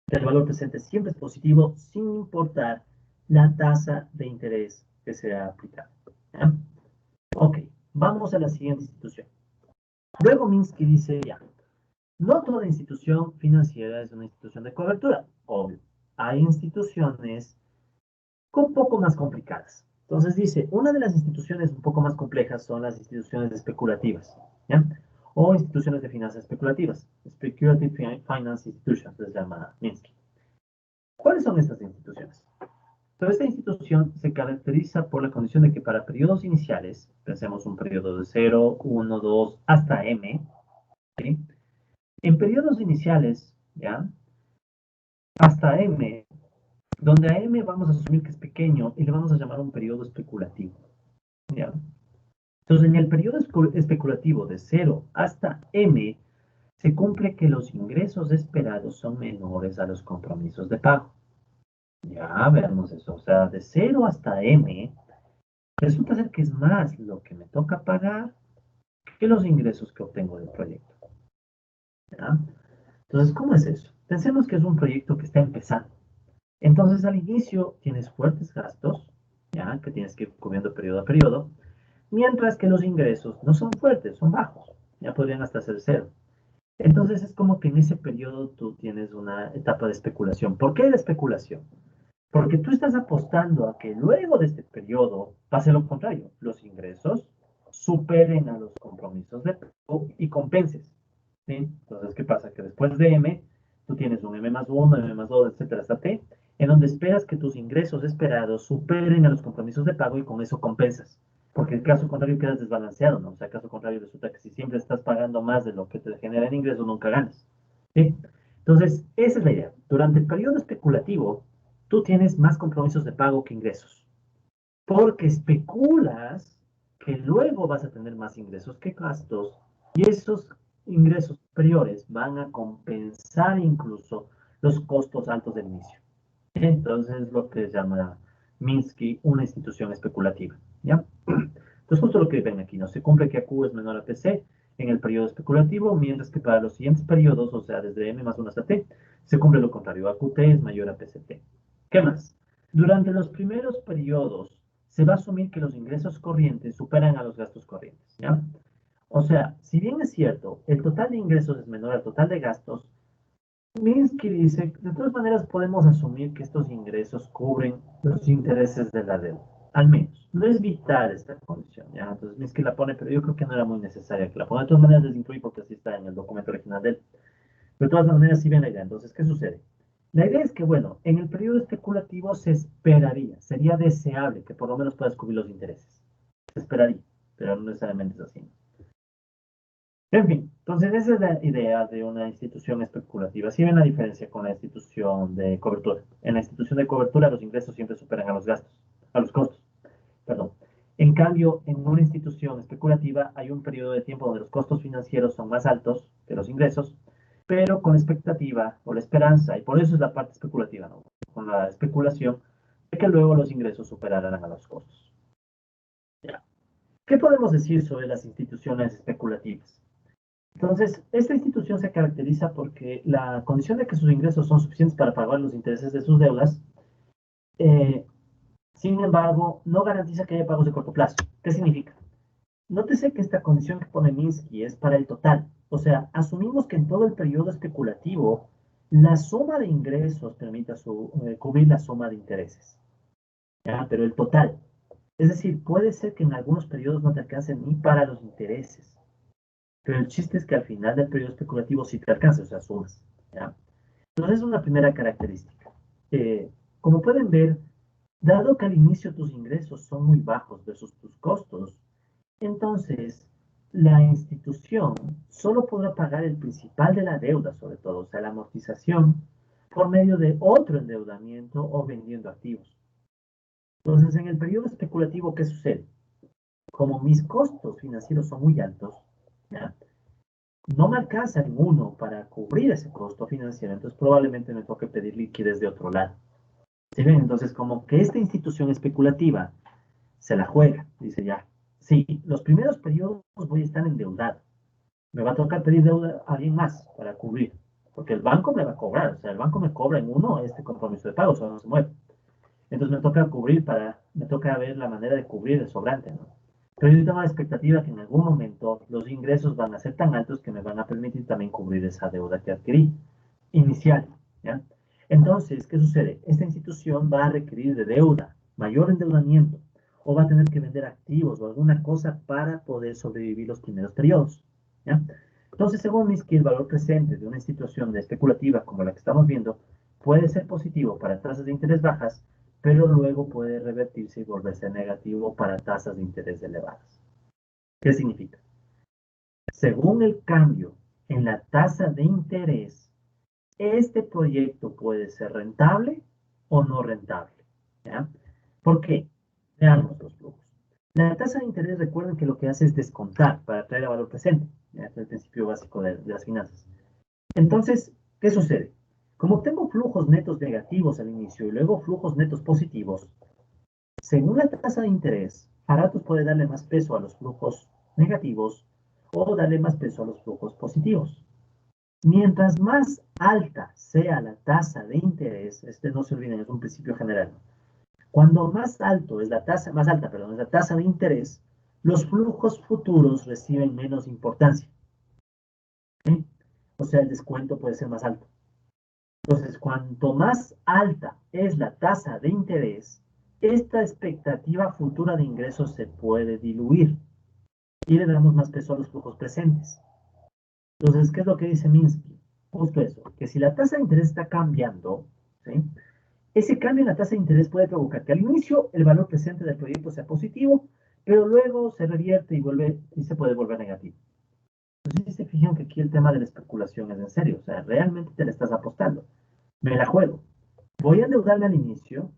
que el valor presente siempre es positivo, sin importar la tasa de interés que sea aplicada. ¿Ya? Ok, vamos a la siguiente institución. Luego Minsky dice, ya, no toda institución financiera es una institución de cobertura, obvio. Hay instituciones un poco más complicadas. Entonces dice, una de las instituciones un poco más complejas son las instituciones especulativas, ¿ya? O instituciones de finanzas especulativas. Speculative Finance Institutions, les llama Minsky. ¿Cuáles son estas instituciones? Pero esta institución se caracteriza por la condición de que para periodos iniciales, pensemos un periodo de 0, 1, 2, hasta M, ¿sí? En periodos iniciales, ¿ya? Hasta M, donde a M vamos a asumir que es pequeño y le vamos a llamar un periodo especulativo, ¿ya? Entonces, en el periodo especulativo de 0 hasta M, se cumple que los ingresos esperados son menores a los compromisos de pago. Ya vemos eso, o sea, de 0 hasta M, resulta ser que es más lo que me toca pagar que los ingresos que obtengo del proyecto. ¿Ya? Entonces, ¿cómo es eso? Pensemos que es un proyecto que está empezando. Entonces, al inicio tienes fuertes gastos, ya que tienes que ir cubriendo periodo a periodo, mientras que los ingresos no son fuertes, son bajos, ya podrían hasta ser cero. Entonces, es como que en ese periodo tú tienes una etapa de especulación. ¿Por qué de especulación? Porque tú estás apostando a que luego de este periodo pase lo contrario, los ingresos superen a los compromisos de pago y compenses. ¿Sí? Entonces, ¿qué pasa? Que después de M, tú tienes un M más 1, M más 2, etcétera, hasta T, en donde esperas que tus ingresos esperados superen a los compromisos de pago y con eso compensas. Porque en caso contrario quedas desbalanceado, ¿no? O sea, en caso contrario resulta que si siempre estás pagando más de lo que te genera en ingresos, nunca ganas. ¿Sí? Entonces, esa es la idea. Durante el periodo especulativo, tú tienes más compromisos de pago que ingresos. Porque especulas que luego vas a tener más ingresos que gastos y esos ingresos superiores van a compensar incluso los costos altos del inicio. Entonces, lo que se llama Minsky una institución especulativa. ¿Ya? Entonces, justo lo que ven aquí, ¿no? Se cumple que AQ es menor a PC en el periodo especulativo, mientras que para los siguientes periodos, o sea, desde M más 1 hasta T, se cumple lo contrario, AQT es mayor a PCT. ¿Qué más? Durante los primeros periodos, se va a asumir que los ingresos corrientes superan a los gastos corrientes, ¿ya? O sea, si bien es cierto, el total de ingresos es menor al total de gastos, Minsky dice, de todas maneras podemos asumir que estos ingresos cubren los intereses de la deuda. Al menos, no es vital esta condición, ¿ya? Entonces Minsky la pone, pero yo creo que no era muy necesaria que la ponga. De todas maneras les incluí porque así está en el documento original de él. Pero de todas maneras sí ven la idea. Entonces, ¿qué sucede? La idea es que, bueno, en el periodo especulativo se esperaría, sería deseable que por lo menos puedas cubrir los intereses. Se esperaría, pero no necesariamente es así. En fin, entonces esa es la idea de una institución especulativa. Si ven la diferencia con la institución de cobertura. En la institución de cobertura los ingresos siempre superan a los gastos, a los costos, perdón. En cambio, en una institución especulativa hay un periodo de tiempo donde los costos financieros son más altos que los ingresos, pero con la expectativa o la esperanza, y por eso es la parte especulativa, ¿no? Con la especulación de que luego los ingresos superarán a los costos. Ya. ¿Qué podemos decir sobre las instituciones especulativas? Entonces, esta institución se caracteriza porque la condición de que sus ingresos son suficientes para pagar los intereses de sus deudas, eh, sin embargo, no garantiza que haya pagos de corto plazo. ¿Qué significa? Nótese que esta condición que pone Minsky es para el total. O sea, asumimos que en todo el periodo especulativo, la suma de ingresos permita cubrir la suma de intereses. ¿Ya? Pero el total. Es decir, puede ser que en algunos periodos no te alcancen ni para los intereses. Pero el chiste es que al final del periodo especulativo sí te alcanza, o sea, sumas. ¿Ya? Entonces, es una primera característica. Como pueden ver, dado que al inicio tus ingresos son muy bajos versus tus costos, entonces la institución solo podrá pagar el principal de la deuda, sobre todo, o sea, la amortización, por medio de otro endeudamiento o vendiendo activos. Entonces, en el periodo especulativo, ¿qué sucede? Como mis costos financieros son muy altos, ¿ya? No me alcanza ninguno para cubrir ese costo financiero, entonces probablemente me toque pedir liquidez de otro lado. ¿Sí ven? Entonces, como que esta institución especulativa se la juega, dice ya, sí, los primeros periodos voy a estar endeudado, me va a tocar pedir deuda a alguien más para cubrir, porque el banco me va a cobrar, o sea, el banco me cobra en uno este compromiso de pago, o sea, no se mueve. Entonces me toca cubrir me toca ver la manera de cubrir el sobrante, ¿no? Pero yo tengo la expectativa que en algún momento los ingresos van a ser tan altos que me van a permitir también cubrir esa deuda que adquirí inicial, ¿ya? Entonces, ¿qué sucede? Esta institución va a requerir de deuda, mayor endeudamiento, o va a tener que vender activos o alguna cosa para poder sobrevivir los primeros periodos, ¿ya? Entonces, según Minsky, el valor presente de una institución especulativa como la que estamos viendo puede ser positivo para tasas de interés bajas, pero luego puede revertirse y volverse negativo para tasas de interés elevadas. ¿Qué significa? Según el cambio en la tasa de interés, este proyecto puede ser rentable o no rentable. ¿Ya? ¿Por qué? Veamos los flujos. La tasa de interés, recuerden que lo que hace es descontar para traer a valor presente. ¿Ya? Es el principio básico de las finanzas. Entonces, ¿qué sucede? Como tengo flujos netos negativos al inicio y luego flujos netos positivos, según la tasa de interés, Aratus puede darle más peso a los flujos negativos o darle más peso a los flujos positivos. Mientras más alta sea la tasa de interés, no se olviden, es un principio general. Cuando más alto es la tasa, más alta, perdón, es la tasa de interés, los flujos futuros reciben menos importancia. ¿Sí? O sea, el descuento puede ser más alto. Entonces, cuanto más alta es la tasa de interés, esta expectativa futura de ingresos se puede diluir y le damos más peso a los flujos presentes. Entonces, ¿qué es lo que dice Minsky? Justo eso, que si la tasa de interés está cambiando, ¿sí? Ese cambio en la tasa de interés puede provocar que al inicio el valor presente del proyecto sea positivo, pero luego se revierte y se puede volver negativo. Entonces, se fijan que aquí el tema de la especulación es en serio, o sea, realmente te la estás apostando. Me la juego. Voy a endeudarme al inicio,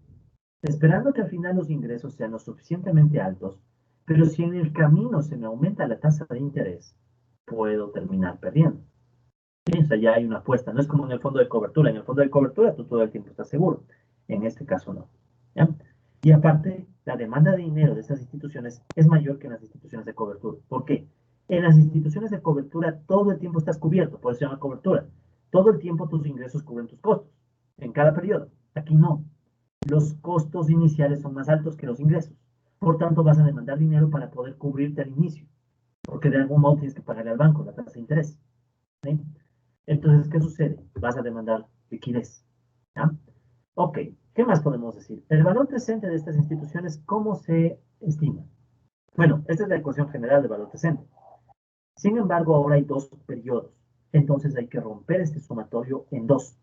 esperando que al final los ingresos sean lo suficientemente altos, pero si en el camino se me aumenta la tasa de interés, puedo terminar perdiendo. Sí, o sea, ya hay una apuesta, no es como en el fondo de cobertura. En el fondo de cobertura tú todo el tiempo estás seguro, en este caso no. ¿Ya? Y aparte, la demanda de dinero de estas instituciones es mayor que en las instituciones de cobertura. ¿Por qué? En las instituciones de cobertura todo el tiempo estás cubierto, por eso se llama cobertura. Todo el tiempo tus ingresos cubren tus costos, en cada periodo. Aquí no. Los costos iniciales son más altos que los ingresos. Por tanto, vas a demandar dinero para poder cubrirte al inicio, porque de algún modo tienes que pagarle al banco la tasa de interés. ¿Sí? Entonces, ¿qué sucede? Vas a demandar liquidez. ¿Ya? Ok, ¿qué más podemos decir? El valor presente de estas instituciones, ¿cómo se estima? Bueno, esta es la ecuación general de valor presente. Sin embargo, ahora hay dos periodos. Entonces hay que romper este sumatorio en dos.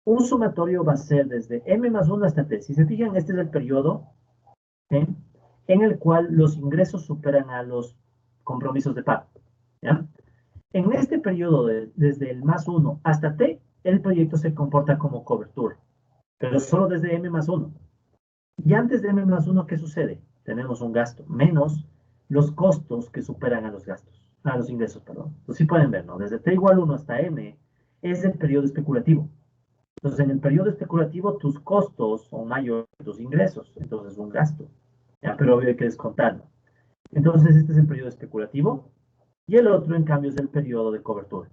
Un sumatorio va a ser desde m más 1 hasta t. Si se fijan, este es el periodo, ¿sí?, en el cual los ingresos superan a los compromisos de pago. ¿Ya? En este periodo, desde el más 1 hasta t, el proyecto se comporta como cobertura, pero solo desde m más 1. Y antes de m más 1, ¿qué sucede? Tenemos un gasto menos los costos que superan a los gastos, a los ingresos, perdón. Entonces sí pueden ver, ¿no? Desde t igual 1 hasta m, es el periodo especulativo. Entonces, en el periodo especulativo, tus costos son mayores que tus ingresos. Entonces, es un gasto. ¿Ya? Pero obvio hay que descontarlo. Entonces, este es el periodo especulativo. Y el otro, en cambio, es el periodo de cobertura.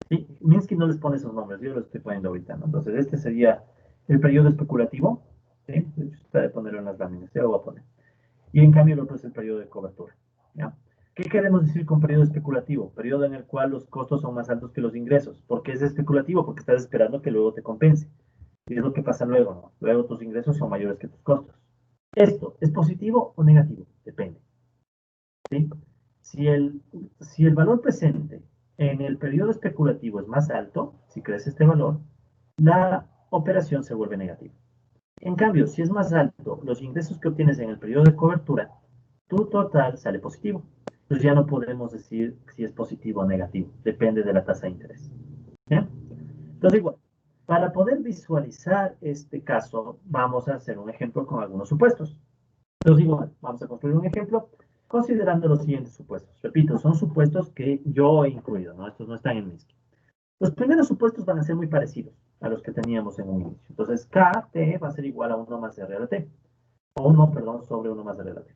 ¿Sí? Minsky no les pone esos nombres, yo los estoy poniendo ahorita, ¿no? Entonces, este sería el periodo especulativo. ¿Sí? Está de ponerlo en las láminas, ya lo voy a poner. Y en cambio, el otro es el periodo de cobertura. ¿Ya? ¿Qué queremos decir con periodo especulativo? Periodo en el cual los costos son más altos que los ingresos. ¿Por qué es especulativo? Porque estás esperando que luego te compense. Y es lo que pasa luego, ¿no? Luego tus ingresos son mayores que tus costos. ¿Esto es positivo o negativo? Depende. ¿Sí? Si el valor presente en el periodo especulativo es más alto, si crece este valor, la operación se vuelve negativa. En cambio, si es más alto los ingresos que obtienes en el periodo de cobertura, tu total sale positivo. Entonces ya no podemos decir si es positivo o negativo, depende de la tasa de interés. ¿Bien? Entonces igual, para poder visualizar este caso, vamos a hacer un ejemplo con algunos supuestos. Entonces igual, vamos a construir un ejemplo considerando los siguientes supuestos. Repito, son supuestos que yo he incluido, ¿no? Estos no están en MISC. Los primeros supuestos van a ser muy parecidos a los que teníamos en un inicio. Entonces, KT va a ser igual a 1 más R a la T. O 1, perdón, sobre 1 más R a la T.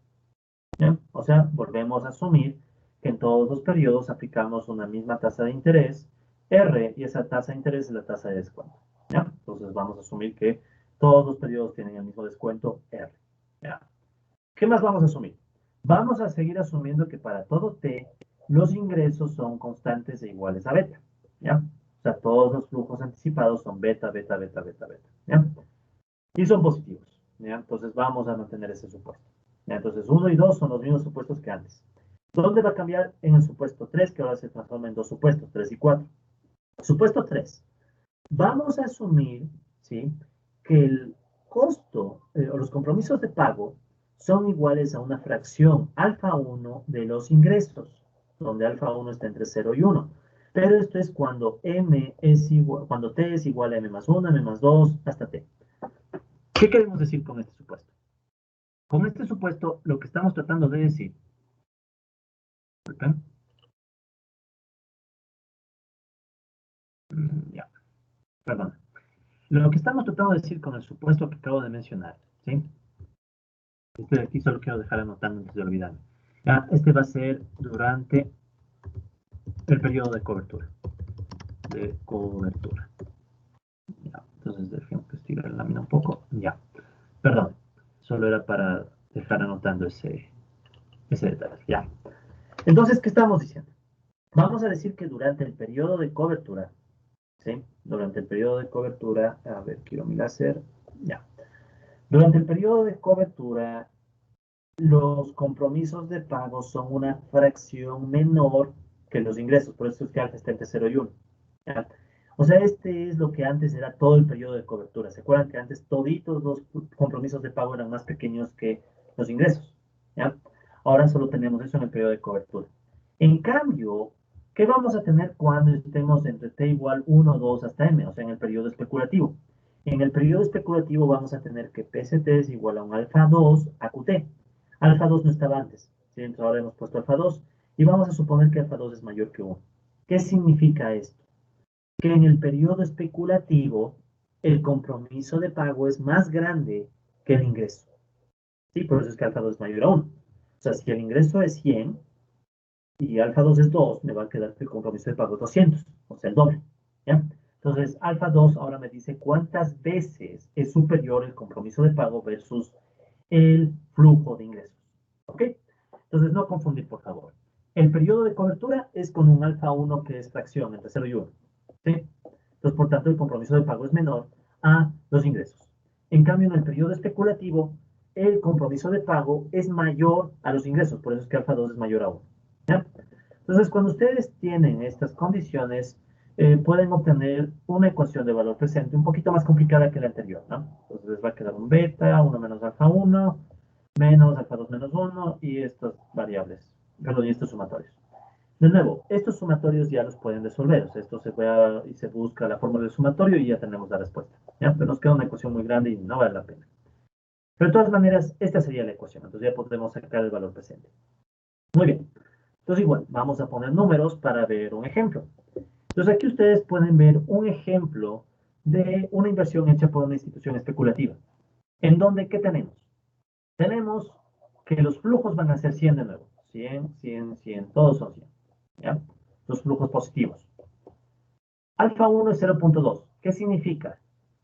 ¿Bien? O sea, volvemos a asumir que en todos los periodos aplicamos una misma tasa de interés, R, y esa tasa de interés es la tasa de descuento. ¿Ya? Entonces vamos a asumir que todos los periodos tienen el mismo descuento, R. ¿Ya? ¿Qué más vamos a asumir? Vamos a seguir asumiendo que para todo T, los ingresos son constantes e iguales a beta. ¿Ya? O sea, todos los flujos anticipados son beta, beta, beta, beta, beta. ¿Ya? Y son positivos. ¿Ya? Entonces vamos a mantener ese supuesto. ¿Ya? Entonces 1 y 2 son los mismos supuestos que antes. ¿Dónde va a cambiar? En el supuesto 3, que ahora se transforma en dos supuestos, 3 y 4. Supuesto 3. Vamos a asumir, ¿sí?, que el costo o los compromisos de pago son iguales a una fracción alfa 1 de los ingresos, donde alfa 1 está entre 0 y 1. Pero esto es cuando cuando t es igual a m más 1, m más 2, hasta t. ¿Qué queremos decir con este supuesto? Con este supuesto, lo que estamos tratando de decir, ¿okay? Ya, perdón. Lo que estamos tratando de decir con el supuesto que acabo de mencionar, ¿sí? Aquí solo quiero dejar anotando antes de olvidarme. Ya, este va a ser durante el periodo de cobertura. Ya, entonces dejemos que estirar la lámina un poco. Ya, perdón. Solo era para dejar anotando ese detalle. Ya. Entonces, ¿qué estamos diciendo? Vamos a decir que durante el periodo de cobertura, ¿sí? Durante el periodo de cobertura, a ver, quiero mi láser. Ya. Durante el periodo de cobertura, los compromisos de pago son una fracción menor que los ingresos, por eso es que alfa está entre 0 y 1. ¿Ya? O sea, este es lo que antes era todo el periodo de cobertura. ¿Se acuerdan que antes toditos los compromisos de pago eran más pequeños que los ingresos? ¿Ya? Ahora solo tenemos eso en el periodo de cobertura. En cambio, ¿qué vamos a tener cuando estemos entre t igual 1, 2 hasta m? O sea, en el periodo especulativo. En el periodo especulativo vamos a tener que PST es igual a un alfa 2 a QT. Alfa 2 no estaba antes, ¿sí? Entonces ahora hemos puesto alfa 2 y vamos a suponer que alfa 2 es mayor que 1. ¿Qué significa esto? Que en el periodo especulativo el compromiso de pago es más grande que el ingreso. ¿Sí? Por eso es que alfa 2 es mayor a 1. O sea, si el ingreso es 100 y alfa 2 es 2, me va a quedar que el compromiso de pago es 200, o sea, el doble. ¿Ya? Entonces, alfa 2 ahora me dice cuántas veces es superior el compromiso de pago versus el flujo de ingresos. ¿Ok? Entonces, no confundir, por favor. El periodo de cobertura es con un alfa 1 que es fracción entre 0 y 1. ¿Sí? Entonces, por tanto, el compromiso de pago es menor a los ingresos. En cambio, en el periodo especulativo, el compromiso de pago es mayor a los ingresos. Por eso es que alfa 2 es mayor a 1. ¿Ya? Entonces, cuando ustedes tienen estas condiciones, pueden obtener una ecuación de valor presente un poquito más complicada que la anterior, ¿no? Entonces les va a quedar un beta, 1 menos alfa 1, menos alfa 2 menos 1, y estas variables, perdón, y estos sumatorios. De nuevo, estos sumatorios ya los pueden resolver. O sea, esto se va y se busca la fórmula del sumatorio y ya tenemos la respuesta. ¿Ya? Pero nos queda una ecuación muy grande y no vale la pena. Pero de todas maneras, esta sería la ecuación. Entonces ya podemos sacar el valor presente. Muy bien. Entonces igual, vamos a poner números para ver un ejemplo. Entonces aquí ustedes pueden ver un ejemplo de una inversión hecha por una institución especulativa. ¿En donde qué tenemos? Tenemos que los flujos van a ser 100 de nuevo. 100, 100, 100, todos son 100. ¿Ya? Los flujos positivos. Alfa 1 es 0.2. ¿Qué significa?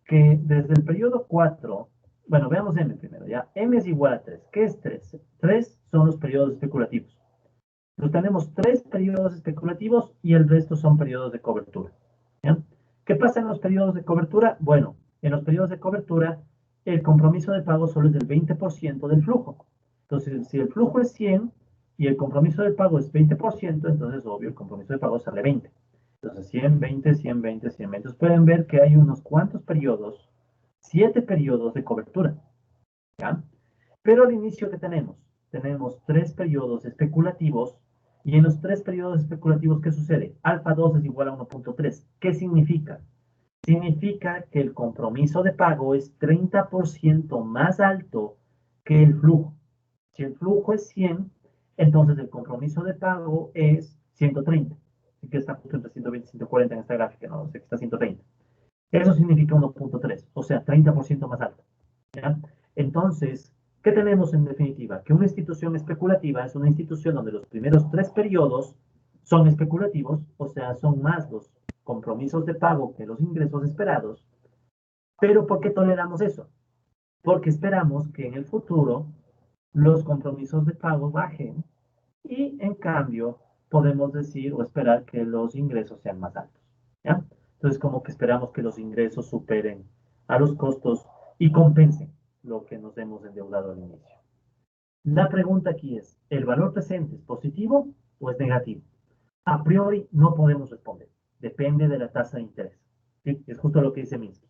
Que desde el periodo 4, bueno, veamos M primero, ¿ya? M es igual a 3. ¿Qué es 3? 3 son los periodos especulativos. Entonces tenemos 3 periodos especulativos y el resto son periodos de cobertura. ¿Ya? ¿Qué pasa en los periodos de cobertura? Bueno, en los periodos de cobertura el compromiso de pago solo es del 20% del flujo. Entonces, si el flujo es 100 y el compromiso de pago es 20%, entonces obvio el compromiso de pago sale 20. Entonces 100, 20, 100, 20, 100, 20. Entonces pueden ver que hay unos cuantos periodos, 7 periodos de cobertura. ¿Ya? Pero al inicio que tenemos 3 periodos especulativos y en los 3 periodos especulativos, ¿qué sucede? Alfa 2 es igual a 1.3. ¿Qué significa? Significa que el compromiso de pago es 30% más alto que el flujo. Si el flujo es 100, entonces el compromiso de pago es 130. Así que está justo entre 120 y 140 en esta gráfica, no sé que está 130. Eso significa 1.3, o sea, 30% más alto. ¿Ya? Entonces, ¿qué tenemos en definitiva? Que una institución especulativa es una institución donde los primeros 3 periodos son especulativos, o sea, son más los compromisos de pago que los ingresos esperados. Pero ¿por qué toleramos eso? Porque esperamos que en el futuro los compromisos de pago bajen y en cambio podemos decir o esperar que los ingresos sean más altos. ¿Ya? Entonces, como que esperamos que los ingresos superen a los costos y compensen lo que nos hemos endeudado al inicio. La pregunta aquí es, ¿el valor presente es positivo o es negativo? A priori no podemos responder. Depende de la tasa de interés. ¿Sí? Es justo lo que dice Minsky.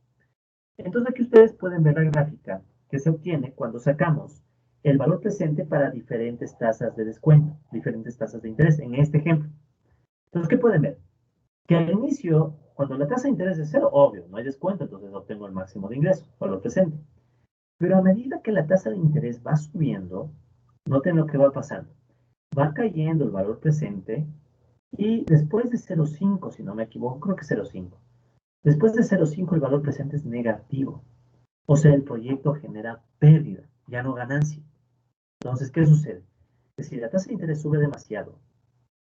Entonces aquí ustedes pueden ver la gráfica que se obtiene cuando sacamos el valor presente para diferentes tasas de descuento, diferentes tasas de interés, en este ejemplo. Entonces, ¿qué pueden ver? Que al inicio, cuando la tasa de interés es cero, obvio, no hay descuento, entonces obtengo el máximo de ingreso, valor presente. Pero a medida que la tasa de interés va subiendo, noten lo que va pasando. Va cayendo el valor presente y después de 0,5, si no me equivoco, creo que 0,5. Después de 0,5 el valor presente es negativo. O sea, el proyecto genera pérdida, ya no ganancia. Entonces, ¿qué sucede? Que si la tasa de interés sube demasiado,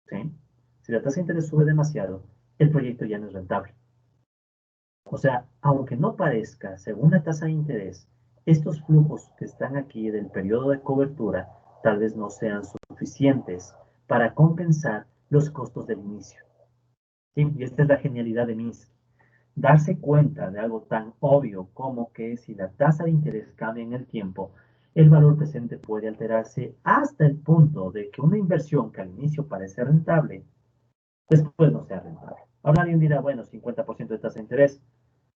¿sí? Si la tasa de interés sube demasiado, el proyecto ya no es rentable. O sea, aunque no parezca, según la tasa de interés, estos flujos que están aquí del periodo de cobertura tal vez no sean suficientes para compensar los costos del inicio. ¿Sí? Y esta es la genialidad de Minsky. Darse cuenta de algo tan obvio como que si la tasa de interés cambia en el tiempo, el valor presente puede alterarse hasta el punto de que una inversión que al inicio parece rentable, después no sea rentable. Ahora alguien dirá, bueno, 50% de tasa de interés.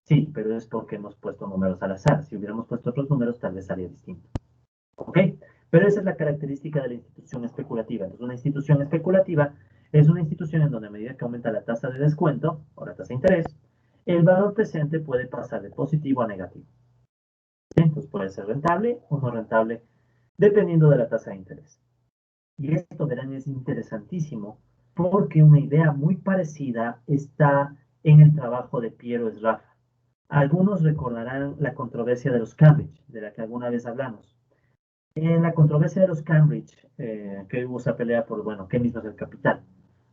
Sí, pero es porque hemos puesto números al azar. Si hubiéramos puesto otros números, tal vez salía distinto. ¿Ok? Pero esa es la característica de la institución especulativa. Entonces, una institución especulativa es una institución en donde a medida que aumenta la tasa de descuento o la tasa de interés, el valor presente puede pasar de positivo a negativo. Entonces puede ser rentable o no rentable dependiendo de la tasa de interés. Y esto, verán, es interesantísimo porque una idea muy parecida está en el trabajo de Piero Sraffa. Algunos recordarán la controversia de los Cambridge, de la que alguna vez hablamos. En la controversia de los Cambridge, que hubo esa pelea por, bueno, ¿qué mismo es el capital?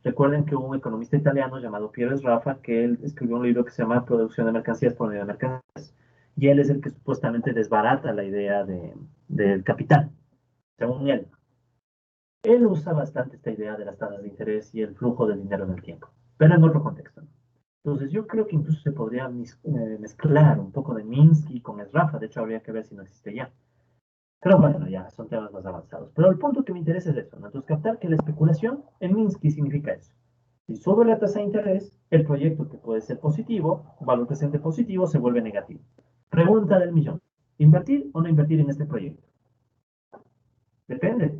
Recuerden que hubo un economista italiano llamado Piero Sraffa que él escribió un libro que se llama Producción de Mercancías por medio de mercancías. Y él es el que supuestamente desbarata la idea del capital, según él. Él usa bastante esta idea de las tasas de interés y el flujo del dinero en el tiempo, pero en otro contexto. Entonces, yo creo que incluso se podría mezclar un poco de Minsky con Sraffa. De hecho, habría que ver si no existe ya. Pero bueno, ya son temas más avanzados. Pero el punto que me interesa es eso, ¿no? Entonces, captar que la especulación en Minsky significa eso. Si sube la tasa de interés, el proyecto que puede ser positivo, valor presente positivo, se vuelve negativo. Pregunta del millón. ¿Invertir o no invertir en este proyecto? Depende.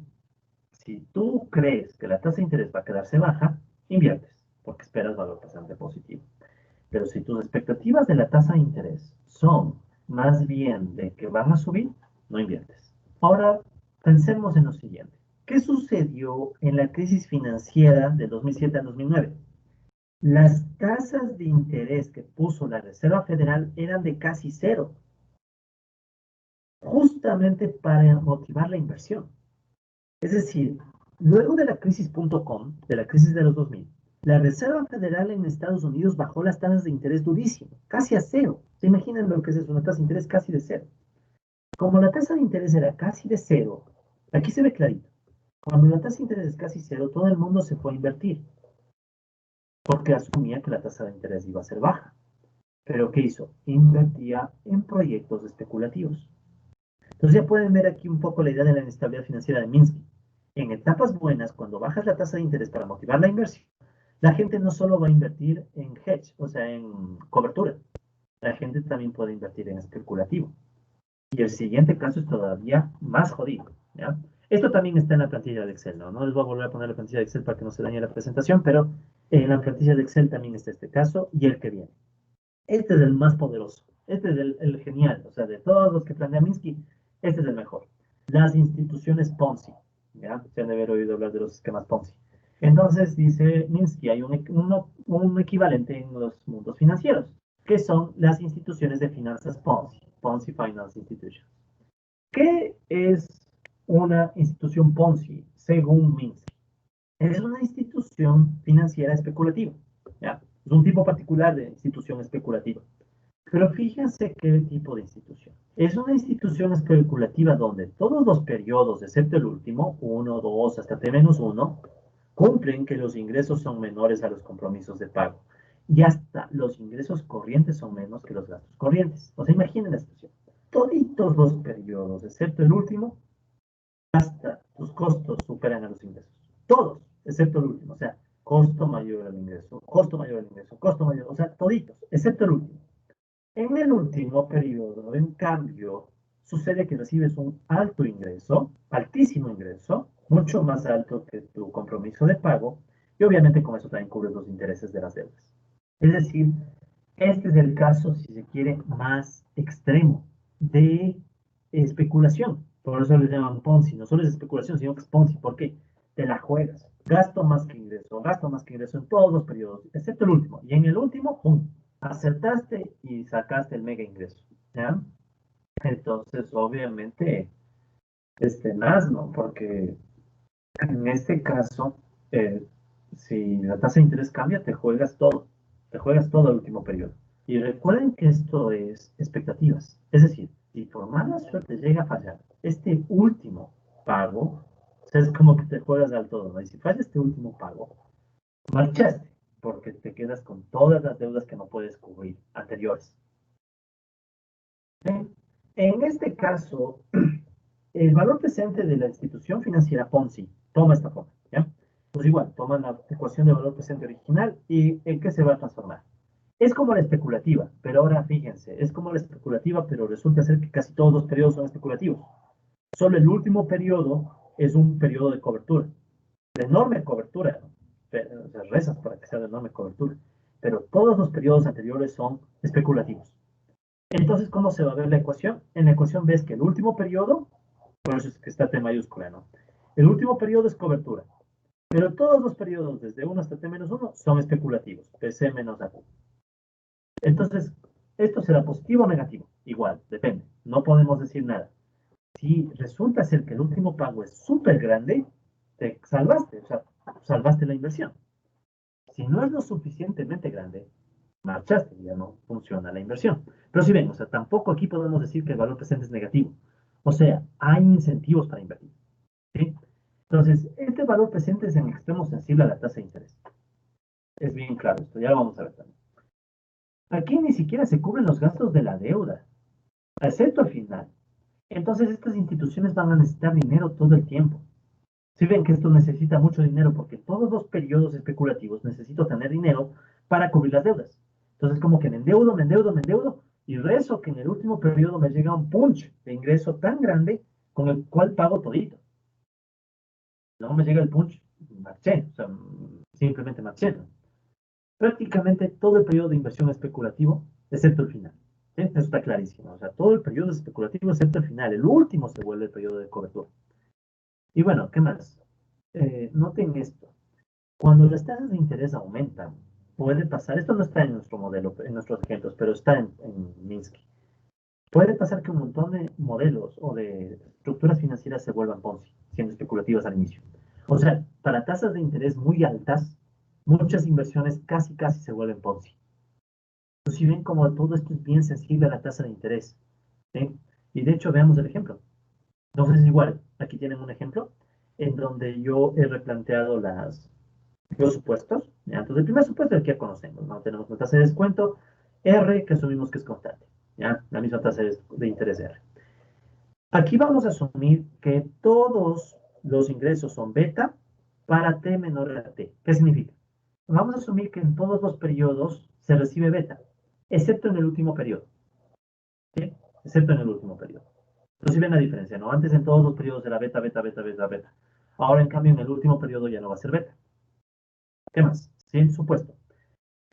Si tú crees que la tasa de interés va a quedarse baja, inviertes, porque esperas valor presente positivo. Pero si tus expectativas de la tasa de interés son más bien de que van a subir, no inviertes. Ahora, pensemos en lo siguiente. ¿Qué sucedió en la crisis financiera de 2007 al 2009? Las tasas de interés que puso la Reserva Federal eran de casi cero, justamente para motivar la inversión. Es decir, luego de la crisis.com, de la crisis de los 2000, la Reserva Federal en Estados Unidos bajó las tasas de interés durísimo, casi a cero. ¿Se imaginan lo que es eso? Una tasa de interés casi de cero. Como la tasa de interés era casi de cero, aquí se ve clarito. Cuando la tasa de interés es casi cero, todo el mundo se fue a invertir, porque asumía que la tasa de interés iba a ser baja. Pero ¿qué hizo? Invertía en proyectos especulativos. Entonces ya pueden ver aquí un poco la idea de la inestabilidad financiera de Minsky. En etapas buenas, cuando bajas la tasa de interés para motivar la inversión, la gente no solo va a invertir en hedge, o sea, en cobertura, la gente también puede invertir en especulativo. Y el siguiente caso es todavía más jodido, ¿ya? Esto también está en la plantilla de Excel, ¿no? No les voy a volver a poner la plantilla de Excel para que no se dañe la presentación, pero en la plantilla de Excel también está este caso y el que viene. Este es el más poderoso, este es el genial, o sea, de todos los que plantea Minsky, este es el mejor. Las instituciones Ponzi, ¿ya? Se han de haber oído hablar de los esquemas Ponzi. Entonces, dice Minsky, hay un equivalente en los mundos financieros, que son las instituciones de finanzas Ponzi, Ponzi Finance Institutions. ¿Qué es una institución Ponzi, según Minsky? Es una institución financiera especulativa, ¿ya? Es un tipo particular de institución especulativa. Pero fíjense qué tipo de institución. Es una institución especulativa donde todos los periodos, excepto el último, 1, 2, hasta T-1, cumplen que los ingresos son menores a los compromisos de pago. Y hasta los ingresos corrientes son menos que los gastos corrientes. O sea, imaginen la situación. Toditos los periodos, excepto el último, hasta tus costos superan a los ingresos. Todos, excepto el último. O sea, costo mayor al ingreso, costo mayor al ingreso, costo mayor, o sea, toditos, excepto el último. En el último periodo, en cambio, sucede que recibes un alto ingreso, altísimo ingreso, mucho más alto que tu compromiso de pago, y obviamente con eso también cubres los intereses de las deudas. Es decir, este es el caso, si se quiere, más extremo de especulación. Por eso le llaman Ponzi. No solo es especulación, sino que es Ponzi. ¿Por qué? Te la juegas. Gasto más que ingreso en todos los periodos, excepto el último. Y en el último, ¡pum! Acertaste y sacaste el mega ingreso. ¿Ya? Entonces, obviamente, más, ¿no? Porque en este caso, eh, si la tasa de interés cambia, te juegas todo el último periodo. Y recuerden que esto es expectativas. Es decir, si por mala suerte llega a fallar este último pago, o sea, es como que te juegas al todo, ¿no? Y si falla este último pago, marchaste, porque te quedas con todas las deudas que no puedes cubrir anteriores. ¿Sí? En este caso, el valor presente de la institución financiera Ponzi toma esta forma, ¿ya? Pues igual, toman la ecuación de valor presente original y en qué se va a transformar. Es como la especulativa, pero ahora fíjense, es como la especulativa, pero resulta ser que casi todos los periodos son especulativos. Solo el último periodo es un periodo de cobertura, de enorme cobertura, ¿no? O sea, rezas para que sea de enorme cobertura, pero todos los periodos anteriores son especulativos. Entonces, ¿cómo se va a ver la ecuación? En la ecuación ves que el último periodo, por eso es que está T mayúscula, ¿no? El último periodo es cobertura, pero todos los periodos desde 1 hasta T-1 son especulativos, PC menos AQ. Entonces, ¿esto será positivo o negativo? Igual, depende, no podemos decir nada. Si resulta ser que el último pago es súper grande, te salvaste, o sea, salvaste la inversión. Si no es lo suficientemente grande, marchaste, ya no funciona la inversión. Pero si ven, o sea, tampoco aquí podemos decir que el valor presente es negativo. O sea, hay incentivos para invertir. ¿Sí? Entonces, este valor presente es en extremo sensible a la tasa de interés. Es bien claro esto, ya lo vamos a ver también. Aquí ni siquiera se cubren los gastos de la deuda, excepto al final. Entonces, estas instituciones van a necesitar dinero todo el tiempo. Si ven que esto necesita mucho dinero porque todos los periodos especulativos necesito tener dinero para cubrir las deudas. Entonces, como que me endeudo y rezo que en el último periodo me llega un punch de ingreso tan grande con el cual pago todito. No me llega el punch, marché, o sea, simplemente marché, ¿no? Prácticamente todo el periodo de inversión especulativo, excepto el final. ¿Sí? Eso está clarísimo. O sea, todo el periodo es especulativo, excepto el final. El último se vuelve el periodo de cobertura. Y bueno, ¿qué más? Noten esto. Cuando las tasas de interés aumentan, puede pasar, esto no está en nuestro modelo, en nuestros ejemplos, pero está en Minsky. Puede pasar que un montón de modelos o de estructuras financieras se vuelvan Ponzi, siendo especulativas al inicio. O sea, para tasas de interés muy altas, muchas inversiones casi se vuelven Ponzi. Entonces, si ven como todo esto es bien sensible a la tasa de interés, ¿sí? Y de hecho, veamos el ejemplo. Entonces, igual, aquí tienen un ejemplo en donde yo he replanteado los supuestos. ¿Ya? Entonces, el primer supuesto es el que ya conocemos, ¿no? Tenemos una tasa de descuento R que asumimos que es constante, ¿ya? La misma tasa de interés R. Aquí vamos a asumir que todos los ingresos son beta para T menor a T. ¿Qué significa? Vamos a asumir que en todos los periodos se recibe beta, excepto en el último periodo, ¿sí? Excepto en el último periodo. Entonces, si ven la diferencia, ¿no? Antes en todos los periodos era beta, beta, beta, beta, beta. Ahora, en cambio, en el último periodo ya no va a ser beta. ¿Qué más? Siguiente supuesto.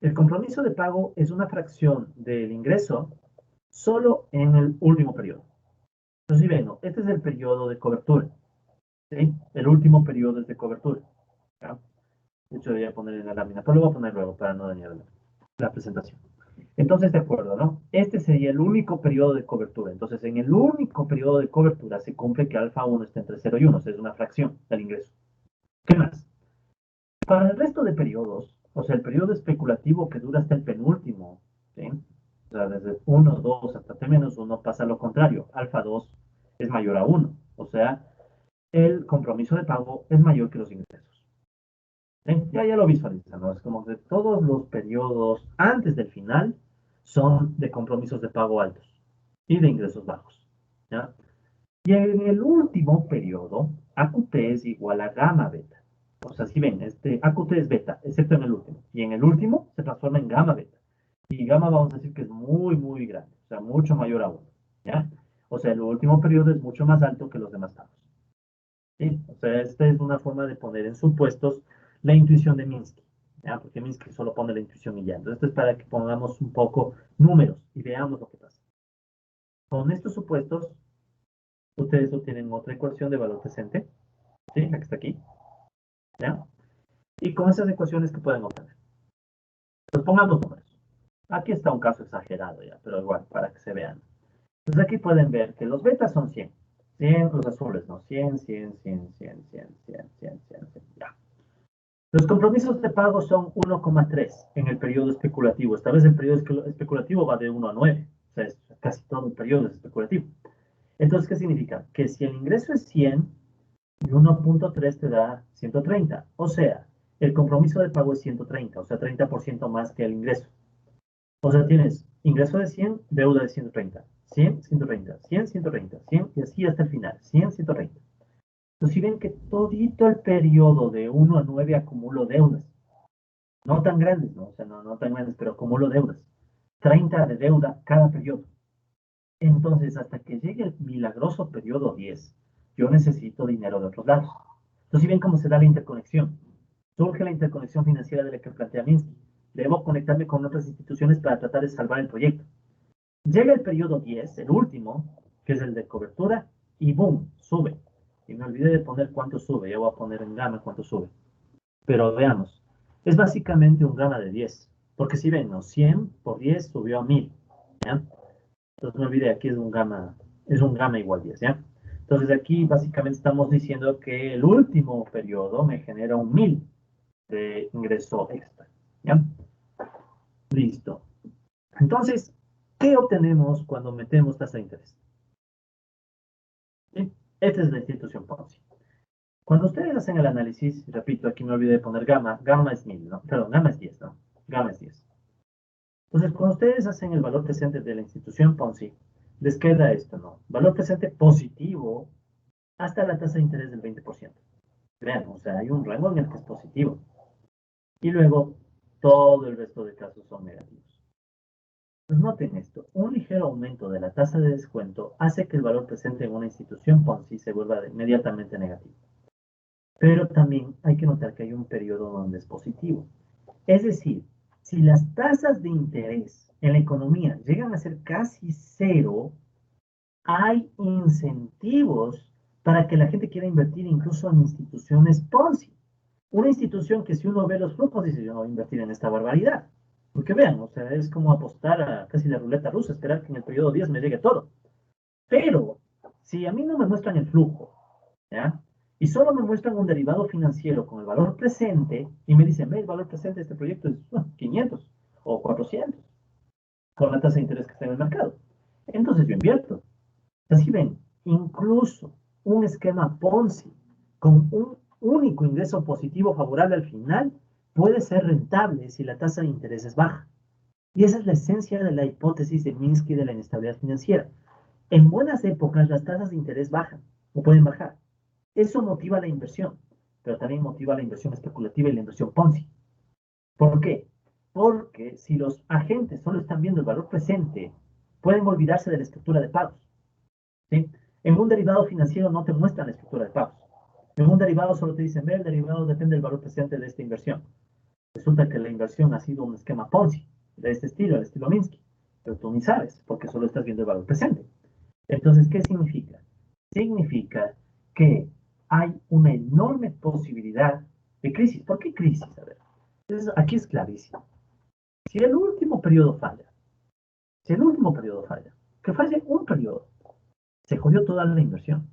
El compromiso de pago es una fracción del ingreso solo en el último periodo. Entonces, si ven, ¿no? Este es el periodo de cobertura, ¿sí? El último periodo es de cobertura, ¿ya? De hecho, debería poner en la lámina, pero lo voy a poner luego para no dañar la presentación. Entonces, de acuerdo, ¿no? Este sería el único periodo de cobertura. Entonces, en el único periodo de cobertura se cumple que alfa 1 está entre 0 y 1, o sea, es una fracción del ingreso. ¿Qué más? Para el resto de periodos, o sea, el periodo especulativo que dura hasta el penúltimo, ¿sí? O sea, desde 1, 2 hasta T-1 pasa lo contrario. Alfa 2 es mayor a 1. O sea, el compromiso de pago es mayor que los ingresos. ¿Sí? Ya lo visualizan, ¿no? Es como que todos los periodos antes del final son de compromisos de pago altos y de ingresos bajos. ¿Ya? Y en el último periodo, AQT es igual a gamma beta. O sea, si ven, este AQT es beta, excepto en el último. Y en el último se transforma en gamma beta. Y gamma vamos a decir que es muy grande, o sea, mucho mayor a 1. ¿Ya? O sea, el último periodo es mucho más alto que los demás pagos. ¿Sí? O sea, esta es una forma de poner en supuestos la intuición de Minsky. ¿Ya? Porque Minsky solo pone la intuición y ya. Entonces, esto es para que pongamos un poco números y veamos lo que pasa. Con estos supuestos, ustedes obtienen otra ecuación de valor presente, ¿sí? La que está aquí, ¿ya? Y con esas ecuaciones que pueden obtener. Pues pongamos números. Aquí está un caso exagerado ya, pero igual, para que se vean. Entonces aquí pueden ver que los betas son 100. 100, los azules, ¿no? 100, 100, 100, 100, 100, 100, 100, 100, 100, ya. Los compromisos de pago son 1,3 en el periodo especulativo. Esta vez el periodo especulativo va de 1 a 9. O sea, es casi todo el periodo es especulativo. Entonces, ¿qué significa? Que si el ingreso es 100, y 1,3 te da 130. O sea, el compromiso de pago es 130, o sea, 30% más que el ingreso. O sea, tienes ingreso de 100, deuda de 130. 100, 130, 100, 130, 100 y así hasta el final. 100, 130. Entonces, si ven que todito el periodo de 1 a 9 acumulo deudas. No tan grandes, ¿no? O sea, no tan grandes, pero acumulo deudas. 30 de deuda cada periodo. Entonces, hasta que llegue el milagroso periodo 10, yo necesito dinero de otros lados. Entonces, si ven cómo se da la interconexión. Surge la interconexión financiera de la que plantea Minsky. Debo conectarme con otras instituciones para tratar de salvar el proyecto. Llega el periodo 10, el último, que es el de cobertura, y boom, sube. Y me olvidé de poner cuánto sube. Ya voy a poner en gama cuánto sube. Pero veamos. Es básicamente un gama de 10. Porque si ven, ¿no? 100 por 10 subió a 1000. ¿Ya? Entonces no olvide, aquí es un gamma igual 10, ¿ya? Entonces aquí básicamente estamos diciendo que el último periodo me genera un 1000 de ingreso extra, ¿ya? Listo. Entonces, ¿qué obtenemos cuando metemos tasa de interés? ¿Sí? Esta es la institución Ponzi. Cuando ustedes hacen el análisis, repito, aquí me olvidé de poner gamma, gamma es 1000, ¿no? Perdón, gamma es 10, ¿no? Gamma es 10. Entonces, cuando ustedes hacen el valor presente de la institución Ponzi, les queda esto, ¿no? Valor presente positivo hasta la tasa de interés del 20%. Vean, o sea, hay un rango en el que es positivo. Y luego, todo el resto de casos son negativos. Pues noten esto, un ligero aumento de la tasa de descuento hace que el valor presente en una institución Ponzi se vuelva inmediatamente negativo. Pero también hay que notar que hay un periodo donde es positivo. Es decir, si las tasas de interés en la economía llegan a ser casi cero, hay incentivos para que la gente quiera invertir incluso en instituciones Ponzi. Una institución que si uno ve los flujos dice, yo no voy a invertir en esta barbaridad. Porque vean, o sea, es como apostar a casi la ruleta rusa, esperar que en el periodo 10 me llegue todo. Pero, si a mí no me muestran el flujo, ¿ya? Y solo me muestran un derivado financiero con el valor presente, y me dicen, ve, el valor presente de este proyecto es 500 o 400, con la tasa de interés que está en el mercado. Entonces yo invierto. Así ven, incluso un esquema Ponzi con un único ingreso positivo favorable al final puede ser rentable si la tasa de interés es baja. Y esa es la esencia de la hipótesis de Minsky de la inestabilidad financiera. En buenas épocas las tasas de interés bajan o pueden bajar. Eso motiva la inversión, pero también motiva la inversión especulativa y la inversión Ponzi. ¿Por qué? Porque si los agentes solo están viendo el valor presente, pueden olvidarse de la estructura de pagos. ¿Sí? En un derivado financiero no te muestran la estructura de pagos. En un derivado solo te dicen, ve, el derivado depende del valor presente de esta inversión. Resulta que la inversión ha sido un esquema Ponzi, de este estilo, el estilo Minsky. Pero tú ni sabes, porque solo estás viendo el valor presente. Entonces, ¿qué significa? Significa que hay una enorme posibilidad de crisis. ¿Por qué crisis? A ver, aquí es clarísimo. Si el último periodo falla, que falle un periodo, se jodió toda la inversión.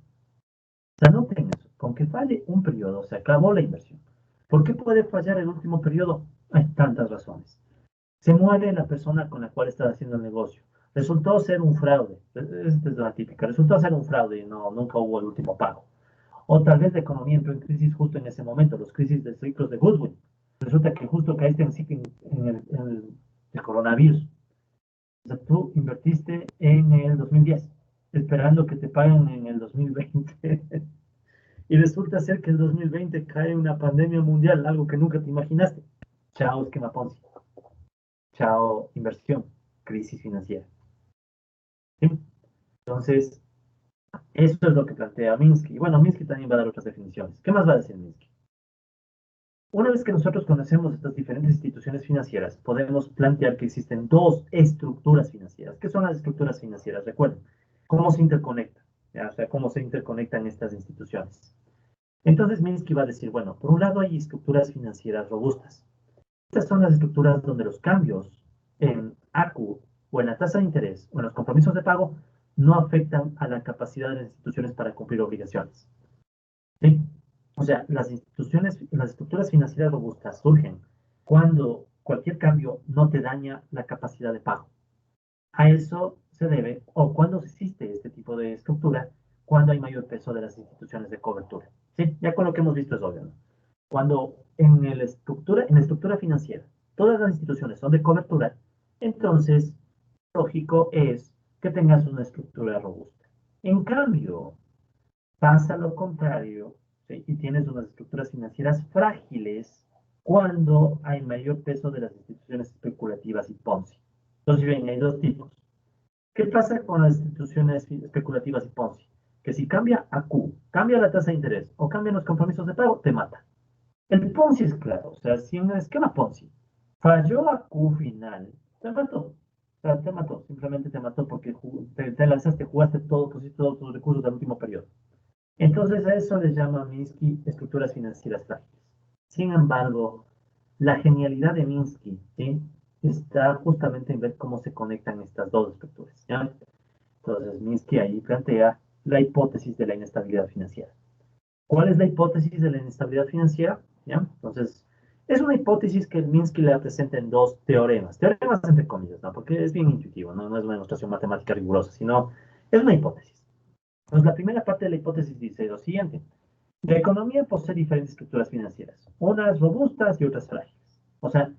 O sea, noten eso, con que falle un periodo, se acabó la inversión. ¿Por qué puede fallar el último periodo? Hay tantas razones. Se muere la persona con la cual estás haciendo el negocio. Resultó ser un fraude. Esta es la típica. Resultó ser un fraude y no, nunca hubo el último pago. O tal vez la economía entró en crisis justo en ese momento, los crisis de ciclos de Goodwin. Resulta que justo caíste en el coronavirus. O sea, tú invertiste en el 2010, esperando que te paguen en el 2020. Y resulta ser que el 2020 cae una pandemia mundial, algo que nunca te imaginaste. Chao, esquema Ponzi. Chao, inversión, crisis financiera. ¿Sí? Entonces, eso es lo que plantea Minsky. Y bueno, Minsky también va a dar otras definiciones. ¿Qué más va a decir Minsky? Una vez que nosotros conocemos estas diferentes instituciones financieras, podemos plantear que existen dos estructuras financieras. ¿Qué son las estructuras financieras? Recuerden, ¿cómo se interconectan? ¿Ya? O sea, ¿cómo se interconectan estas instituciones? Entonces Minsky va a decir, bueno, por un lado hay estructuras financieras robustas. Estas son las estructuras donde los cambios en ACU o en la tasa de interés o en los compromisos de pago no afectan a la capacidad de las instituciones para cumplir obligaciones. ¿Sí? O sea, las estructuras financieras robustas surgen cuando cualquier cambio no te daña la capacidad de pago. A eso se debe, o cuando existe este tipo de estructura, cuando hay mayor peso de las instituciones de cobertura. ¿Sí? Ya con lo que hemos visto es obvio, ¿no? Cuando en la estructura financiera todas las instituciones son de cobertura, entonces lógico es que tengas una estructura robusta. En cambio, pasa lo contrario, ¿sí? Y tienes unas estructuras financieras frágiles cuando hay mayor peso de las instituciones especulativas y Ponzi. Entonces, bien, hay dos tipos. ¿Qué pasa con las instituciones especulativas y Ponzi? Que si cambia a Q, cambia la tasa de interés o cambian los compromisos de pago, te mata. El Ponzi es claro, o sea, si un esquema Ponzi falló a Q final, te mató. O sea, te mató, simplemente te mató porque te lanzaste, jugaste todo, pusiste todos tus recursos del último periodo. Entonces a eso le llama Minsky estructuras financieras frágiles. Sin embargo, la genialidad de Minsky, ¿sí? Está justamente en ver cómo se conectan estas dos estructuras. ¿Ya? Entonces Minsky ahí plantea la hipótesis de la inestabilidad financiera. ¿Cuál es la hipótesis de la inestabilidad financiera? ¿Ya? Entonces, es una hipótesis que Minsky la presenta en dos teoremas entre comillas, ¿no? Porque es bien intuitivo, ¿no? No es una demostración matemática rigurosa, sino es una hipótesis. Entonces, la primera parte de la hipótesis dice lo siguiente. La economía posee diferentes estructuras financieras, unas robustas y otras frágiles. O sea,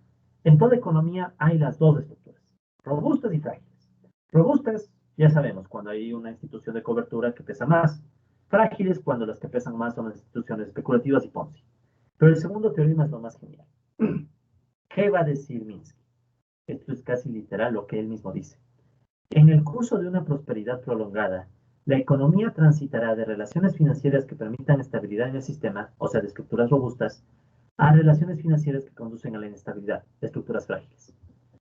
en toda economía hay las dos estructuras, robustas y frágiles. Robustas, ya sabemos, cuando hay una institución de cobertura que pesa más. Frágiles, cuando las que pesan más son las instituciones especulativas y Ponzi. Pero el segundo teorema es lo más genial. ¿Qué va a decir Minsky? Esto es casi literal lo que él mismo dice. En el curso de una prosperidad prolongada, la economía transitará de relaciones financieras que permitan estabilidad en el sistema, o sea, de estructuras robustas, a relaciones financieras que conducen a la inestabilidad, de estructuras frágiles.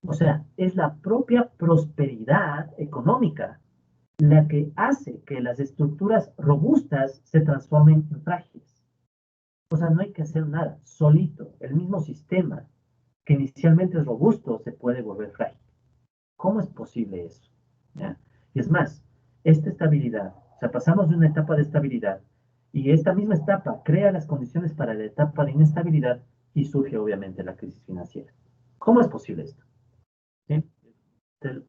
O sea, es la propia prosperidad económica la que hace que las estructuras robustas se transformen en frágiles. O sea, no hay que hacer nada, solito, el mismo sistema que inicialmente es robusto se puede volver frágil. ¿Cómo es posible eso? ¿Ya? Y es más, esta estabilidad, o sea, pasamos de una etapa de estabilidad y esta misma etapa crea las condiciones para la etapa de inestabilidad y surge obviamente la crisis financiera. ¿Cómo es posible esto? ¿Sí?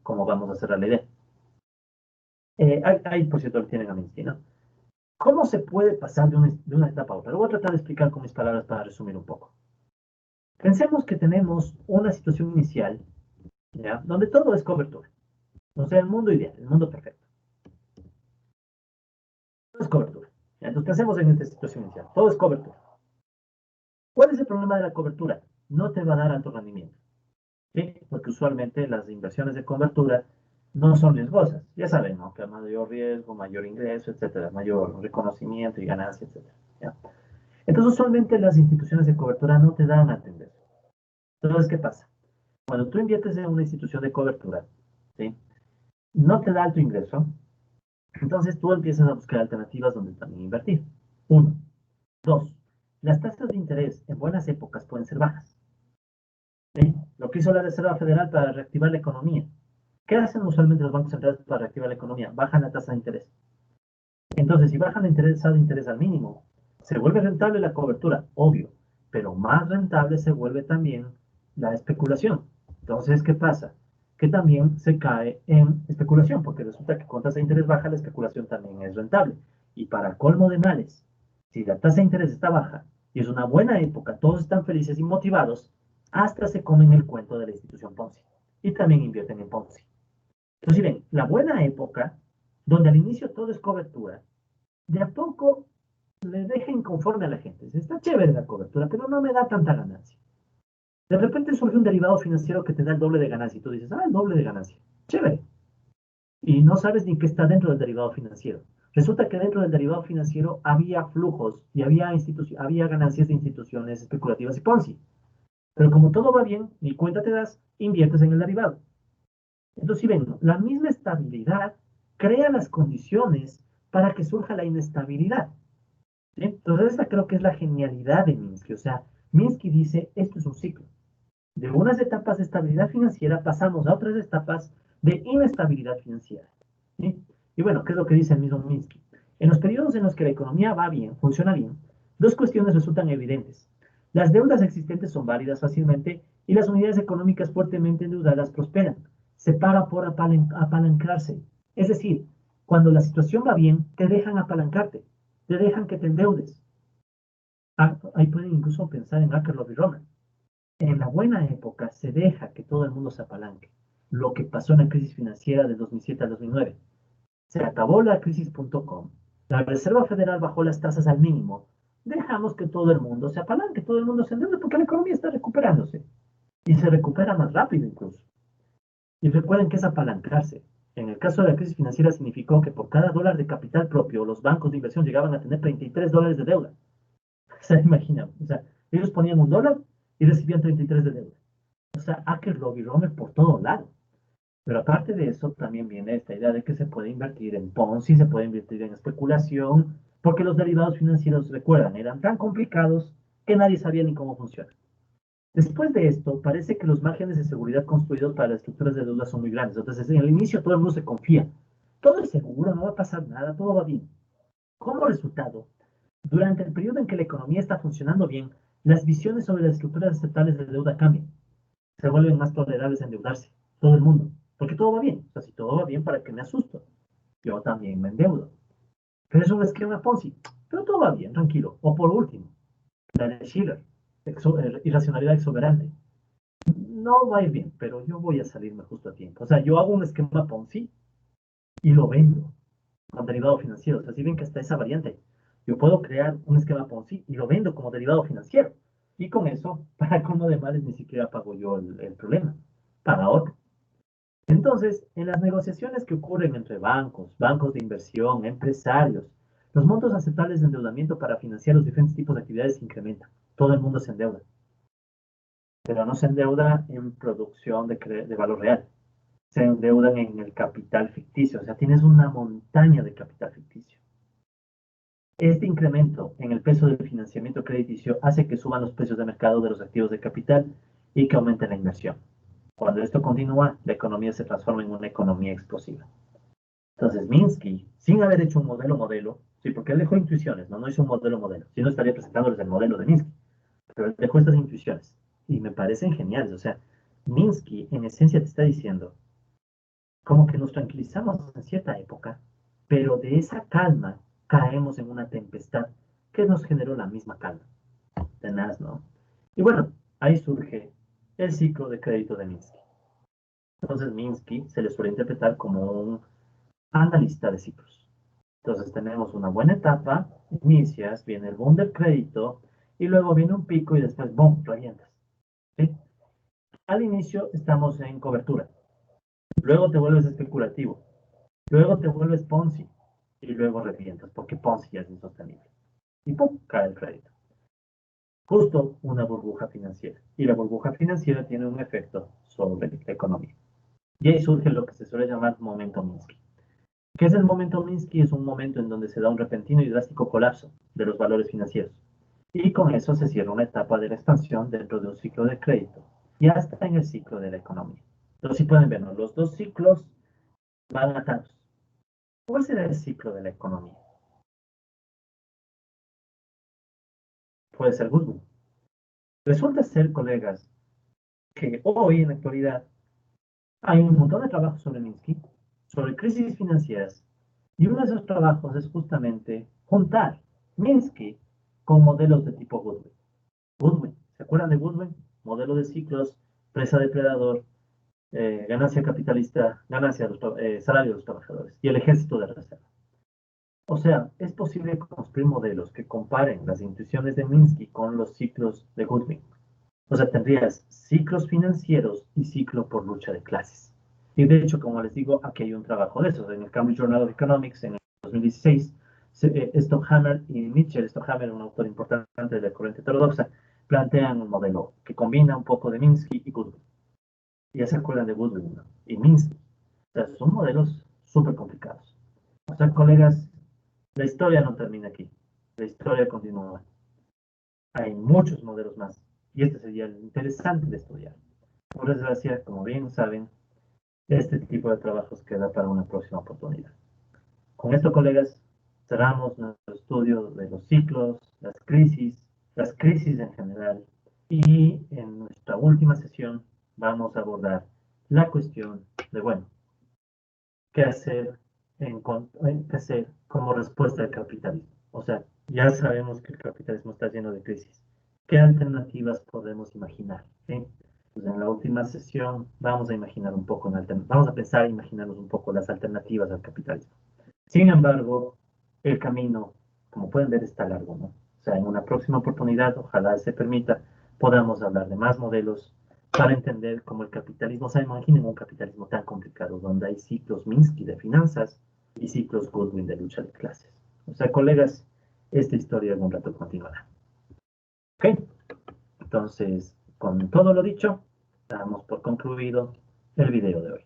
¿Cómo vamos a cerrar la idea? Ahí, por cierto, lo tienen a Minsky, ¿no? ¿Cómo se puede pasar de una etapa a otra? Lo voy a tratar de explicar con mis palabras para resumir un poco. Pensemos que tenemos una situación inicial, ¿ya? Donde todo es cobertura. O sea, el mundo ideal, el mundo perfecto. Todo es cobertura. ¿Ya? Entonces pensemos en esta situación inicial. Todo es cobertura. ¿Cuál es el problema de la cobertura? No te va a dar alto rendimiento. ¿Sí? Porque usualmente las inversiones de cobertura no son riesgosas. Ya saben, ¿no? Que a mayor riesgo, mayor ingreso, etcétera, mayor reconocimiento y ganancia, etcétera. ¿Ya? Entonces, usualmente las instituciones de cobertura no te dan alto ingreso. Entonces, ¿qué pasa? Cuando tú inviertes en una institución de cobertura, ¿sí? No te da alto ingreso, entonces tú empiezas a buscar alternativas donde también invertir. Uno. Dos. Las tasas de interés en buenas épocas pueden ser bajas. ¿Sí? Lo que hizo la Reserva Federal para reactivar la economía. ¿Qué hacen usualmente los bancos centrales para reactivar la economía? Bajan la tasa de interés. Entonces, si bajan la tasa de interés al mínimo, se vuelve rentable la cobertura, obvio, pero más rentable se vuelve también la especulación. Entonces, ¿qué pasa? Que también se cae en especulación, porque resulta que con tasa de interés baja la especulación también es rentable. Y para colmo de males, si la tasa de interés está baja y es una buena época, todos están felices y motivados, hasta se comen el cuento de la institución Ponzi. Y también invierten en Ponzi. Entonces, si ven, la buena época, donde al inicio todo es cobertura, de a poco le deja inconforme a la gente. Dice, está chévere la cobertura, pero no me da tanta ganancia. De repente surge un derivado financiero que te da el doble de ganancia y tú dices, el doble de ganancia. Chévere. Y no sabes ni qué está dentro del derivado financiero. Resulta que dentro del derivado financiero había flujos y había ganancias de instituciones especulativas y Ponzi. Pero como todo va bien, ni cuenta te das, inviertes en el derivado. Entonces, si ven, la misma estabilidad crea las condiciones para que surja la inestabilidad. ¿Sí? Entonces, esta creo que es la genialidad de Minsky. O sea, Minsky dice, esto es un ciclo. De unas etapas de estabilidad financiera pasamos a otras etapas de inestabilidad financiera. ¿Sí? Y bueno, ¿qué es lo que dice el mismo Minsky? En los periodos en los que la economía va bien, funciona bien, dos cuestiones resultan evidentes. Las deudas existentes son válidas fácilmente y las unidades económicas fuertemente endeudadas prosperan. Se paga por apalancarse. Es decir, cuando la situación va bien, te dejan apalancarte, te dejan que te endeudes. Ahí pueden incluso pensar en Akerlof y Roman. En la buena época se deja que todo el mundo se apalanque. Lo que pasó en la crisis financiera de 2007 al 2009. Se acabó la crisis.com. La Reserva Federal bajó las tasas al mínimo. Dejamos que todo el mundo se apalanque, todo el mundo se endeude porque la economía está recuperándose. Y se recupera más rápido incluso. Y recuerden que es apalancarse. En el caso de la crisis financiera significó que por cada dólar de capital propio, los bancos de inversión llegaban a tener 33 dólares de deuda. O sea, imagínate, o sea, ellos ponían un dólar y recibían 33 de deuda. O sea, Akerlof y Romer por todo lado. Pero aparte de eso, también viene esta idea de que se puede invertir en Ponzi, se puede invertir en especulación, porque los derivados financieros, recuerdan, eran tan complicados que nadie sabía ni cómo funcionan. Después de esto, parece que los márgenes de seguridad construidos para las estructuras de deuda son muy grandes. Entonces, en el inicio todo el mundo se confía. Todo es seguro, no va a pasar nada, todo va bien. Como resultado, durante el periodo en que la economía está funcionando bien, las visiones sobre las estructuras aceptables de deuda cambian. Se vuelven más tolerables a endeudarse, todo el mundo, porque todo va bien. O sea, si todo va bien, ¿para qué me asusto? Yo también me endeudo. Pero es un esquema Ponzi, pero todo va bien, tranquilo. O por último, la de Schiller, irracionalidad exuberante. No va a ir bien, pero yo voy a salirme justo a tiempo. O sea, yo hago un esquema Ponzi y lo vendo con derivado financiero. O sea, si ven que está esa variante, yo puedo crear un esquema Ponzi y lo vendo como derivado financiero. Y con eso, para colmo de males, ni siquiera pago yo el problema. Paga otro. Entonces, en las negociaciones que ocurren entre bancos, bancos de inversión, empresarios, los montos aceptables de endeudamiento para financiar los diferentes tipos de actividades se incrementan. Todo el mundo se endeuda, pero no se endeuda en producción de valor real. Se endeudan en el capital ficticio. O sea, tienes una montaña de capital ficticio. Este incremento en el peso del financiamiento crediticio hace que suban los precios de mercado de los activos de capital y que aumente la inversión. Cuando esto continúa, la economía se transforma en una economía explosiva. Entonces, Minsky, sin haber hecho un modelo, sí, porque él dejó intuiciones, no hizo un modelo, si no estaría presentándoles el modelo de Minsky, pero él dejó estas intuiciones y me parecen geniales. O sea, Minsky en esencia te está diciendo como que nos tranquilizamos en cierta época, pero de esa calma caemos en una tempestad que nos generó la misma calma. Tenaz, ¿no? Y bueno, ahí surge el ciclo de crédito de Minsky. Entonces, Minsky se le suele interpretar como un analista de ciclos. Entonces, tenemos una buena etapa, inicias, viene el boom del crédito, y luego viene un pico y después, ¡boom!, revientas. ¿Sí? Al inicio estamos en cobertura, luego te vuelves especulativo, luego te vuelves Ponzi, y luego revientas, porque Ponzi ya es insostenible. Y ¡pum!, cae el crédito. Justo una burbuja financiera. Y la burbuja financiera tiene un efecto sobre la economía. Y ahí surge lo que se suele llamar momento Minsky. ¿Qué es el momento Minsky? Es un momento en donde se da un repentino y drástico colapso de los valores financieros. Y con eso se cierra una etapa de la expansión dentro de un ciclo de crédito y hasta en el ciclo de la economía. Entonces, si pueden vernos, los dos ciclos van atados. ¿Cuál será el ciclo de la economía? Puede ser Goodwin. Resulta ser, colegas, que hoy en la actualidad hay un montón de trabajos sobre Minsky, sobre crisis financieras, y uno de esos trabajos es justamente juntar Minsky con modelos de tipo Goodwin. Goodwin, ¿se acuerdan de Goodwin? Modelo de ciclos, presa depredador, ganancia capitalista, ganancia de salario de los trabajadores y el ejército de reserva. O sea, es posible construir modelos que comparen las intuiciones de Minsky con los ciclos de Goodwin. O sea, tendrías ciclos financieros y ciclo por lucha de clases. Y de hecho, como les digo, aquí hay un trabajo de esos. En el Cambridge Journal of Economics, en el 2016, Stockhammer y Mitchell, Stockhammer, un autor importante de la corriente heterodoxa, plantean un modelo que combina un poco de Minsky y Goodwin. Ya se acuerdan de Goodwin, ¿no? Y Minsky. O sea, son modelos súper complicados. O sea, colegas, la historia no termina aquí. La historia continúa. Hay muchos modelos más. Y este sería el interesante de estudiar. Por desgracia, como bien saben, este tipo de trabajos queda para una próxima oportunidad. Con esto, colegas, cerramos nuestro estudio de los ciclos, las crisis en general, y en nuestra última sesión vamos a abordar la cuestión de, bueno, qué hacer, qué hacer como respuesta al capitalismo. O sea, ya sabemos que el capitalismo está lleno de crisis. ¿Qué alternativas podemos imaginar? ¿Sí? Pues en la última sesión vamos a imaginar un poco, vamos a pensar e imaginarnos un poco las alternativas al capitalismo. Sin embargo, el camino, como pueden ver, está largo, ¿no? O sea, en una próxima oportunidad, ojalá se permita, podamos hablar de más modelos para entender cómo el capitalismo, o sea, imaginen un capitalismo tan complicado, donde hay ciclos Minsky de finanzas y ciclos Goodwin de lucha de clases. O sea, colegas, esta historia algún rato continuará. ¿Ok? Entonces, con todo lo dicho, damos por concluido el video de hoy.